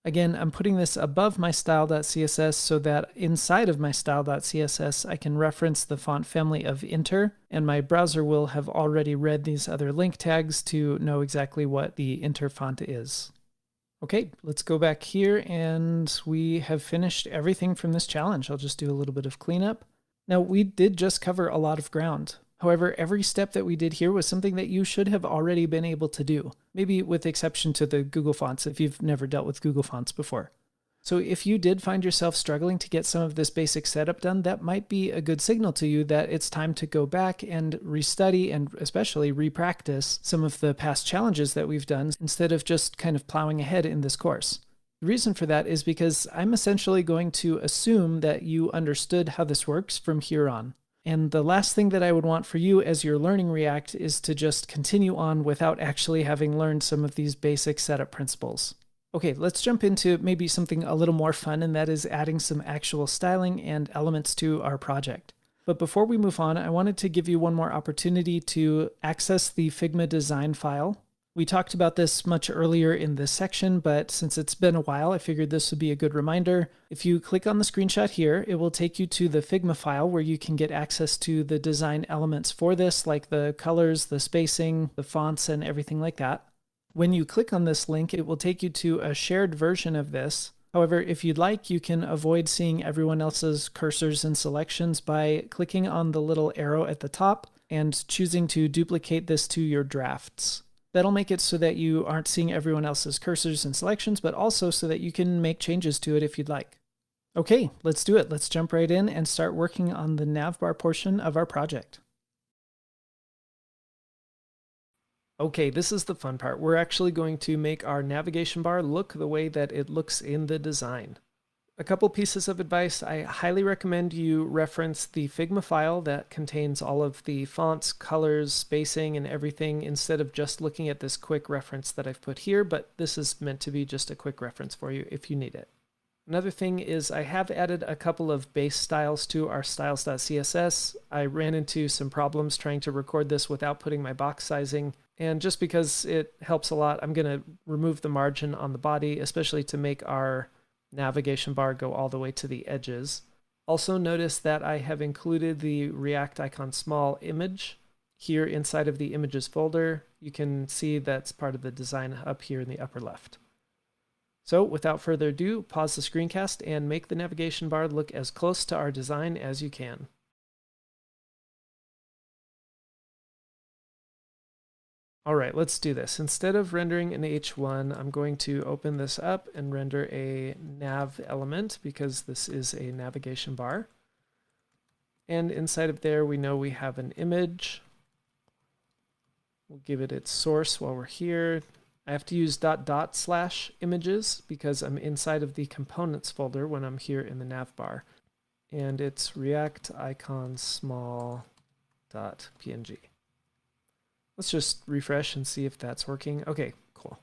Again, I'm putting this above my style.css so that inside of my style.css, I can reference the font family of Inter, and my browser will have already read these other link tags to know exactly what the Inter font is. Okay, let's go back here, and we have finished everything from this challenge. I'll just do a little bit of cleanup. Now, we did just cover a lot of ground. However, every step that we did here was something that you should have already been able to do, maybe with exception to the Google Fonts if you've never dealt with Google Fonts before. So if you did find yourself struggling to get some of this basic setup done, that might be a good signal to you that it's time to go back and restudy and especially repractice some of the past challenges that we've done instead of just kind of plowing ahead in this course. The reason for that is because I'm essentially going to assume that you understood how this works from here on. And the last thing that I would want for you as you're learning React is to just continue on without actually having learned some of these basic setup principles. Okay, let's jump into maybe something a little more fun, and that is adding some actual styling and elements to our project. But before we move on, I wanted to give you one more opportunity to access the Figma design file. We talked about this much earlier in this section, but since it's been a while, I figured this would be a good reminder. If you click on the screenshot here, it will take you to the Figma file where you can get access to the design elements for this, like the colors, the spacing, the fonts, and everything like that. When you click on this link, it will take you to a shared version of this. However, if you'd like, you can avoid seeing everyone else's cursors and selections by clicking on the little arrow at the top and choosing to duplicate this to your drafts. That'll make it so that you aren't seeing everyone else's cursors and selections, but also so that you can make changes to it if you'd like. Okay, let's do it. Let's jump right in and start working on the navbar portion of our project. Okay, this is the fun part. We're actually going to make our navigation bar look the way that it looks in the design. A couple pieces of advice. I highly recommend you reference the Figma file that contains all of the fonts, colors, spacing, and everything instead of just looking at this quick reference that I've put here, but this is meant to be just a quick reference for you if you need it. Another thing is I have added a couple of base styles to our styles.css. I ran into some problems trying to record this without putting my box sizing, and just because it helps a lot, I'm going to remove the margin on the body, especially to make our navigation bar go all the way to the edges. Also notice that I have included the React icon small image here inside of the images folder. You can see that's part of the design up here in the upper left. So without further ado, pause the screencast and make the navigation bar look as close to our design as you can. All right, let's do this. Instead of rendering an H1, I'm going to open this up and render a nav element because this is a navigation bar. And inside of there, we know we have an image. We'll give it its source while we're here. I have to use / images because I'm inside of the components folder when I'm here in the nav bar. And it's react icon small .png. Let's just refresh and see if that's working. Okay, cool.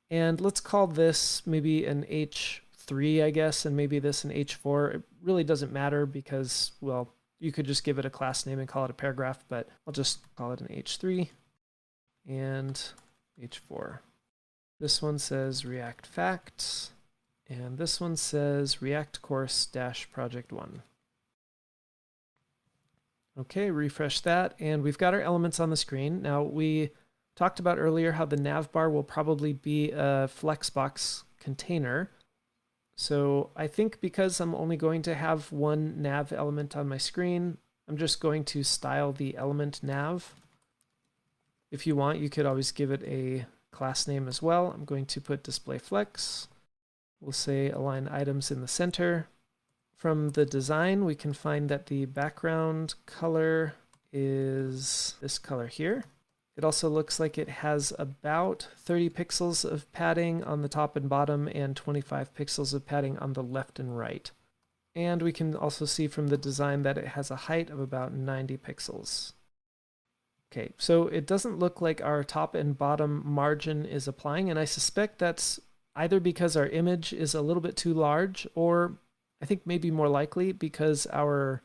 And let's call this maybe an H3, I guess, and maybe this an H4. It really doesn't matter because, well, you could just give it a class name and call it a paragraph, but I'll just call it an H3 and H4. This one says React Facts, and this one says React Course - Project 1. Okay, refresh that, and we've got our elements on the screen. Now, we talked about earlier how the nav bar will probably be a flexbox container. So I think because I'm only going to have one nav element on my screen, I'm just going to style the element nav. If you want, you could always give it a class name as well. I'm going to put display flex. We'll say align items in the center. From the design, we can find that the background color is this color here. It also looks like it has about 30 pixels of padding on the top and bottom and 25 pixels of padding on the left and right. And we can also see from the design that it has a height of about 90 pixels. Okay, so it doesn't look like our top and bottom margin is applying, and I suspect that's either because our image is a little bit too large, or I think maybe more likely because our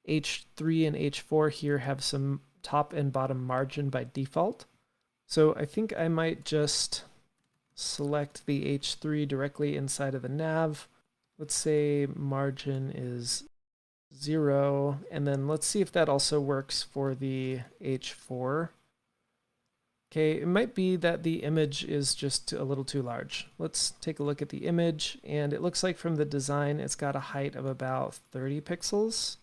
H3 and H4 here have some top and bottom margin by default. So I think I might just select the H3 directly inside of the nav. Let's say margin is 0, and then let's see if that also works for the H4. Okay, it might be that the image is just a little too large. Let's take a look at the image, and it looks like from the design it's got a height of about 30 pixels.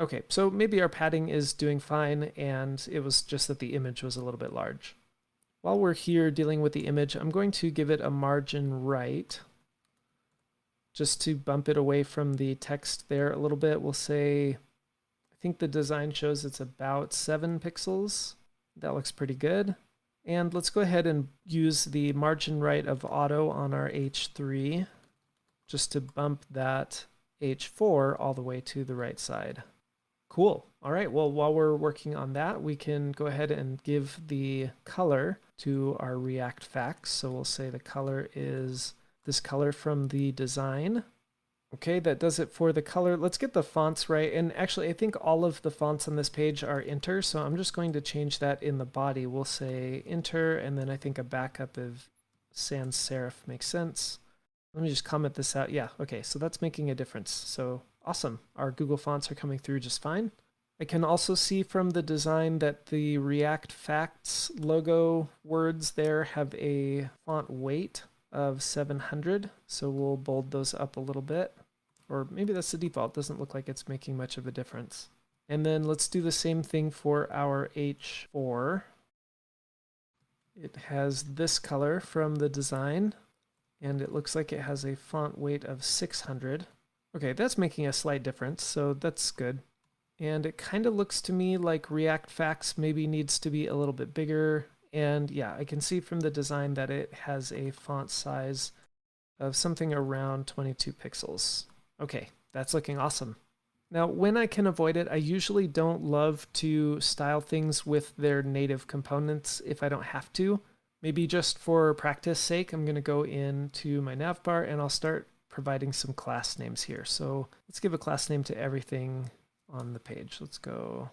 Okay, so maybe our padding is doing fine, and it was just that the image was a little bit large. While we're here dealing with the image, I'm going to give it a margin right, just to bump it away from the text there a little bit. We'll say, I think the design shows it's about 7 pixels. That looks pretty good. And let's go ahead and use the margin right of auto on our H3 just to bump that H4 all the way to the right side. Cool. All right, well, while we're working on that, we can go ahead and give the color to our React Facts. So we'll say the color is this color from the design. Okay, that does it for the color. Let's get the fonts right. And actually, I think all of the fonts on this page are inter, so I'm just going to change that in the body. We'll say inter, and then I think a backup of sans serif makes sense. Let me just comment this out. Yeah, okay, so that's making a difference. So awesome. Our Google fonts are coming through just fine. I can also see from the design that the React Facts logo words there have a font weight of 700, so we'll bold those up a little bit, or maybe that's the default. Doesn't look like it's making much of a difference. And then let's do the same thing for our H4. It has this color from the design, and it looks like it has a font weight of 600. Okay, that's making a slight difference, so that's good. And it kind of looks to me like React Facts maybe needs to be a little bit bigger. And yeah, I can see from the design that it has a font size of something around 22 pixels. Okay, that's looking awesome. Now, when I can avoid it, I usually don't love to style things with their native components if I don't have to. Maybe just for practice sake, I'm going to go into my navbar and I'll start providing some class names here. So let's give a class name to everything on the page. Let's go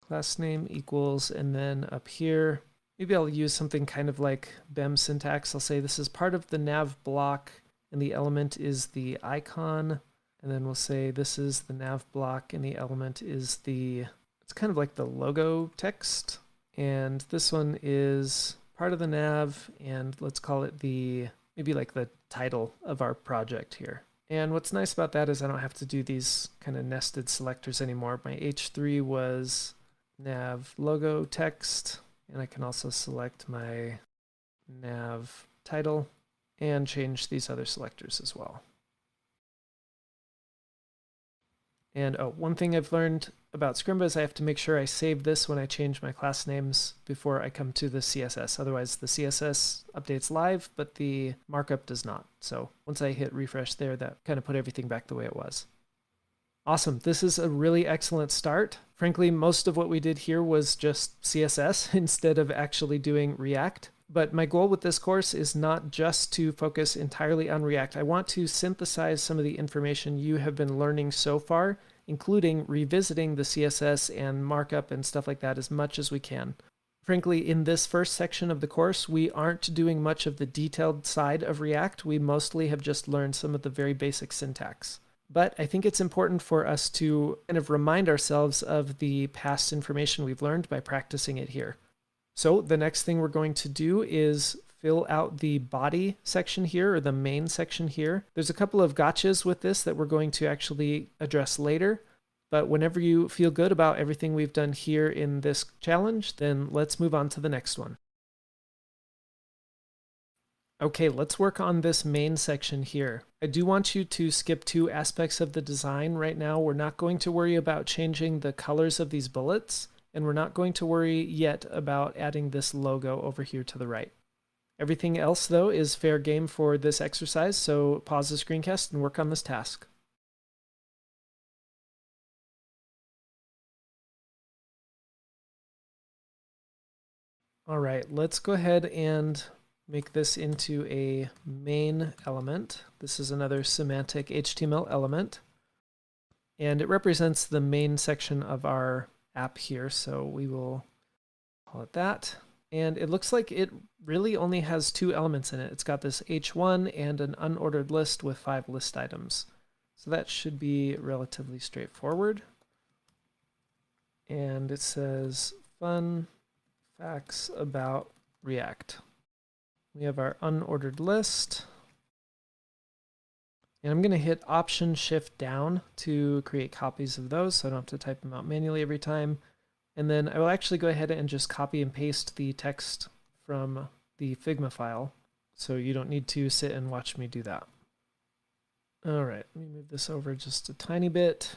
class name equals, and then up here, maybe I'll use something kind of like BEM syntax. I'll say this is part of the nav block and the element is the icon. And then we'll say this is the nav block and the element is it's kind of like the logo text. And this one is part of the nav, and let's call it maybe like the title of our project here. And what's nice about that is I don't have to do these kind of nested selectors anymore. My H3 was nav logo text, and I can also select my nav title and change these other selectors as well. And one thing I've learned about Scrimba is I have to make sure I save this when I change my class names before I come to the CSS. Otherwise, the CSS updates live, but the markup does not. So once I hit refresh there, that kind of put everything back the way it was. Awesome. This is a really excellent start. Frankly, most of what we did here was just CSS instead of actually doing React. But my goal with this course is not just to focus entirely on React. I want to synthesize some of the information you have been learning so far, including revisiting the CSS and markup and stuff like that as much as we can. Frankly, in this first section of the course, we aren't doing much of the detailed side of React. We mostly have just learned some of the very basic syntax. But I think it's important for us to kind of remind ourselves of the past information we've learned by practicing it here. So the next thing we're going to do is fill out the body section here, or the main section here. There's a couple of gotchas with this that we're going to actually address later. But whenever you feel good about everything we've done here in this challenge, then let's move on to the next one. Okay, let's work on this main section here. I do want you to skip two aspects of the design right now. We're not going to worry about changing the colors of these bullets, and we're not going to worry yet about adding this logo over here to the right. Everything else, though, is fair game for this exercise, so pause the screencast and work on this task. All right, let's go ahead and make this into a main element. This is another semantic HTML element, and it represents the main section of our app here, so we will call it that. And it looks like it really only has two elements in it. It's got this H1 and an unordered list with 5 list items. So that should be relatively straightforward. And it says fun facts about React. We have our unordered list. And I'm going to hit Option Shift down to create copies of those so I don't have to type them out manually every time. And then I will actually go ahead and just copy and paste the text from the Figma file, so you don't need to sit and watch me do that. All right, let me move this over just a tiny bit.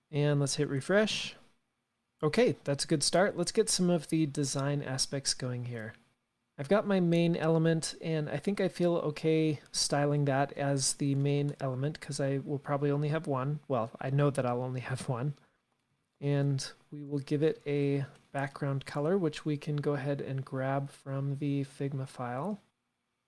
And let's hit refresh. Okay, that's a good start. Let's get some of the design aspects going here. I've got my main element, and I think I feel okay styling that as the main element because I will probably only have one. Well, I know that I'll only have one. And we will give it a background color, which we can go ahead and grab from the Figma file.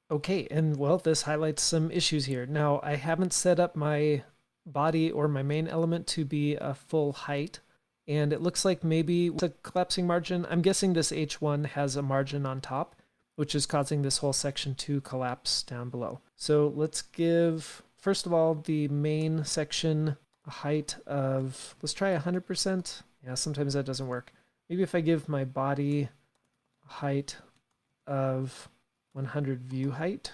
Okay, and well, this highlights some issues here. Now, I haven't set up my body or my main element to be a full height, and it looks like maybe it's a collapsing margin. I'm guessing this H1 has a margin on top, which is causing this whole section to collapse down below. So let's give, first of all, the main section a height of, let's try 100%. Yeah, sometimes that doesn't work. Maybe if I give my body a height of 100 view height.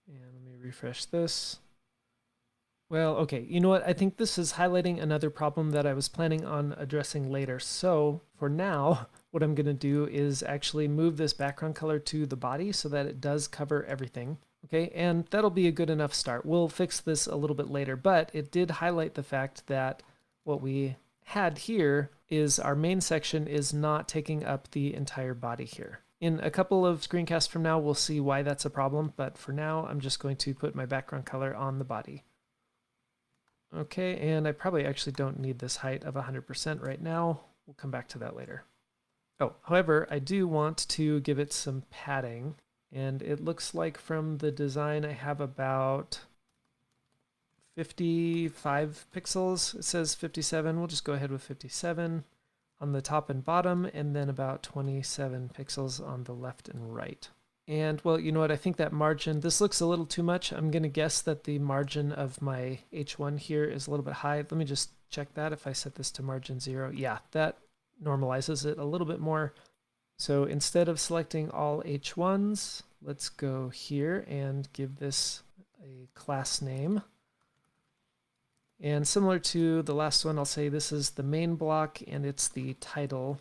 And let me refresh this. Well, okay, you know what? I think this is highlighting another problem that I was planning on addressing later. So for now, what I'm going to do is actually move this background color to the body so that it does cover everything. Okay, and that'll be a good enough start. We'll fix this a little bit later, but it did highlight the fact that what we had here is our main section is not taking up the entire body here. In a couple of screencasts from now, we'll see why that's a problem, but for now, I'm just going to put my background color on the body. Okay, and I probably actually don't need this height of 100% right now. We'll come back to that later. Oh, however, I do want to give it some padding, and it looks like from the design I have about 55 pixels. It says 57. We'll just go ahead with 57 on the top and bottom, and then about 27 pixels on the left and right. And well, you know what, I think that margin, this looks a little too much. I'm going to guess that the margin of my H1 here is a little bit high. Let me just check that. If I set this to margin 0, yeah, that normalizes it a little bit more. So instead of selecting all H1s, let's go here and give this a class name. And similar to the last one, I'll say this is the main block and it's the title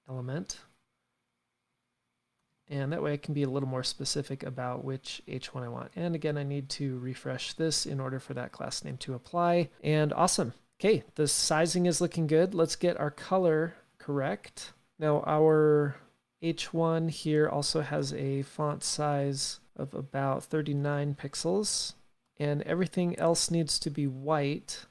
element. And that way I can be a little more specific about which H1 I want. And again, I need to refresh this in order for that class name to apply. And awesome. Okay, the sizing is looking good. Let's get our color correct. Now our H1 here also has a font size of about 39 pixels. And everything else needs to be white.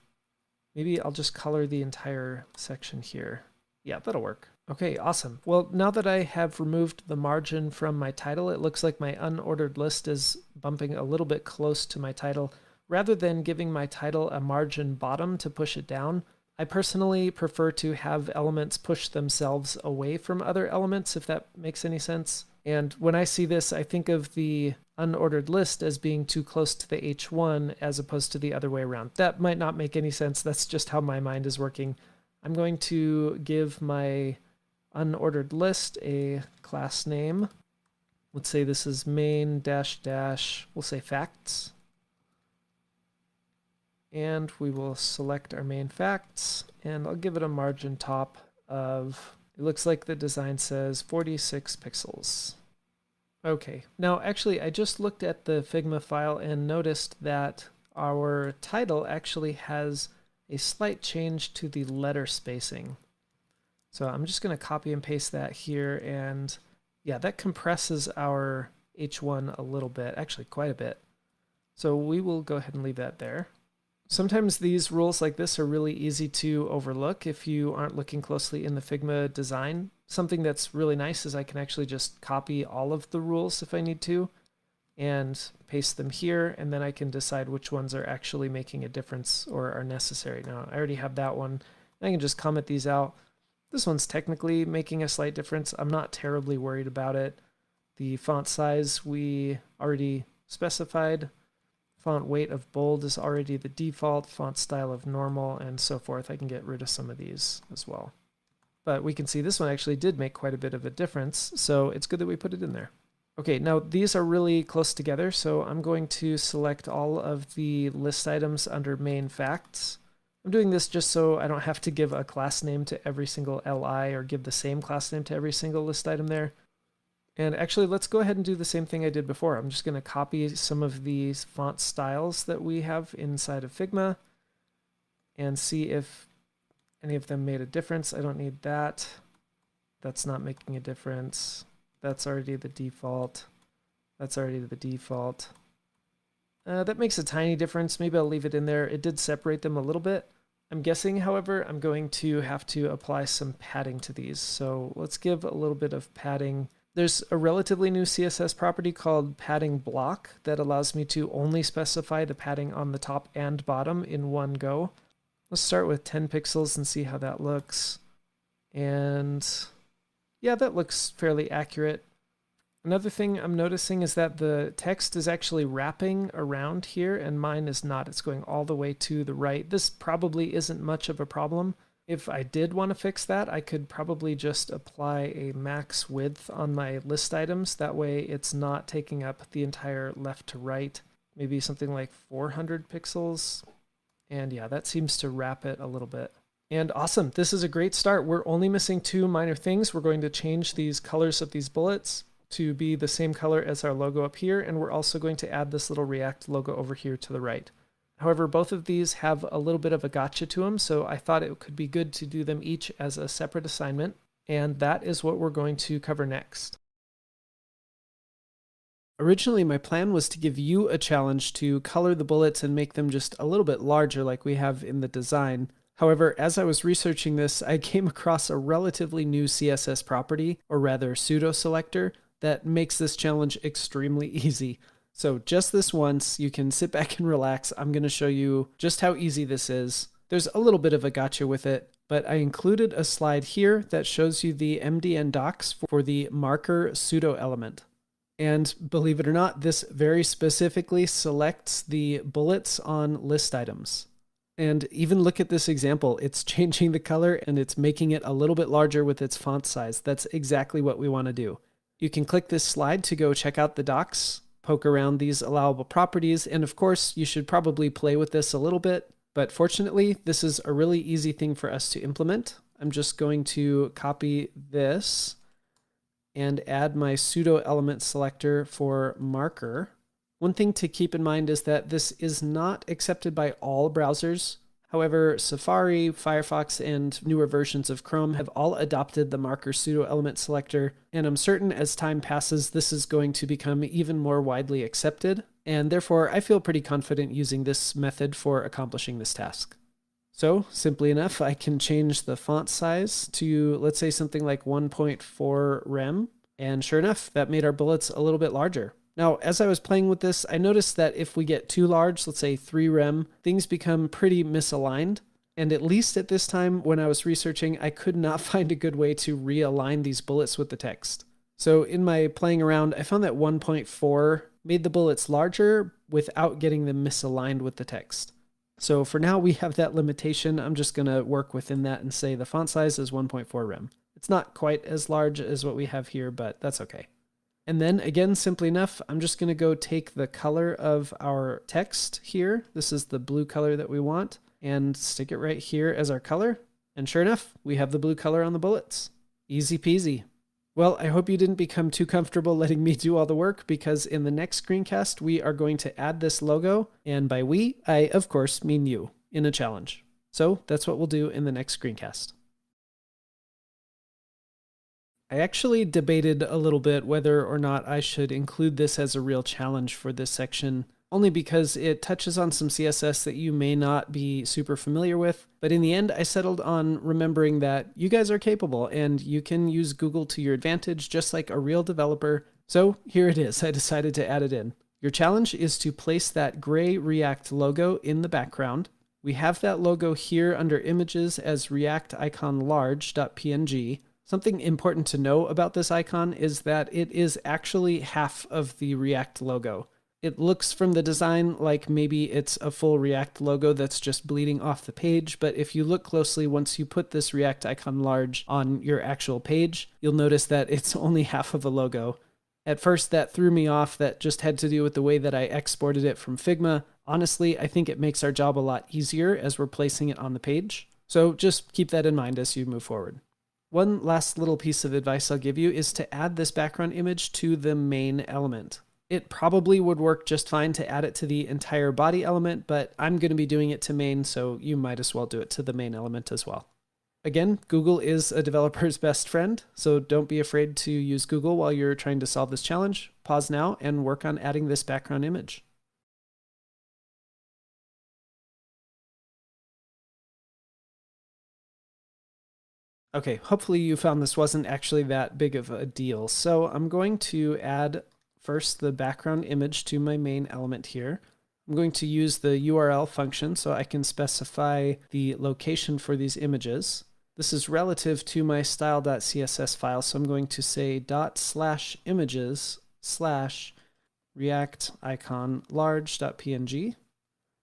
Maybe I'll just color the entire section here. Yeah, that'll work. Okay, awesome. Well, now that I have removed the margin from my title, it looks like my unordered list is bumping a little bit close to my title. Rather than giving my title a margin bottom to push it down, I personally prefer to have elements push themselves away from other elements, if that makes any sense. And when I see this, I think of the unordered list as being too close to the H1 as opposed to the other way around. That might not make any sense. That's just how my mind is working. I'm going to give my unordered list a class name. Let's say this is main dash dash, we'll say facts. And we will select our main facts, and I'll give it a margin top of, it looks like the design says 46 pixels. Okay, now actually I just looked at the Figma file and noticed that our title actually has a slight change to the letter spacing. So I'm just going to copy and paste that here, and yeah, that compresses our H1 a little bit, actually quite a bit. So we will go ahead and leave that there. Sometimes these rules like this are really easy to overlook if you aren't looking closely in the Figma design. Something that's really nice is I can actually just copy all of the rules if I need to and paste them here, and then I can decide which ones are actually making a difference or are necessary. Now, I already have that one. I can just comment these out. This one's technically making a slight difference. I'm not terribly worried about it. The font size we already specified. Font weight of bold is already the default, font style of normal, and so forth. I can get rid of some of these as well. But we can see this one actually did make quite a bit of a difference, so it's good that we put it in there. Okay, now these are really close together, so I'm going to select all of the list items under main facts. I'm doing this just so I don't have to give a class name to every single LI or give the same class name to every single list item there. And actually, let's go ahead and do the same thing I did before. I'm just going to copy some of these font styles that we have inside of Figma and see if any of them made a difference. I don't need that. That's not making a difference. That's already the default. That's already the default. That makes a tiny difference. Maybe I'll leave it in there. It did separate them a little bit. I'm guessing, however, I'm going to have to apply some padding to these. So let's give a little bit of padding. There's a relatively new CSS property called padding block that allows me to only specify the padding on the top and bottom in one go. Let's start with 10 pixels and see how that looks. And yeah, that looks fairly accurate. Another thing I'm noticing is that the text is actually wrapping around here and mine is not. It's going all the way to the right. This probably isn't much of a problem. If I did want to fix that, I could probably just apply a max width on my list items. That way it's not taking up the entire left to right. maybe something like 400 pixels. And yeah, that seems to wrap it a little bit. And awesome, this is a great start. We're only missing two minor things. We're going to change these colors of these bullets to be the same color as our logo up here, and we're also going to add this little React logo over here to the right. However, both of these have a little bit of a gotcha to them, so I thought it could be good to do them each as a separate assignment, and that is what we're going to cover next. Originally, my plan was to give you a challenge to color the bullets and make them just a little bit larger like we have in the design. However, as I was researching this, I came across a relatively new CSS property, or rather pseudo selector, that makes this challenge extremely easy. So just this once, you can sit back and relax. I'm going to show you just how easy this is. There's a little bit of a gotcha with it, but I included a slide here that shows you the MDN docs for the marker pseudo element. And believe it or not, this very specifically selects the bullets on list items. And even look at this example. It's changing the color and it's making it a little bit larger with its font size. That's exactly what we want to do. You can click this slide to go check out the docs, poke around these allowable properties, and of course, you should probably play with this a little bit, but fortunately, this is a really easy thing for us to implement. I'm just going to copy this and add my pseudo element selector for marker. One thing to keep in mind is that this is not accepted by all browsers. However, Safari, Firefox, and newer versions of Chrome have all adopted the marker pseudo element selector, and I'm certain as time passes, this is going to become even more widely accepted, and therefore I feel pretty confident using this method for accomplishing this task. So, simply enough, I can change the font size to, let's say, something like 1.4 rem, and sure enough, that made our bullets a little bit larger. Now, as I was playing with this, I noticed that if we get too large, let's say 3 rem, things become pretty misaligned. And at least at this time, when I was researching, I could not find a good way to realign these bullets with the text. So in my playing around, I found that 1.4 made the bullets larger without getting them misaligned with the text. So for now, we have that limitation. I'm just going to work within that and say the font size is 1.4 rem. It's not quite as large as what we have here, but that's okay. And then again, simply enough, I'm just going to go take the color of our text here. This is the blue color that we want, and stick it right here as our color. And sure enough, we have the blue color on the bullets. Easy peasy. Well, I hope you didn't become too comfortable letting me do all the work, because in the next screencast, we are going to add this logo. And by we, I of course mean you, in a challenge. So that's what we'll do in the next screencast. I actually debated a little bit whether or not I should include this as a real challenge for this section, only because it touches on some CSS that you may not be super familiar with. But in the end, I settled on remembering that you guys are capable and you can use Google to your advantage just like a real developer. So here it is. I decided to add it in. Your challenge is to place that gray React logo in the background. We have that logo here under images as React icon large.png. Something important to know about this icon is that it is actually half of the React logo. It looks from the design like maybe it's a full React logo that's just bleeding off the page, but if you look closely, once you put this React icon large on your actual page, you'll notice that it's only half of a logo. At first, that threw me off. That just had to do with the way that I exported it from Figma. Honestly, I think it makes our job a lot easier as we're placing it on the page. So just keep that in mind as you move forward. One last little piece of advice I'll give you is to add this background image to the main element. It probably would work just fine to add it to the entire body element, but I'm going to be doing it to main, so you might as well do it to the main element as well. Again, Google is a developer's best friend, so don't be afraid to use Google while you're trying to solve this challenge. Pause now and work on adding this background image. Okay, hopefully you found this wasn't actually that big of a deal. So I'm going to add first the background image to my main element here. I'm going to use the URL function so I can specify the location for these images. This is relative to my style.css file, so I'm going to say /images/react icon large.png.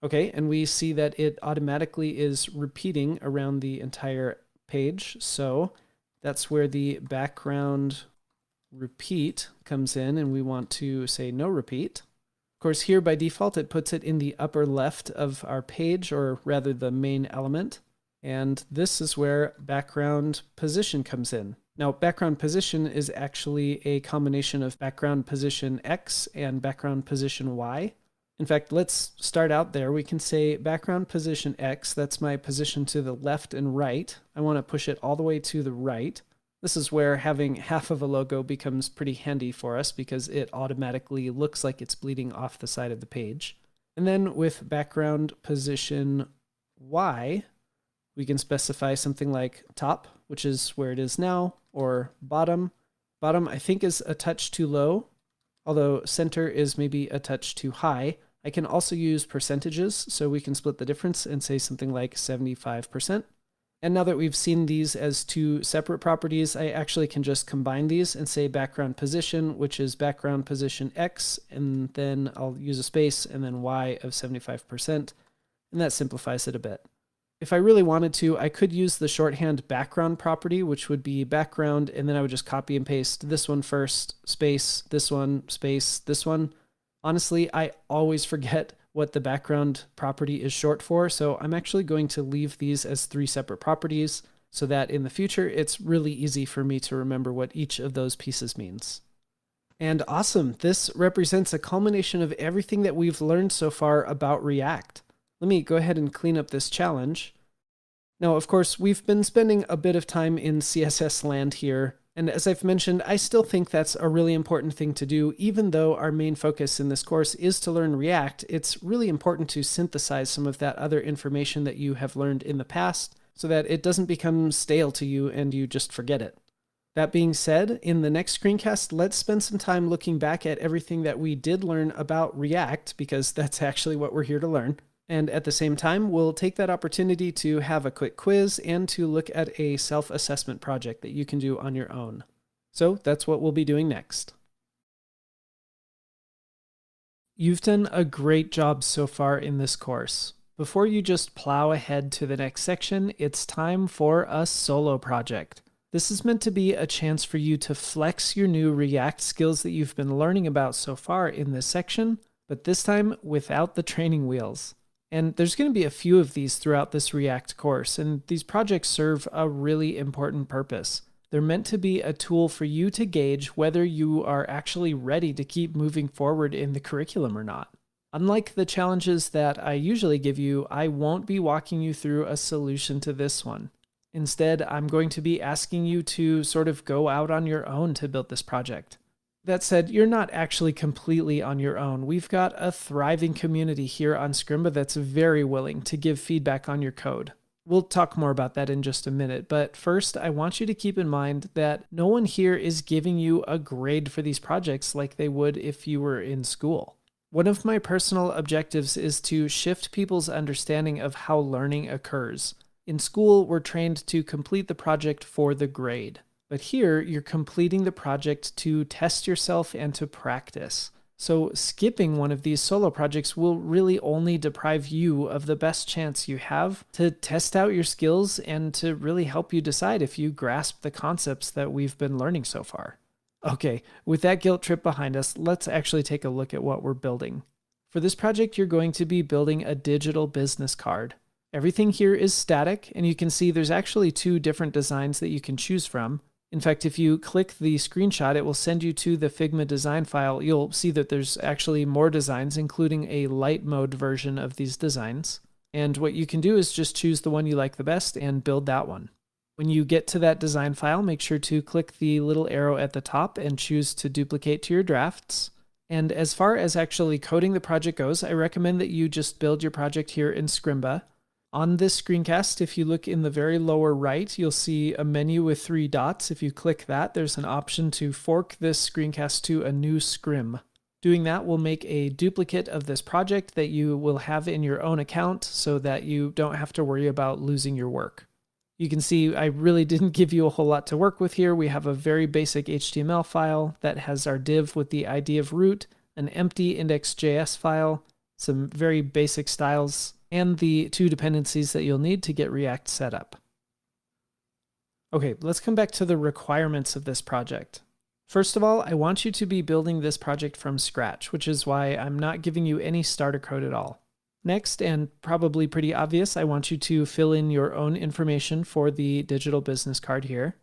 Okay, and we see that it automatically is repeating around the entire page, so that's where the background repeat comes in, and we want to say no repeat. Of course, here by default, it puts it in the upper left of our page, or rather the main element. And this is where background position comes in. Now, background position is actually a combination of background position X and background position Y. In fact, let's start out there. We can say background position X, that's my position to the left and right. I want to push it all the way to the right. This is where having half of a logo becomes pretty handy for us because it automatically looks like it's bleeding off the side of the page. And then with background position Y, we can specify something like top, which is where it is now, or bottom. Bottom, I think, is a touch too low, although center is maybe a touch too high. I can also use percentages, so we can split the difference and say something like 75%. And now that we've seen these as two separate properties, I actually can just combine these and say background position, which is background position X, and then I'll use a space and then Y of 75%, and that simplifies it a bit. If I really wanted to, I could use the shorthand background property, which would be background, and then I would just copy and paste this one first, space, this one, space, this one. Honestly, I always forget what the background property is short for, so I'm actually going to leave these as three separate properties so that in the future it's really easy for me to remember what each of those pieces means. And awesome, this represents a culmination of everything that we've learned so far about React. Let me go ahead and clean up this challenge. Now, of course, we've been spending a bit of time in CSS land here, and as I've mentioned, I still think that's a really important thing to do. Even though our main focus in this course is to learn React, it's really important to synthesize some of that other information that you have learned in the past so that it doesn't become stale to you and you just forget it. That being said, in the next screencast, let's spend some time looking back at everything that we did learn about React, because that's actually what we're here to learn. And at the same time, we'll take that opportunity to have a quick quiz and to look at a self-assessment project that you can do on your own. So that's what we'll be doing next. You've done a great job so far in this course. Before you just plow ahead to the next section, it's time for a solo project. This is meant to be a chance for you to flex your new React skills that you've been learning about so far in this section, but this time without the training wheels. And there's going to be a few of these throughout this React course, and these projects serve a really important purpose. They're meant to be a tool for you to gauge whether you are actually ready to keep moving forward in the curriculum or not. Unlike the challenges that I usually give you, I won't be walking you through a solution to this one. Instead, I'm going to be asking you to sort of go out on your own to build this project. That said, you're not actually completely on your own. We've got a thriving community here on Scrimba that's very willing to give feedback on your code. We'll talk more about that in just a minute, but first I want you to keep in mind that no one here is giving you a grade for these projects like they would if you were in school. One of my personal objectives is to shift people's understanding of how learning occurs. In school, we're trained to complete the project for the grade. But here, you're completing the project to test yourself and to practice. So skipping one of these solo projects will really only deprive you of the best chance you have to test out your skills and to really help you decide if you grasp the concepts that we've been learning so far. Okay, with that guilt trip behind us, let's actually take a look at what we're building. For this project, you're going to be building a digital business card. Everything here is static, and you can see there's actually two different designs that you can choose from. In fact, if you click the screenshot, it will send you to the Figma design file. You'll see that there's actually more designs, including a light mode version of these designs. And what you can do is just choose the one you like the best and build that one. When you get to that design file, make sure to click the little arrow at the top and choose to duplicate to your drafts. And as far as actually coding the project goes, I recommend that you just build your project here in Scrimba. On this screencast, if you look in the very lower right, you'll see a menu with 3 dots. If you click that, there's an option to fork this screencast to a new scrim. Doing that will make a duplicate of this project that you will have in your own account so that you don't have to worry about losing your work. You can see I really didn't give you a whole lot to work with here. We have a very basic HTML file that has our div with the ID of root, an empty index.js file, some very basic styles, and the 2 dependencies that you'll need to get React set up. Okay, let's come back to the requirements of this project. First of all, I want you to be building this project from scratch, which is why I'm not giving you any starter code at all. Next, and probably pretty obvious, I want you to fill in your own information for the digital business card here.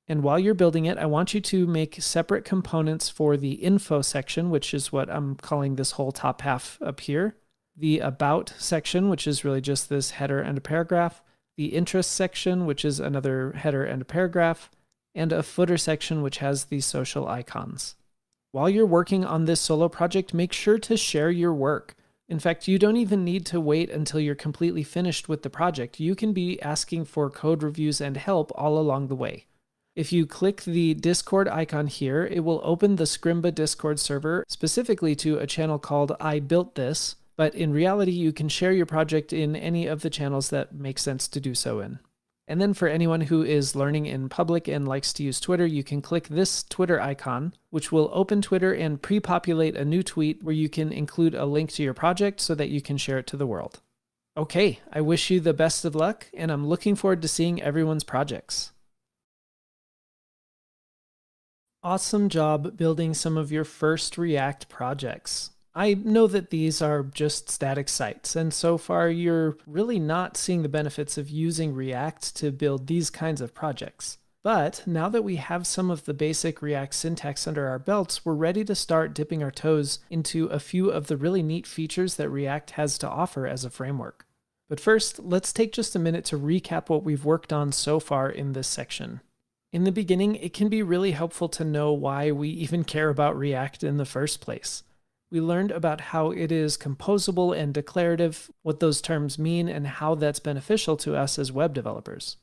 And while you're building it, I want you to make separate components for the info section, which is what I'm calling this whole top half up here. The about section, which is really just this header and a paragraph. The interest section, which is another header and a paragraph. And a footer section, which has the social icons. While you're working on this solo project, make sure to share your work. In fact, you don't even need to wait until you're completely finished with the project. You can be asking for code reviews and help all along the way. If you click the Discord icon here, it will open the Scrimba Discord server specifically to a channel called I Built This, but in reality, you can share your project in any of the channels that make sense to do so in. And then for anyone who is learning in public and likes to use Twitter, you can click this Twitter icon, which will open Twitter and pre-populate a new tweet where you can include a link to your project so that you can share it to the world. Okay, I wish you the best of luck, and I'm looking forward to seeing everyone's projects. Awesome job building some of your first React projects. I know that these are just static sites, and so far you're really not seeing the benefits of using React to build these kinds of projects. But now that we have some of the basic React syntax under our belts, we're ready to start dipping our toes into a few of the really neat features that React has to offer as a framework. But first, let's take just a minute to recap what we've worked on so far in this section. In the beginning, it can be really helpful to know why we even care about React in the first place. We learned about how it is composable and declarative, what those terms mean, and how that's beneficial to us as web developers.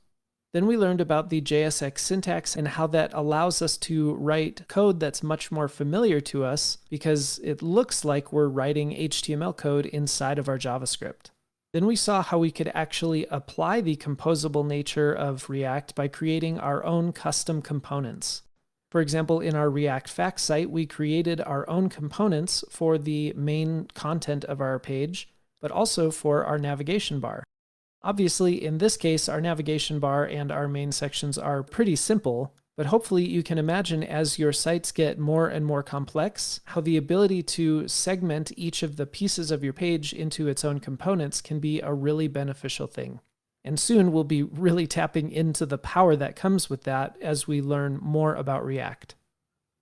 Then we learned about the JSX syntax and how that allows us to write code that's much more familiar to us because it looks like we're writing HTML code inside of our JavaScript. Then we saw how we could actually apply the composable nature of React by creating our own custom components. For example, in our React Facts site, we created our own components for the main content of our page, but also for our navigation bar. Obviously, in this case, our navigation bar and our main sections are pretty simple, but hopefully you can imagine as your sites get more and more complex, how the ability to segment each of the pieces of your page into its own components can be a really beneficial thing. And soon we'll be really tapping into the power that comes with that as we learn more about React.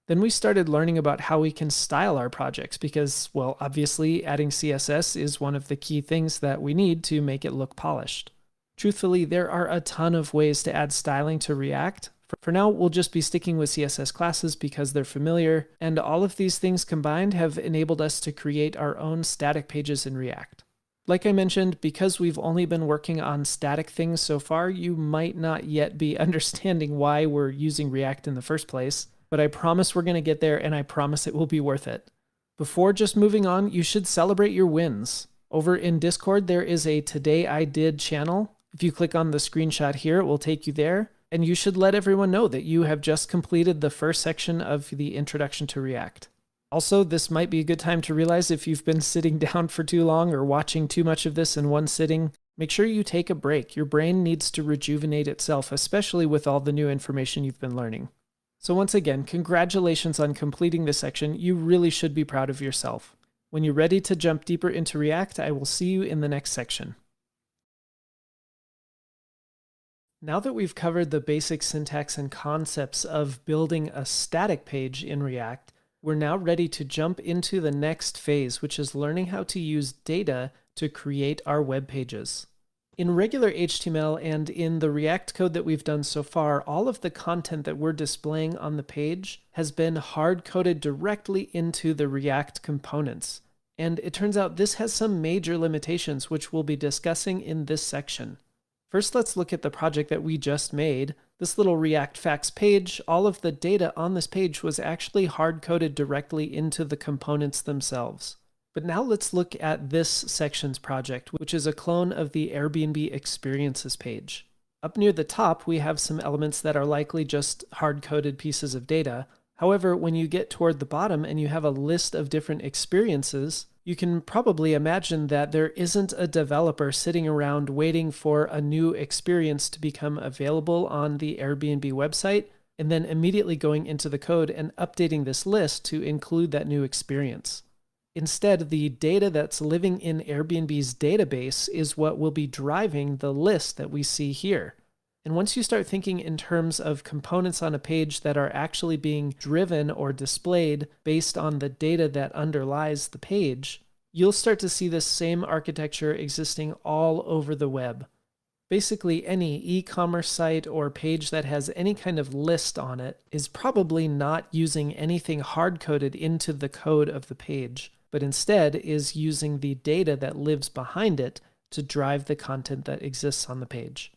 Then we started learning about how we can style our projects because, well, obviously adding CSS is one of the key things that we need to make it look polished. Truthfully, there are a ton of ways to add styling to React. For now, we'll just be sticking with CSS classes because they're familiar, and all of these things combined have enabled us to create our own static pages in React. Like I mentioned, because we've only been working on static things so far, you might not yet be understanding why we're using React in the first place, but I promise we're going to get there and I promise it will be worth it. Before just moving on, you should celebrate your wins. Over in Discord, there is a Today I Did channel. If you click on the screenshot here, it will take you there, and you should let everyone know that you have just completed the first section of the Introduction to React. Also, this might be a good time to realize if you've been sitting down for too long or watching too much of this in one sitting, make sure you take a break. Your brain needs to rejuvenate itself, especially with all the new information you've been learning. So once again, congratulations on completing this section. You really should be proud of yourself. When you're ready to jump deeper into React, I will see you in the next section. Now that we've covered the basic syntax and concepts of building a static page in React, we're now ready to jump into the next phase, which is learning how to use data to create our web pages. In regular HTML and in the React code that we've done so far, all of the content that we're displaying on the page has been hard-coded directly into the React components. And it turns out this has some major limitations, which we'll be discussing in this section. First, let's look at the project that we just made. This little React Facts page, all of the data on this page was actually hard-coded directly into the components themselves. But now let's look at this section's project, which is a clone of the Airbnb Experiences page. Up near the top, we have some elements that are likely just hard-coded pieces of data. However, when you get toward the bottom and you have a list of different experiences, you can probably imagine that there isn't a developer sitting around waiting for a new experience to become available on the Airbnb website, and then immediately going into the code and updating this list to include that new experience. Instead, the data that's living in Airbnb's database is what will be driving the list that we see here. And once you start thinking in terms of components on a page that are actually being driven or displayed based on the data that underlies the page, you'll start to see this same architecture existing all over the web. Basically, any e-commerce site or page that has any kind of list on it is probably not using anything hard-coded into the code of the page, but instead is using the data that lives behind it to drive the content that exists on the page.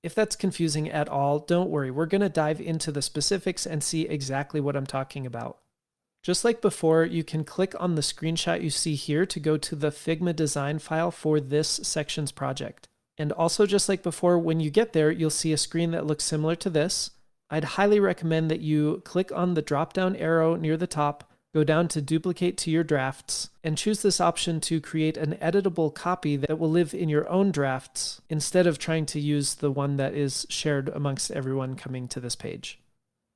If that's confusing at all, don't worry. We're going to dive into the specifics and see exactly what I'm talking about. Just like before, you can click on the screenshot you see here to go to the Figma design file for this section's project. And also, just like before, when you get there, you'll see a screen that looks similar to this. I'd highly recommend that you click on the drop-down arrow near the top, go down to Duplicate to your drafts, and choose this option to create an editable copy that will live in your own drafts instead of trying to use the one that is shared amongst everyone coming to this page.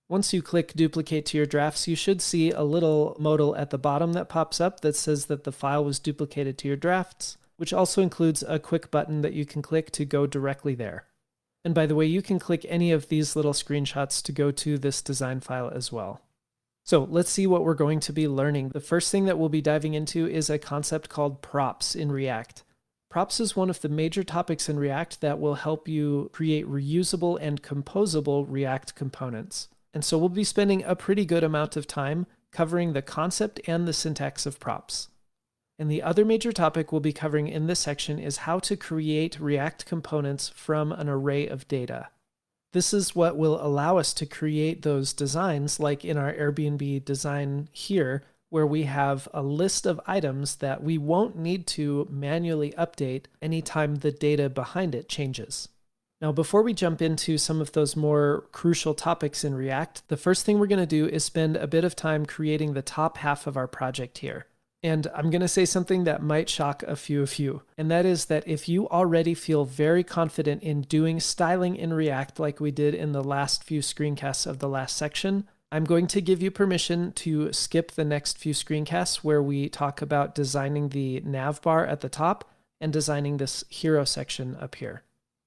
Once you click Duplicate to your drafts, you should see a little modal at the bottom that pops up that says that the file was duplicated to your drafts, which also includes a quick button that you can click to go directly there. And by the way, you can click any of these little screenshots to go to this design file as well. So let's see what we're going to be learning. The first thing that we'll be diving into is a concept called props in React. Props is one of the major topics in React that will help you create reusable and composable React components. And so we'll be spending a pretty good amount of time covering the concept and the syntax of props. And the other major topic we'll be covering in this section is how to create React components from an array of data. This is what will allow us to create those designs like in our Airbnb design here, where we have a list of items that we won't need to manually update anytime the data behind it changes. Now, before we jump into some of those more crucial topics in React, the first thing we're going to do is spend a bit of time creating the top half of our project here. And I'm going to say something that might shock a few of you, and that is that if you already feel very confident in doing styling in React like we did in the last few screencasts of the last section, I'm going to give you permission to skip the next few screencasts where we talk about designing the nav bar at the top and designing this hero section up here.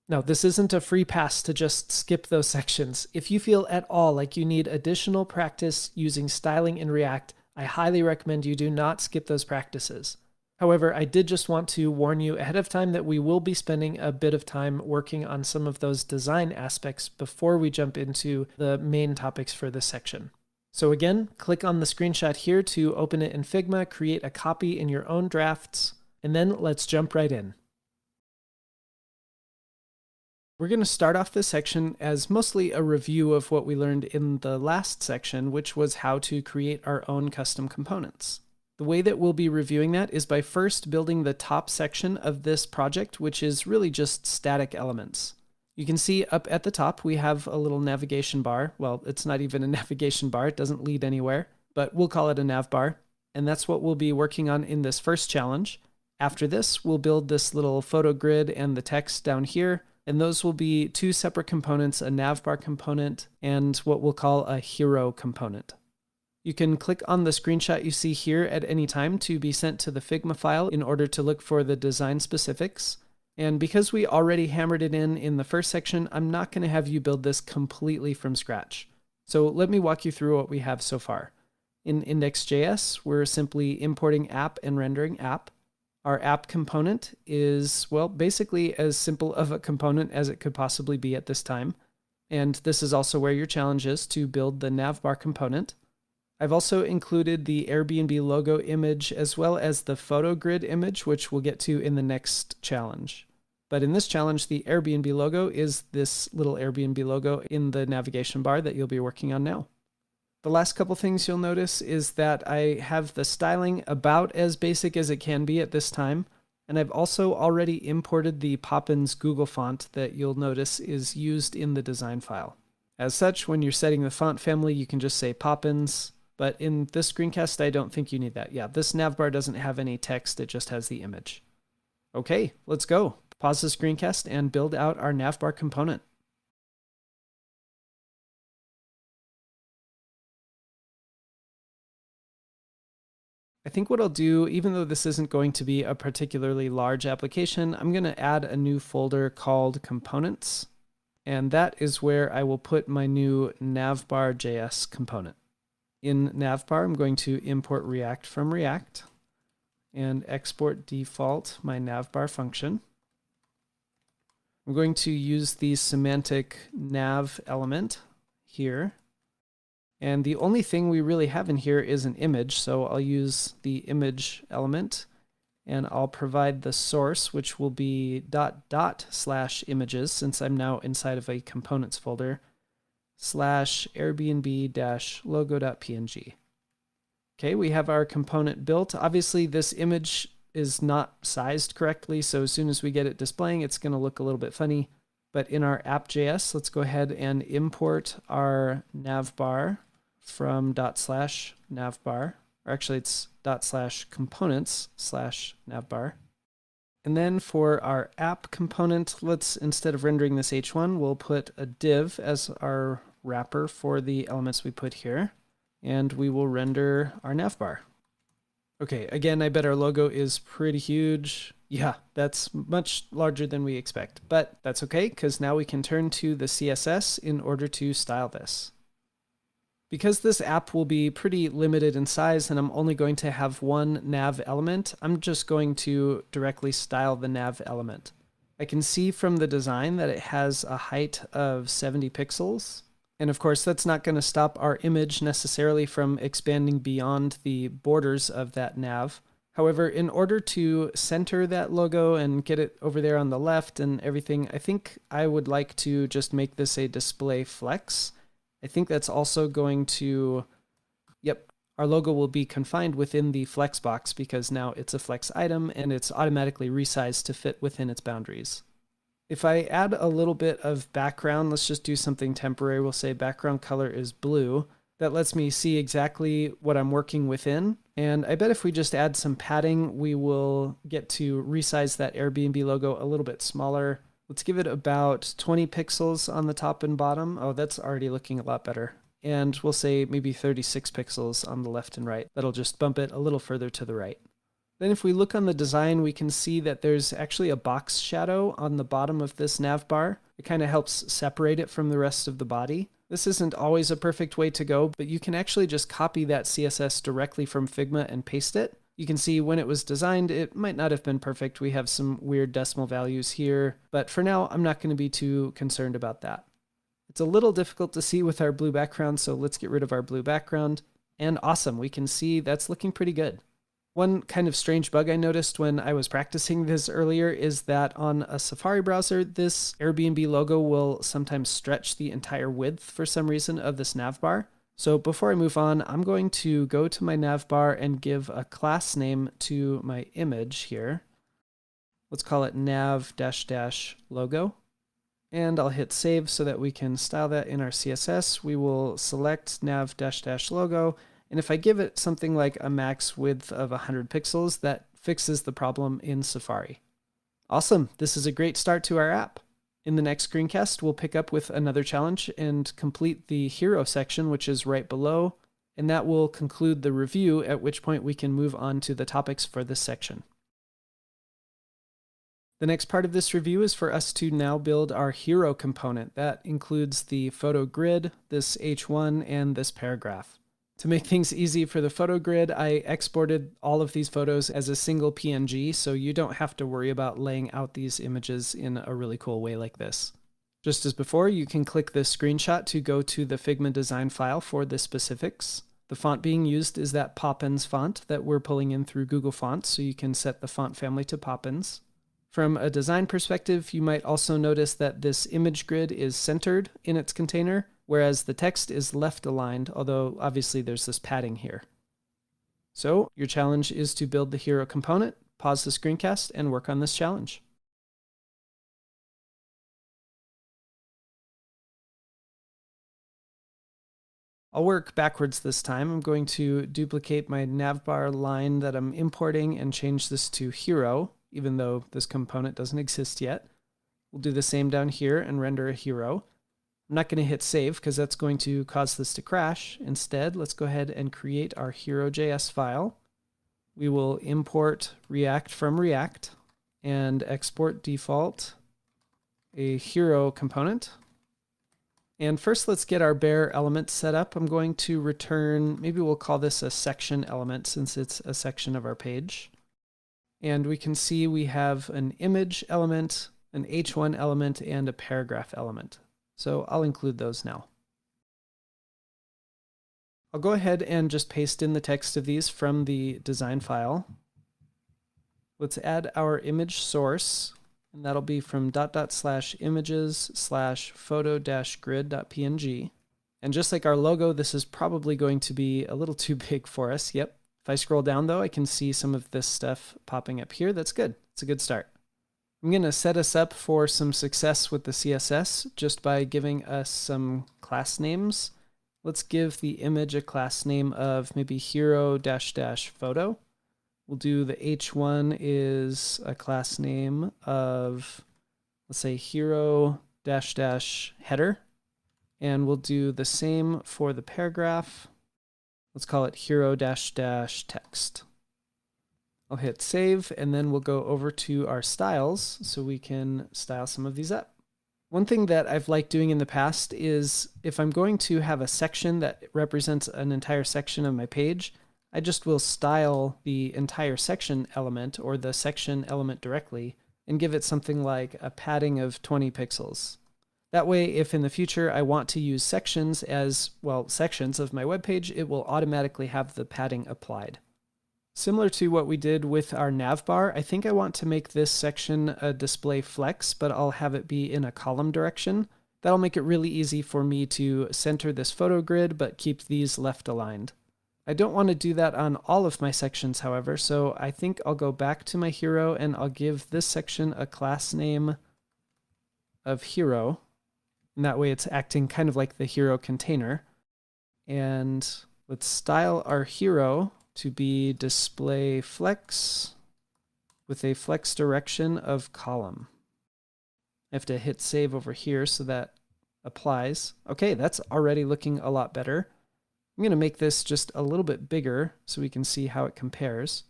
Now, this isn't a free pass to just skip those sections. If you feel at all like you need additional practice using styling in React, I highly recommend you do not skip those practices. However, I did just want to warn you ahead of time that we will be spending a bit of time working on some of those design aspects before we jump into the main topics for this section. So again, click on the screenshot here to open it in Figma, create a copy in your own drafts, and then let's jump right in. We're going to start off this section as mostly a review of what we learned in the last section, which was how to create our own custom components. The way that we'll be reviewing that is by first building the top section of this project, which is really just static elements. You can see up at the top, we have a little navigation bar. Well, it's not even a navigation bar. It doesn't lead anywhere, but we'll call it a nav bar. And that's what we'll be working on in this first challenge. After this, we'll build this little photo grid and the text down here. And those will be two separate components, a navbar component and what we'll call a hero component. You can click on the screenshot you see here at any time to be sent to the Figma file in order to look for the design specifics. And because we already hammered it in the first section, I'm not going to have you build this completely from scratch. So let me walk you through what we have so far. In index.js, we're simply importing app and rendering app. Our app component is, well, basically as simple of a component as it could possibly be at this time. And this is also where your challenge is to build the navbar component. I've also included the Airbnb logo image as well as the photo grid image, which we'll get to in the next challenge. But in this challenge, the Airbnb logo is this little Airbnb logo in the navigation bar that you'll be working on now. The last couple things you'll notice is that I have the styling about as basic as it can be at this time. And I've also already imported the Poppins Google font that you'll notice is used in the design file. As such, when you're setting the font family, you can just say Poppins. But in this screencast, I don't think you need that. Yeah, this navbar doesn't have any text, it just has the image. Okay, let's go. Pause the screencast and build out our navbar component. I think what I'll do, even though this isn't going to be a particularly large application, I'm going to add a new folder called components. And that is where I will put my new navbar.js component. In navbar, I'm going to import React from React and export default my navbar function. I'm going to use the semantic nav element here. And the only thing we really have in here is an image, so I'll use the image element, and I'll provide the source, which will be /images, since I'm now inside of a components folder, /airbnb-logo.png. Okay, we have our component built. Obviously, this image is not sized correctly, so as soon as we get it displaying, it's going to look a little bit funny. But in our app.js, let's go ahead and import our navbar from /navbar, or actually it's /components/navbar. And then for our app component, let's, instead of rendering this h1, we'll put a div as our wrapper for the elements we put here, and we will render our navbar. Okay, again, I bet our logo is pretty huge. Yeah, that's much larger than we expect, but that's okay, because now we can turn to the CSS in order to style this. Because this app will be pretty limited in size and I'm only going to have one nav element, I'm just going to directly style the nav element. I can see from the design that it has a height of 70 pixels. And of course, that's not going to stop our image necessarily from expanding beyond the borders of that nav. However, in order to center that logo and get it over there on the left and everything, I think I would like to just make this a display flex. I think that's also going to, yep, our logo will be confined within the flex box because now it's a flex item and it's automatically resized to fit within its boundaries. If I add a little bit of background, let's just do something temporary. We'll say background color is blue. That lets me see exactly what I'm working within. And I bet if we just add some padding, we will get to resize that Airbnb logo a little bit smaller. Let's give it about 20 pixels on the top and bottom. Oh, that's already looking a lot better. And we'll say maybe 36 pixels on the left and right. That'll just bump it a little further to the right. Then if we look on the design, we can see that there's actually a box shadow on the bottom of this nav bar. It kind of helps separate it from the rest of the body. This isn't always a perfect way to go, but you can actually just copy that CSS directly from Figma and paste it. You can see when it was designed, it might not have been perfect. We have some weird decimal values here, but for now, I'm not going to be too concerned about that. It's a little difficult to see with our blue background, so let's get rid of our blue background. And awesome, we can see that's looking pretty good. One kind of strange bug I noticed when I was practicing this earlier is that on a Safari browser, this Airbnb logo will sometimes stretch the entire width for some reason of this navbar. So before I move on, I'm going to go to my navbar and give a class name to my image here. Let's call it nav-logo. And I'll hit save so that we can style that in our CSS. We will select nav-logo. And if I give it something like a max width of 100 pixels, that fixes the problem in Safari. Awesome. This is a great start to our app. In the next screencast, we'll pick up with another challenge and complete the hero section, which is right below. And that will conclude the review, at which point we can move on to the topics for this section. The next part of this review is for us to now build our hero component. That includes the photo grid, this H1, and this paragraph. To make things easy for the photo grid, I exported all of these photos as a single PNG, so you don't have to worry about laying out these images in a really cool way like this. Just as before, you can click this screenshot to go to the Figma design file for the specifics. The font being used is that Poppins font that we're pulling in through Google Fonts, so you can set the font family to Poppins. From a design perspective, you might also notice that this image grid is centered in its container, whereas the text is left aligned, although obviously there's this padding here. So your challenge is to build the hero component, pause the screencast, and work on this challenge. I'll work backwards this time. I'm going to duplicate my navbar line that I'm importing and change this to hero, even though this component doesn't exist yet. We'll do the same down here and render a hero. I'm not going to hit save because that's going to cause this to crash. Instead, let's go ahead and create our hero.js file. we will import React from React and export default a hero component. And first, let's get our bare element set up. I'm going to return, maybe we'll call this a section element since it's a section of our page. And we can see we have an image element, an H1 element, and a paragraph element. So I'll include those now. I'll go ahead and just paste in the text of these from the design file. Let's add our image source. And that'll be from /images/photo-grid.png. And just like our logo, this is probably going to be a little too big for us. Yep. If I scroll down though, I can see some of this stuff popping up here. That's good. It's a good start. I'm going to set us up for some success with the CSS just by giving us some class names. Let's give the image a class name of maybe hero-photo. We'll do the H1 is a class name of, let's say, hero-header. And we'll do the same for the paragraph. Let's call it hero-text. I'll hit save, and then we'll go over to our styles so we can style some of these up. One thing that I've liked doing in the past is if I'm going to have a section that represents an entire section of my page, I just will style the entire section element or the section element directly and give it something like a padding of 20 pixels. That way, if in the future I want to use sections as, well, sections of my web page, it will automatically have the padding applied. Similar to what we did with our navbar, I think I want to make this section a display flex, but I'll have it be in a column direction. That'll make it really easy for me to center this photo grid, but keep these left aligned. I don't want to do that on all of my sections, however, so I think I'll go back to my hero and I'll give this section a class name of hero. And that way it's acting kind of like the hero container. And let's style our hero to be display flex with a flex direction of column. I have to hit save over here so that applies. Okay, that's already looking a lot better. I'm going to make this just a little bit bigger so we can see how it compares.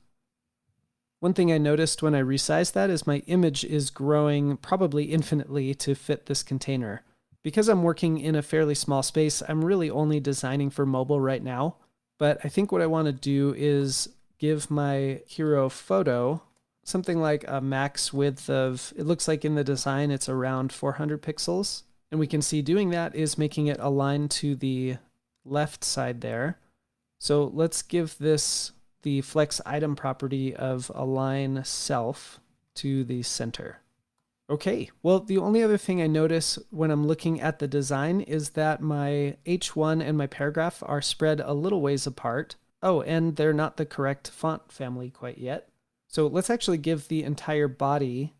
One thing I noticed when I resized that is my image is growing probably infinitely to fit this container. Because I'm working in a fairly small space, I'm really only designing for mobile right now. But I think what I want to do is give my hero photo something like a max width of, it looks like in the design it's around 400 pixels. And we can see doing that is making it align to the left side there. So let's give this the flex item property of align self to the center. Okay, well, the only other thing I notice when I'm looking at the design is that my H1 and my paragraph are spread a little ways apart. Oh, and they're not the correct font family quite yet. So let's actually give the entire body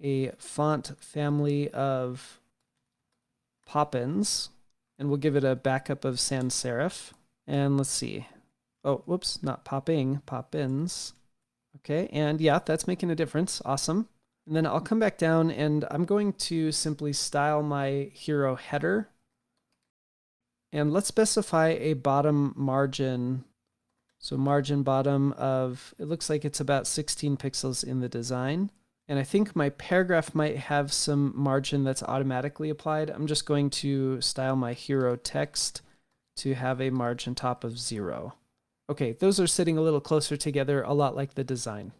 a font family of Poppins, and we'll give it a backup of sans serif. And let's see. Oh, whoops, not popping, Poppins. Okay, and yeah, that's making a difference. Awesome. And then I'll come back down and I'm going to simply style my hero header. And let's specify a bottom margin. So margin bottom of, it looks like it's about 16 pixels in the design. And I think my paragraph might have some margin that's automatically applied. I'm just going to style my hero text to have a margin top of 0. Okay, those are sitting a little closer together, a lot like the design.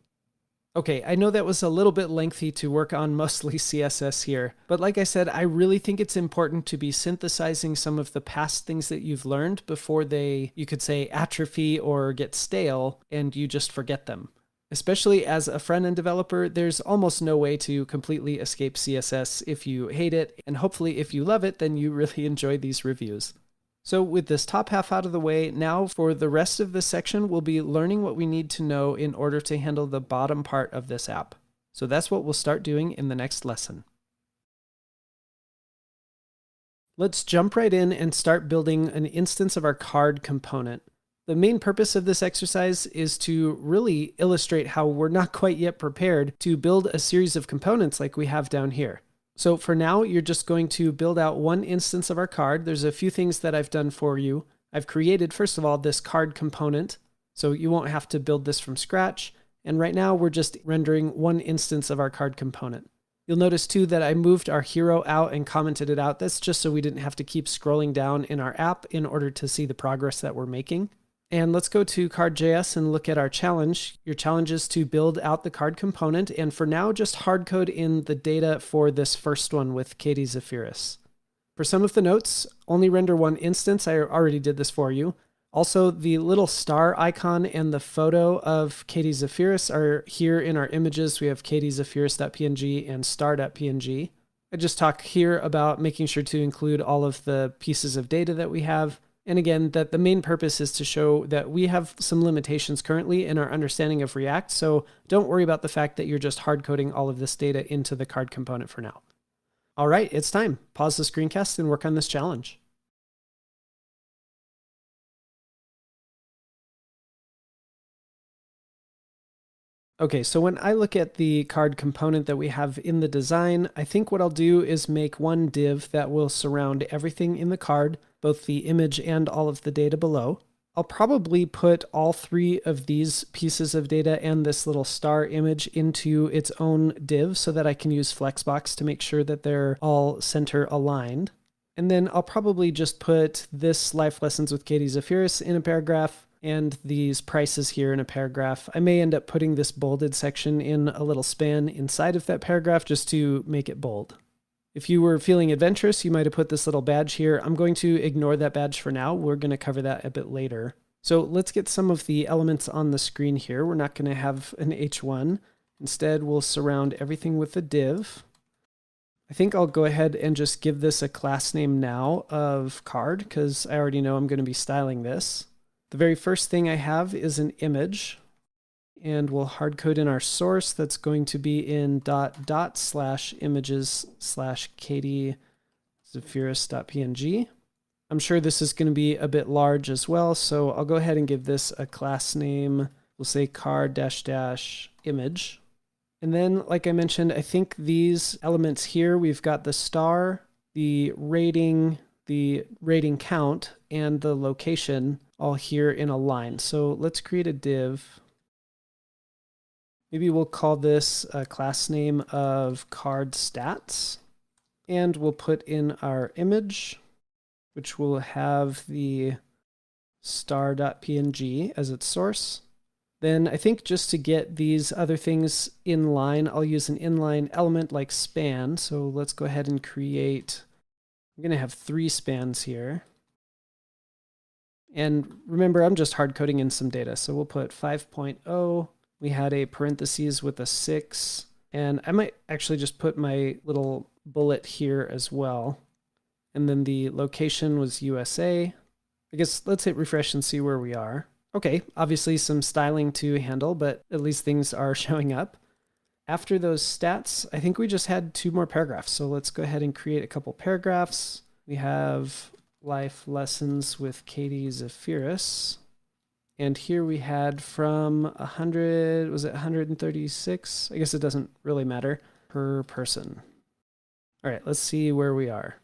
Okay, I know that was a little bit lengthy to work on mostly CSS here, but like I said, I really think it's important to be synthesizing some of the past things that you've learned before they, you could say, atrophy or get stale and you just forget them. Especially as a front-end developer, there's almost no way to completely escape CSS if you hate it, and hopefully if you love it, then you really enjoy these reviews. So with this top half out of the way, now for the rest of this section, we'll be learning what we need to know in order to handle the bottom part of this app. So that's what we'll start doing in the next lesson. Let's jump right in and start building an instance of our card component. The main purpose of this exercise is to really illustrate how we're not quite yet prepared to build a series of components like we have down here. So for now, you're just going to build out one instance of our card. There's a few things that I've done for you. I've created, first of all, this card component. So you won't have to build this from scratch. And right now we're just rendering one instance of our card component. You'll notice too that I moved our hero out and commented it out. That's just so we didn't have to keep scrolling down in our app in order to see the progress that we're making. And let's go to card.js and look at our challenge. Your challenge is to build out the card component. And for now, just hard code in the data for this first one with Katie Zephyrus. For some of the notes, only render one instance. I already did this for you. Also, the little star icon and the photo of Katie Zephyrus are here in our images. We have katiezephyrus.png and star.png. I just talk here about making sure to include all of the pieces of data that we have. And again, that the main purpose is to show that we have some limitations currently in our understanding of React. So don't worry about the fact that you're just hard coding all of this data into the card component for now. All right, it's time. Pause the screencast and work on this challenge. Okay, so when I look at the card component that we have in the design, I think what I'll do is make one div that will surround everything in the card, both the image and all of the data below. I'll probably put all three of these pieces of data and this little star image into its own div so that I can use Flexbox to make sure that they're all center aligned. And then I'll probably just put this Life Lessons with Katie Zephyrus in a paragraph and these prices here in a paragraph. I may end up putting this bolded section in a little span inside of that paragraph just to make it bold. If you were feeling adventurous, you might have put this little badge here. I'm going to ignore that badge for now. We're going to cover that a bit later. So let's get some of the elements on the screen here. We're not going to have an H1. Instead, we'll surround everything with a div. I think I'll go ahead and just give this a class name now of card because I already know I'm going to be styling this. The very first thing I have is an image, and we'll hardcode in our source. That's going to be in ./images/Katie Zephyrus.png. I'm sure this is going to be a bit large as well, so I'll go ahead and give this a class name. We'll say card-image. And then, like I mentioned, I think these elements here, we've got the star, the rating count, and the location all here in a line. So let's create a div. Maybe we'll call this a class name of card stats. And we'll put in our image, which will have the star.png as its source. Then I think just to get these other things in line, I'll use an inline element like span. So let's go ahead and create, I'm going to have 3 spans here. And remember, I'm just hard coding in some data. So we'll put 5.0. We had a parentheses with a 6. And I might actually just put my little bullet here as well. And then the location was USA. I guess let's hit refresh and see where we are. Okay, obviously some styling to handle, but at least things are showing up. After those stats, I think we just had 2 more paragraphs. So let's go ahead and create a couple paragraphs. We have Life Lessons with Katie Zephyrus. And here we had from 100, was it 136? I guess it doesn't really matter, per person. All right, let's see where we are.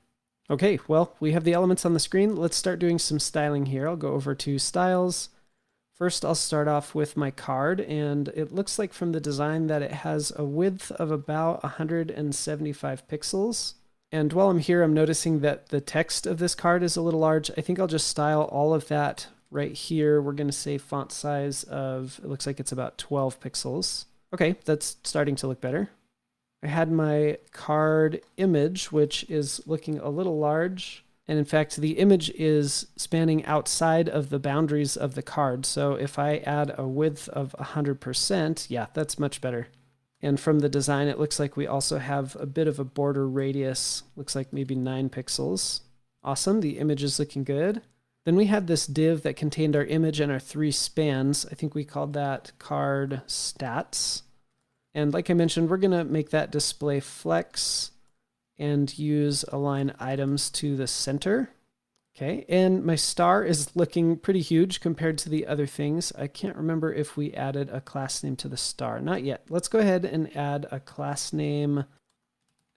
Okay, well, we have the elements on the screen. Let's start doing some styling here. I'll go over to Styles. First, I'll start off with my card, and it looks like from the design that it has a width of about 175 pixels. And while I'm here, I'm noticing that the text of this card is a little large. I think I'll just style all of that right here. We're going to say font size of, it looks like it's about 12 pixels. Okay, that's starting to look better. I had my card image, which is looking a little large. And in fact, the image is spanning outside of the boundaries of the card. So if I add a width of 100%, yeah, that's much better. And from the design, it looks like we also have a bit of a border radius, looks like maybe 9 pixels. Awesome, the image is looking good. Then we had this div that contained our image and our 3 spans. I think we called that card stats. And like I mentioned, we're gonna make that display flex and use align items to the center. Okay, and my star is looking pretty huge compared to the other things. I can't remember if we added a class name to the star. Not yet. Let's go ahead and add a class name,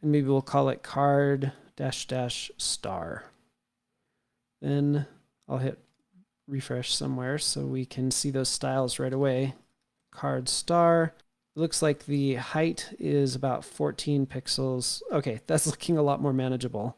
and maybe we'll call it card -- star. Then I'll hit refresh somewhere so we can see those styles right away. Card star. It looks like the height is about 14 pixels. Okay, that's looking a lot more manageable.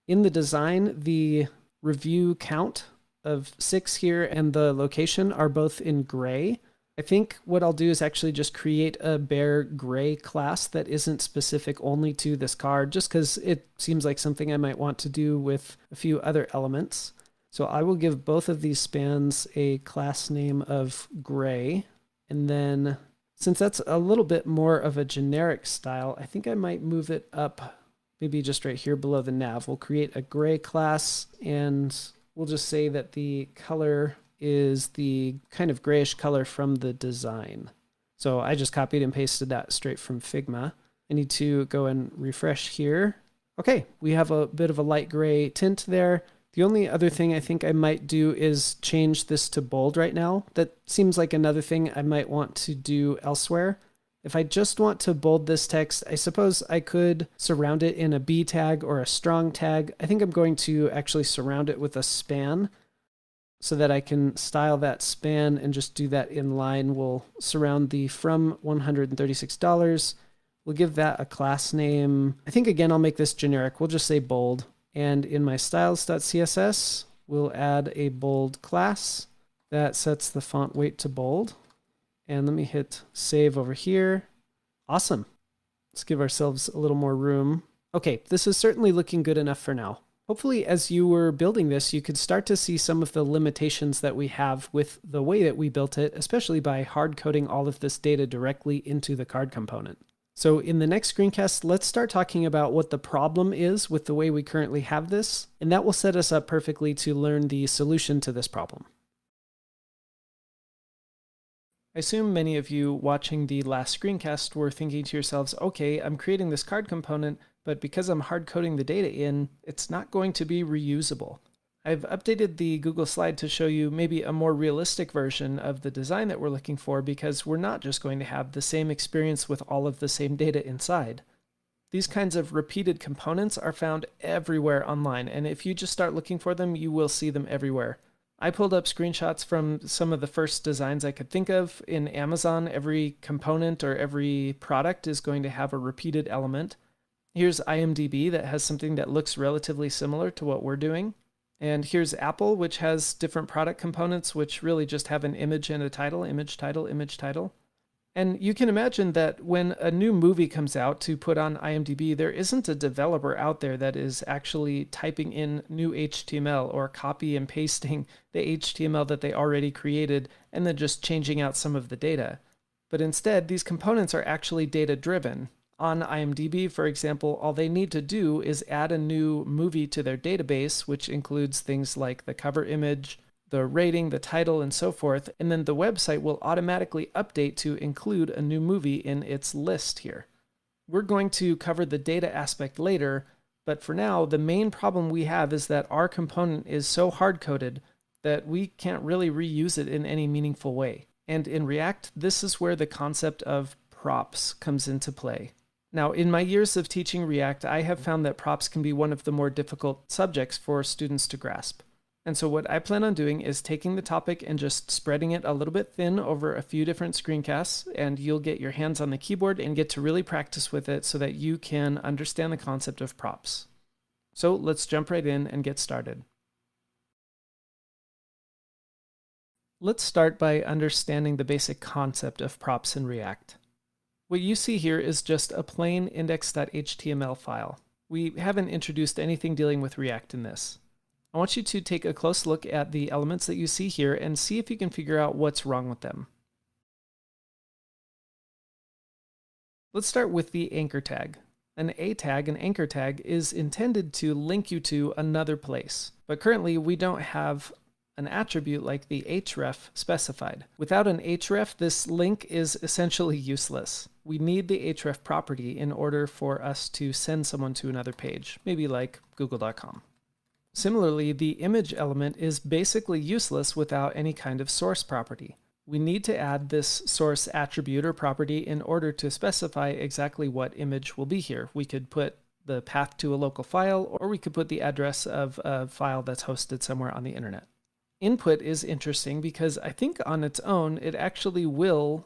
In the design, the review count of 6 here and the location are both in gray. I think what I'll do is actually just create a bare gray class that isn't specific only to this card, just because it seems like something I might want to do with a few other elements. So I will give both of these spans a class name of gray. And then since that's a little bit more of a generic style, I think I might move it up maybe just right here below the nav. We'll create a gray class and we'll just say that the color is the kind of grayish color from the design. So I just copied and pasted that straight from Figma. I need to go and refresh here. Okay, we have a bit of a light gray tint there. The only other thing I think I might do is change this to bold right now. That seems like another thing I might want to do elsewhere. If I just want to bold this text, I suppose I could surround it in a B tag or a strong tag. I think I'm going to actually surround it with a span so that I can style that span and just do that in line. We'll surround the from $136. We'll give that a class name. I think again, I'll make this generic. We'll just say bold. And in my styles.css, we'll add a bold class that sets the font weight to bold. And let me hit save over here. Awesome. Let's give ourselves a little more room. Okay, this is certainly looking good enough for now. Hopefully, as you were building this, you could start to see some of the limitations that we have with the way that we built it, especially by hard coding all of this data directly into the card component. So in the next screencast, let's start talking about what the problem is with the way we currently have this, and that will set us up perfectly to learn the solution to this problem. I assume many of you watching the last screencast were thinking to yourselves, okay, I'm creating this card component, but because I'm hard coding the data in, it's not going to be reusable. I've updated the Google slide to show you maybe a more realistic version of the design that we're looking for, because we're not just going to have the same experience with all of the same data inside. These kinds of repeated components are found everywhere online, and if you just start looking for them, you will see them everywhere. I pulled up screenshots from some of the first designs I could think of. In Amazon, every component or every product is going to have a repeated element. Here's IMDb that has something that looks relatively similar to what we're doing. And here's Apple, which has different product components, which really just have an image and a title, image, title, image, title. And you can imagine that when a new movie comes out to put on IMDb, there isn't a developer out there that is actually typing in new HTML or copy and pasting the HTML that they already created and then just changing out some of the data. But instead, these components are actually data-driven. On IMDb, for example, all they need to do is add a new movie to their database, which includes things like the cover image, the rating, the title, and so forth, and then the website will automatically update to include a new movie in its list here. We're going to cover the data aspect later, but for now, the main problem we have is that our component is so hard-coded that we can't really reuse it in any meaningful way. And in React, this is where the concept of props comes into play. Now, in my years of teaching React, I have found that props can be one of the more difficult subjects for students to grasp. And so what I plan on doing is taking the topic and just spreading it a little bit thin over a few different screencasts, and you'll get your hands on the keyboard and get to really practice with it so that you can understand the concept of props. So let's jump right in and get started. Let's start by understanding the basic concept of props in React. What you see here is just a plain index.html file. We haven't introduced anything dealing with React in this. I want you to take a close look at the elements that you see here and see if you can figure out what's wrong with them. Let's start with the anchor tag. An A tag, an anchor tag, is intended to link you to another place. But currently we don't have an attribute like the href specified. Without an href, this link is essentially useless. We need the href property in order for us to send someone to another page, maybe like google.com. Similarly, the image element is basically useless without any kind of source property. We need to add this source attribute or property in order to specify exactly what image will be here. We could put the path to a local file, or we could put the address of a file that's hosted somewhere on the internet. Input is interesting because I think on its own, it actually will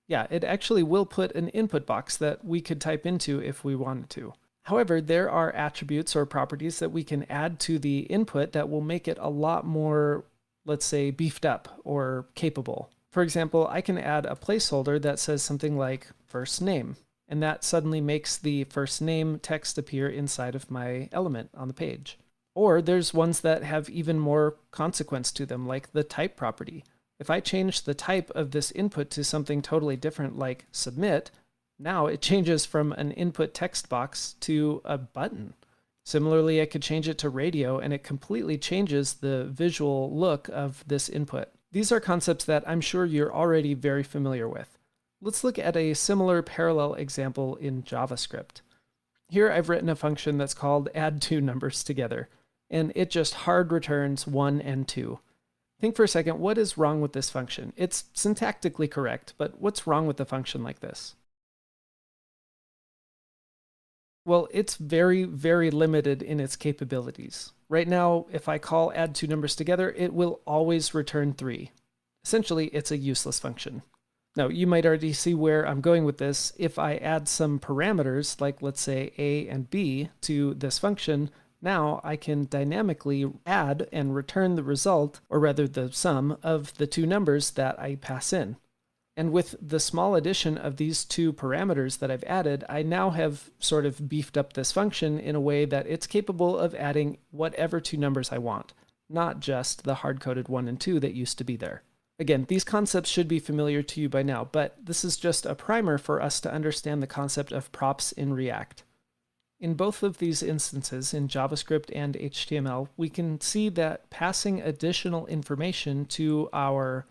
put an input box that we could type into if we wanted to. However, there are attributes or properties that we can add to the input that will make it a lot more, let's say, beefed up or capable. For example, I can add a placeholder that says something like first name, and that suddenly makes the first name text appear inside of my element on the page. Or there's ones that have even more consequence to them, like the type property. If I change the type of this input to something totally different like submit, now it changes from an input text box to a button. Similarly, I could change it to radio and it completely changes the visual look of this input. These are concepts that I'm sure you're already very familiar with. Let's look at a similar parallel example in JavaScript. Here I've written a function that's called add two numbers together, and it just hard returns 1 and 2. Think for a second, what is wrong with this function? It's syntactically correct, but what's wrong with a function like this? Well, it's very, very limited in its capabilities. Right now, if I call add two numbers together, it will always return 3. Essentially, it's a useless function. Now, you might already see where I'm going with this. If I add some parameters, like let's say A and B, to this function, now I can dynamically add and return the result, or rather the sum, of the two numbers that I pass in. And with the small addition of these two parameters that I've added, I now have sort of beefed up this function in a way that it's capable of adding whatever two numbers I want, not just the hard-coded 1 and 2 that used to be there. Again, these concepts should be familiar to you by now, but this is just a primer for us to understand the concept of props in React. In both of these instances, in JavaScript and HTML, we can see that passing additional information to our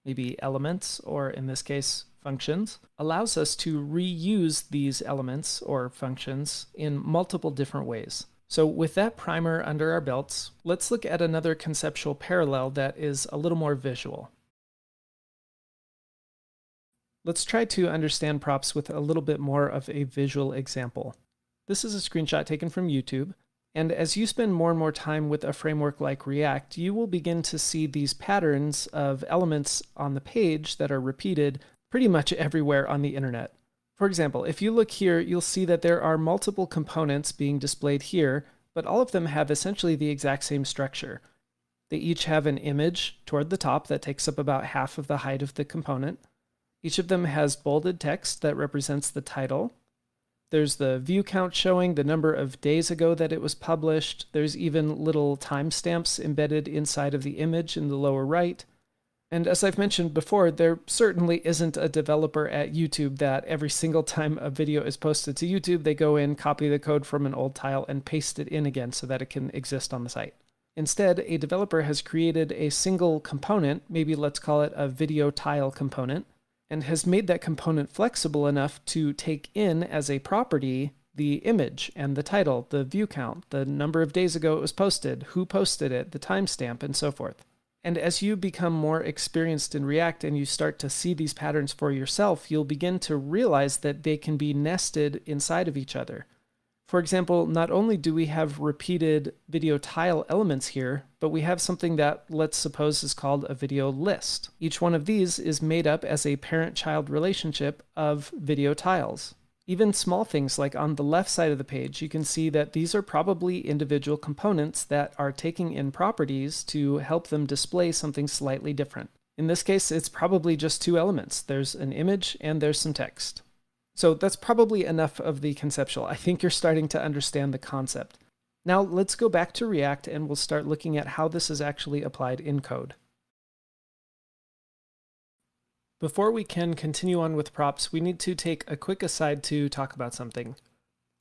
maybe elements, or in this case, functions, allows us to reuse these elements or functions in multiple different ways. So with that primer under our belts, let's look at another conceptual parallel that is a little more visual. Let's try to understand props with a little bit more of a visual example. This is a screenshot taken from YouTube, and as you spend more and more time with a framework like React, you will begin to see these patterns of elements on the page that are repeated pretty much everywhere on the internet. For example, if you look here, you'll see that there are multiple components being displayed here, but all of them have essentially the exact same structure. They each have an image toward the top that takes up about half of the height of the component. Each of them has bolded text that represents the title. There's the view count showing the number of days ago that it was published. There's even little timestamps embedded inside of the image in the lower right. And as I've mentioned before, there certainly isn't a developer at YouTube that every single time a video is posted to YouTube, they go in, copy the code from an old tile, and paste it in again so that it can exist on the site. Instead, a developer has created a single component, maybe let's call it a video tile component, and has made that component flexible enough to take in as a property the image and the title, the view count, the number of days ago it was posted, who posted it, the timestamp, and so forth. And as you become more experienced in React and you start to see these patterns for yourself, you'll begin to realize that they can be nested inside of each other. For example, not only do we have repeated video tile elements here, but we have something that let's suppose is called a video list. Each one of these is made up as a parent-child relationship of video tiles. Even small things like on the left side of the page, you can see that these are probably individual components that are taking in properties to help them display something slightly different. In this case, it's probably just two elements. There's an image and there's some text. So that's probably enough of the conceptual. I think you're starting to understand the concept. Now let's go back to React and we'll start looking at how this is actually applied in code. Before we can continue on with props, we need to take a quick aside to talk about something.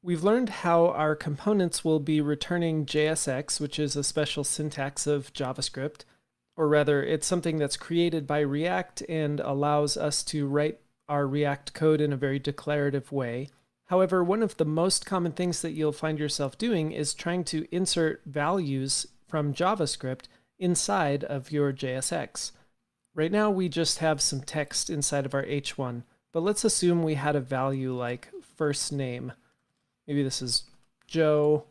We've learned how our components will be returning JSX, which is a special syntax of JavaScript, or rather it's something that's created by React and allows us to write our React code in a very declarative way. However, one of the most common things that you'll find yourself doing is trying to insert values from JavaScript inside of your JSX. Right now we just have some text inside of our H1, but let's assume we had a value like first name. Maybe this is Joe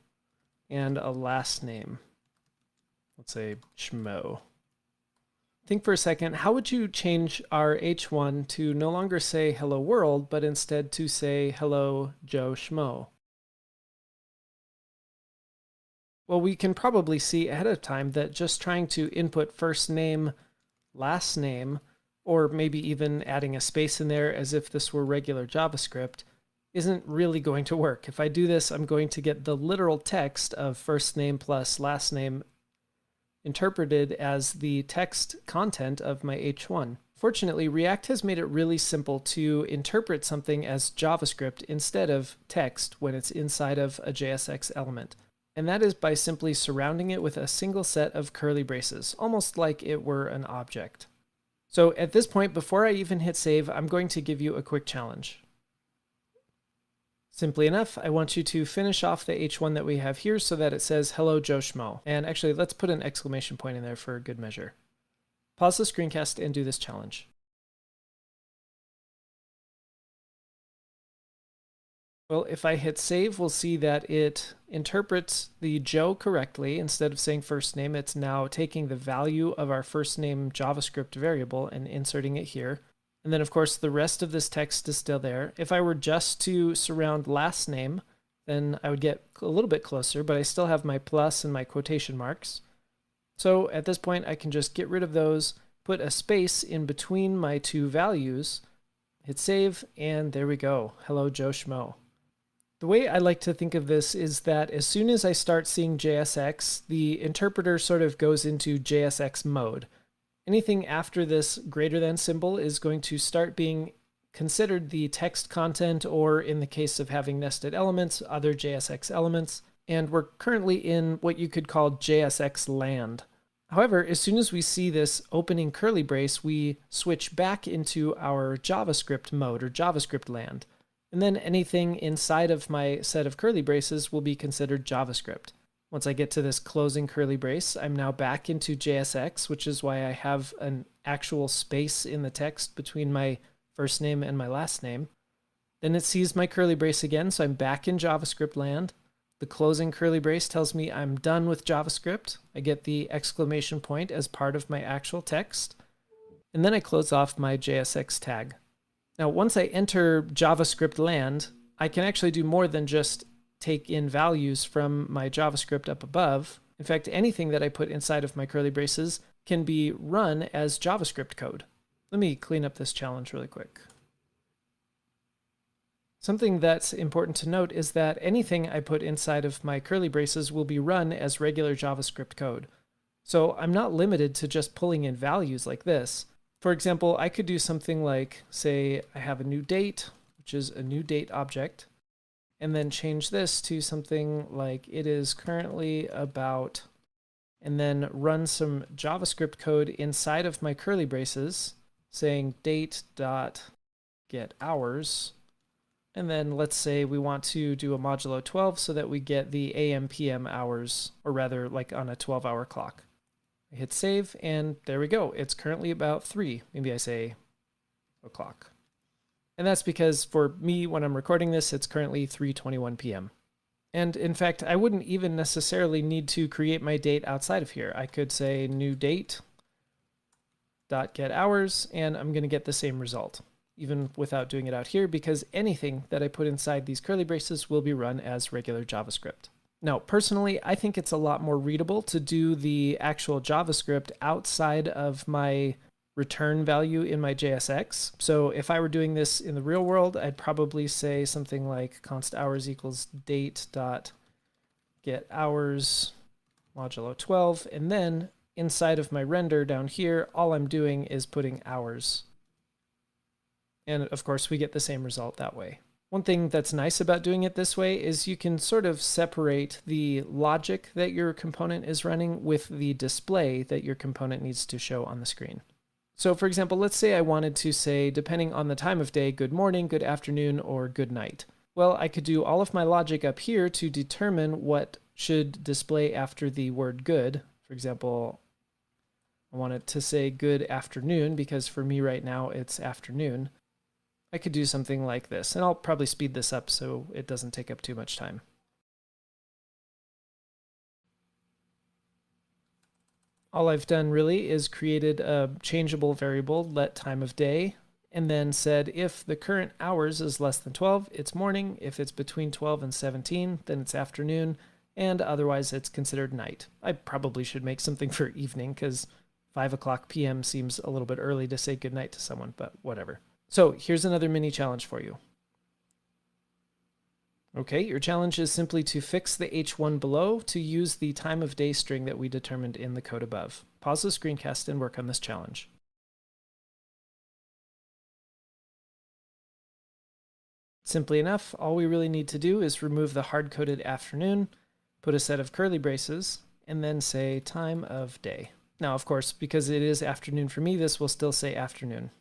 and a last name. let's say Schmo. Think for a second, how would you change our H1 to no longer say hello world, but instead to say hello Joe Schmo? Well, we can probably see ahead of time that just trying to input first name, last name, or maybe even adding a space in there as if this were regular JavaScript isn't really going to work. If I do this, I'm going to get the literal text of first name plus last name interpreted as the text content of my H1. Fortunately, React has made it really simple to interpret something as JavaScript instead of text when it's inside of a JSX element. And that is by simply surrounding it with a single set of curly braces, almost like it were an object. So at this point, before I even hit save, I'm going to give you a quick challenge. Simply enough, I want you to finish off the H1 that we have here so that it says, hello Joe Schmo. And actually, let's put an exclamation point in there for good measure. Pause the screencast and do this challenge. Well, if I hit save, we'll see that it interprets the Joe correctly. Instead of saying first name, it's now taking the value of our first name JavaScript variable and inserting it here. And then, of course, the rest of this text is still there. If I were just to surround last name, then I would get a little bit closer, but I still have my plus and my quotation marks. So at this point, I can just get rid of those, put a space in between my two values, hit save, and there we go. Hello, Joe Schmo. The way I like to think of this is that as soon as I start seeing JSX, the interpreter sort of goes into JSX mode. Anything after this greater than symbol is going to start being considered the text content, or in the case of having nested elements, other JSX elements. And we're currently in what you could call JSX land. However, as soon as we see this opening curly brace, we switch back into our JavaScript mode or JavaScript land. And then anything inside of my set of curly braces will be considered JavaScript. Once I get to this closing curly brace, I'm now back into JSX, which is why I have an actual space in the text between my first name and my last name. Then it sees my curly brace again, so I'm back in JavaScript land. The closing curly brace tells me I'm done with JavaScript. I get the exclamation point as part of my actual text. And then I close off my JSX tag. Now, once I enter JavaScript land, I can actually do more than just take in values from my JavaScript up above. In fact, anything that I put inside of my curly braces can be run as JavaScript code. Let me clean up this challenge really quick. Something that's important to note is that anything I put inside of my curly braces will be run as regular JavaScript code. So I'm not limited to just pulling in values like this. For example, I could do something like, say, I have a new date, which is a new date object, and then change this to something like it is currently about, and then run some JavaScript code inside of my curly braces saying date.getHours. And then let's say we want to do a modulo 12 so that we get the AM PM hours, or rather like on a 12-hour clock. I hit save, and there we go. It's currently about 3. Maybe I say o'clock. And that's because for me, when I'm recording this, it's currently 3:21 p.m. And in fact, I wouldn't even necessarily need to create my date outside of here. I could say new date dot get hours, and I'm going to get the same result, even without doing it out here, because anything that I put inside these curly braces will be run as regular JavaScript. Now, personally, I think it's a lot more readable to do the actual JavaScript outside of my return value in my JSX. So if I were doing this in the real world, I'd probably say something like const hours equals date dot get hours modulo 12, and then inside of my render down here, all I'm doing is putting hours. And of course, we get the same result that way. One thing that's nice about doing it this way is you can sort of separate the logic that your component is running with the display that your component needs to show on the screen. So for example, let's say I wanted to say, depending on the time of day, good morning, good afternoon, or good night. Well, I could do all of my logic up here to determine what should display after the word good. For example, I want it to say good afternoon because for me right now it's afternoon. I could do something like this, and I'll probably speed this up so it doesn't take up too much time. All I've done really is created a changeable variable, let time of day, and then said if the current hours is less than 12, it's morning. If it's between 12 and 17, then it's afternoon, and otherwise it's considered night. I probably should make something for evening because 5 o'clock p.m. seems a little bit early to say goodnight to someone, but whatever. So here's another mini challenge for you. Okay, your challenge is simply to fix the H1 below to use the time of day string that we determined in the code above. Pause the screencast and work on this challenge. Simply enough, all we really need to do is remove the hard-coded afternoon, put a set of curly braces, and then say time of day. Now, of course, because it is afternoon for me, this will still say afternoon.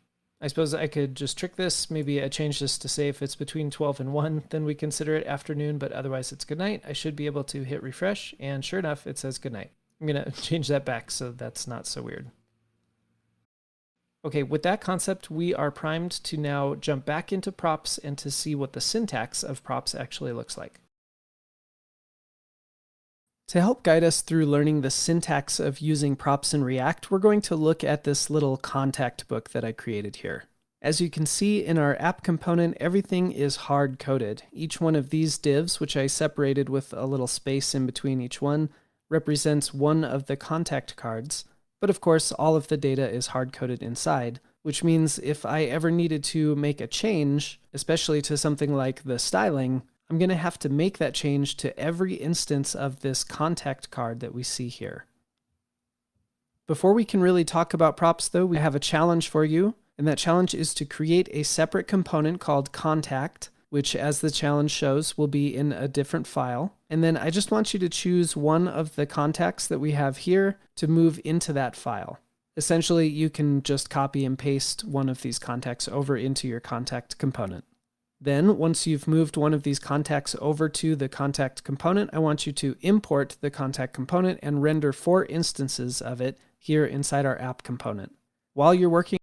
I suppose I could just trick this. Maybe I change this to say if it's between 12 and 1, then we consider it afternoon, but otherwise it's goodnight. I should be able to hit refresh, and sure enough, it says goodnight. I'm going to change that back so that's not so weird. Okay, with that concept, we are primed to now jump back into props and to see what the syntax of props actually looks like. To help guide us through learning the syntax of using props in React, we're going to look at this little contact book that I created here. As you can see in our app component, everything is hard-coded. Each one of these divs, which I separated with a little space in between each one, represents one of the contact cards. But of course, all of the data is hard-coded inside, which means if I ever needed to make a change, especially to something like the styling, I'm going to have to make that change to every instance of this contact card that we see here. Before we can really talk about props though, we have a challenge for you, and that challenge is to create a separate component called contact, which as the challenge shows will be in a different file. And then I just want you to choose one of the contacts that we have here to move into that file. Essentially, you can just copy and paste one of these contacts over into your contact component. Then, once you've moved one of these contacts over to the contact component, I want you to import the contact component and render 4 instances of it here inside our app component. While you're working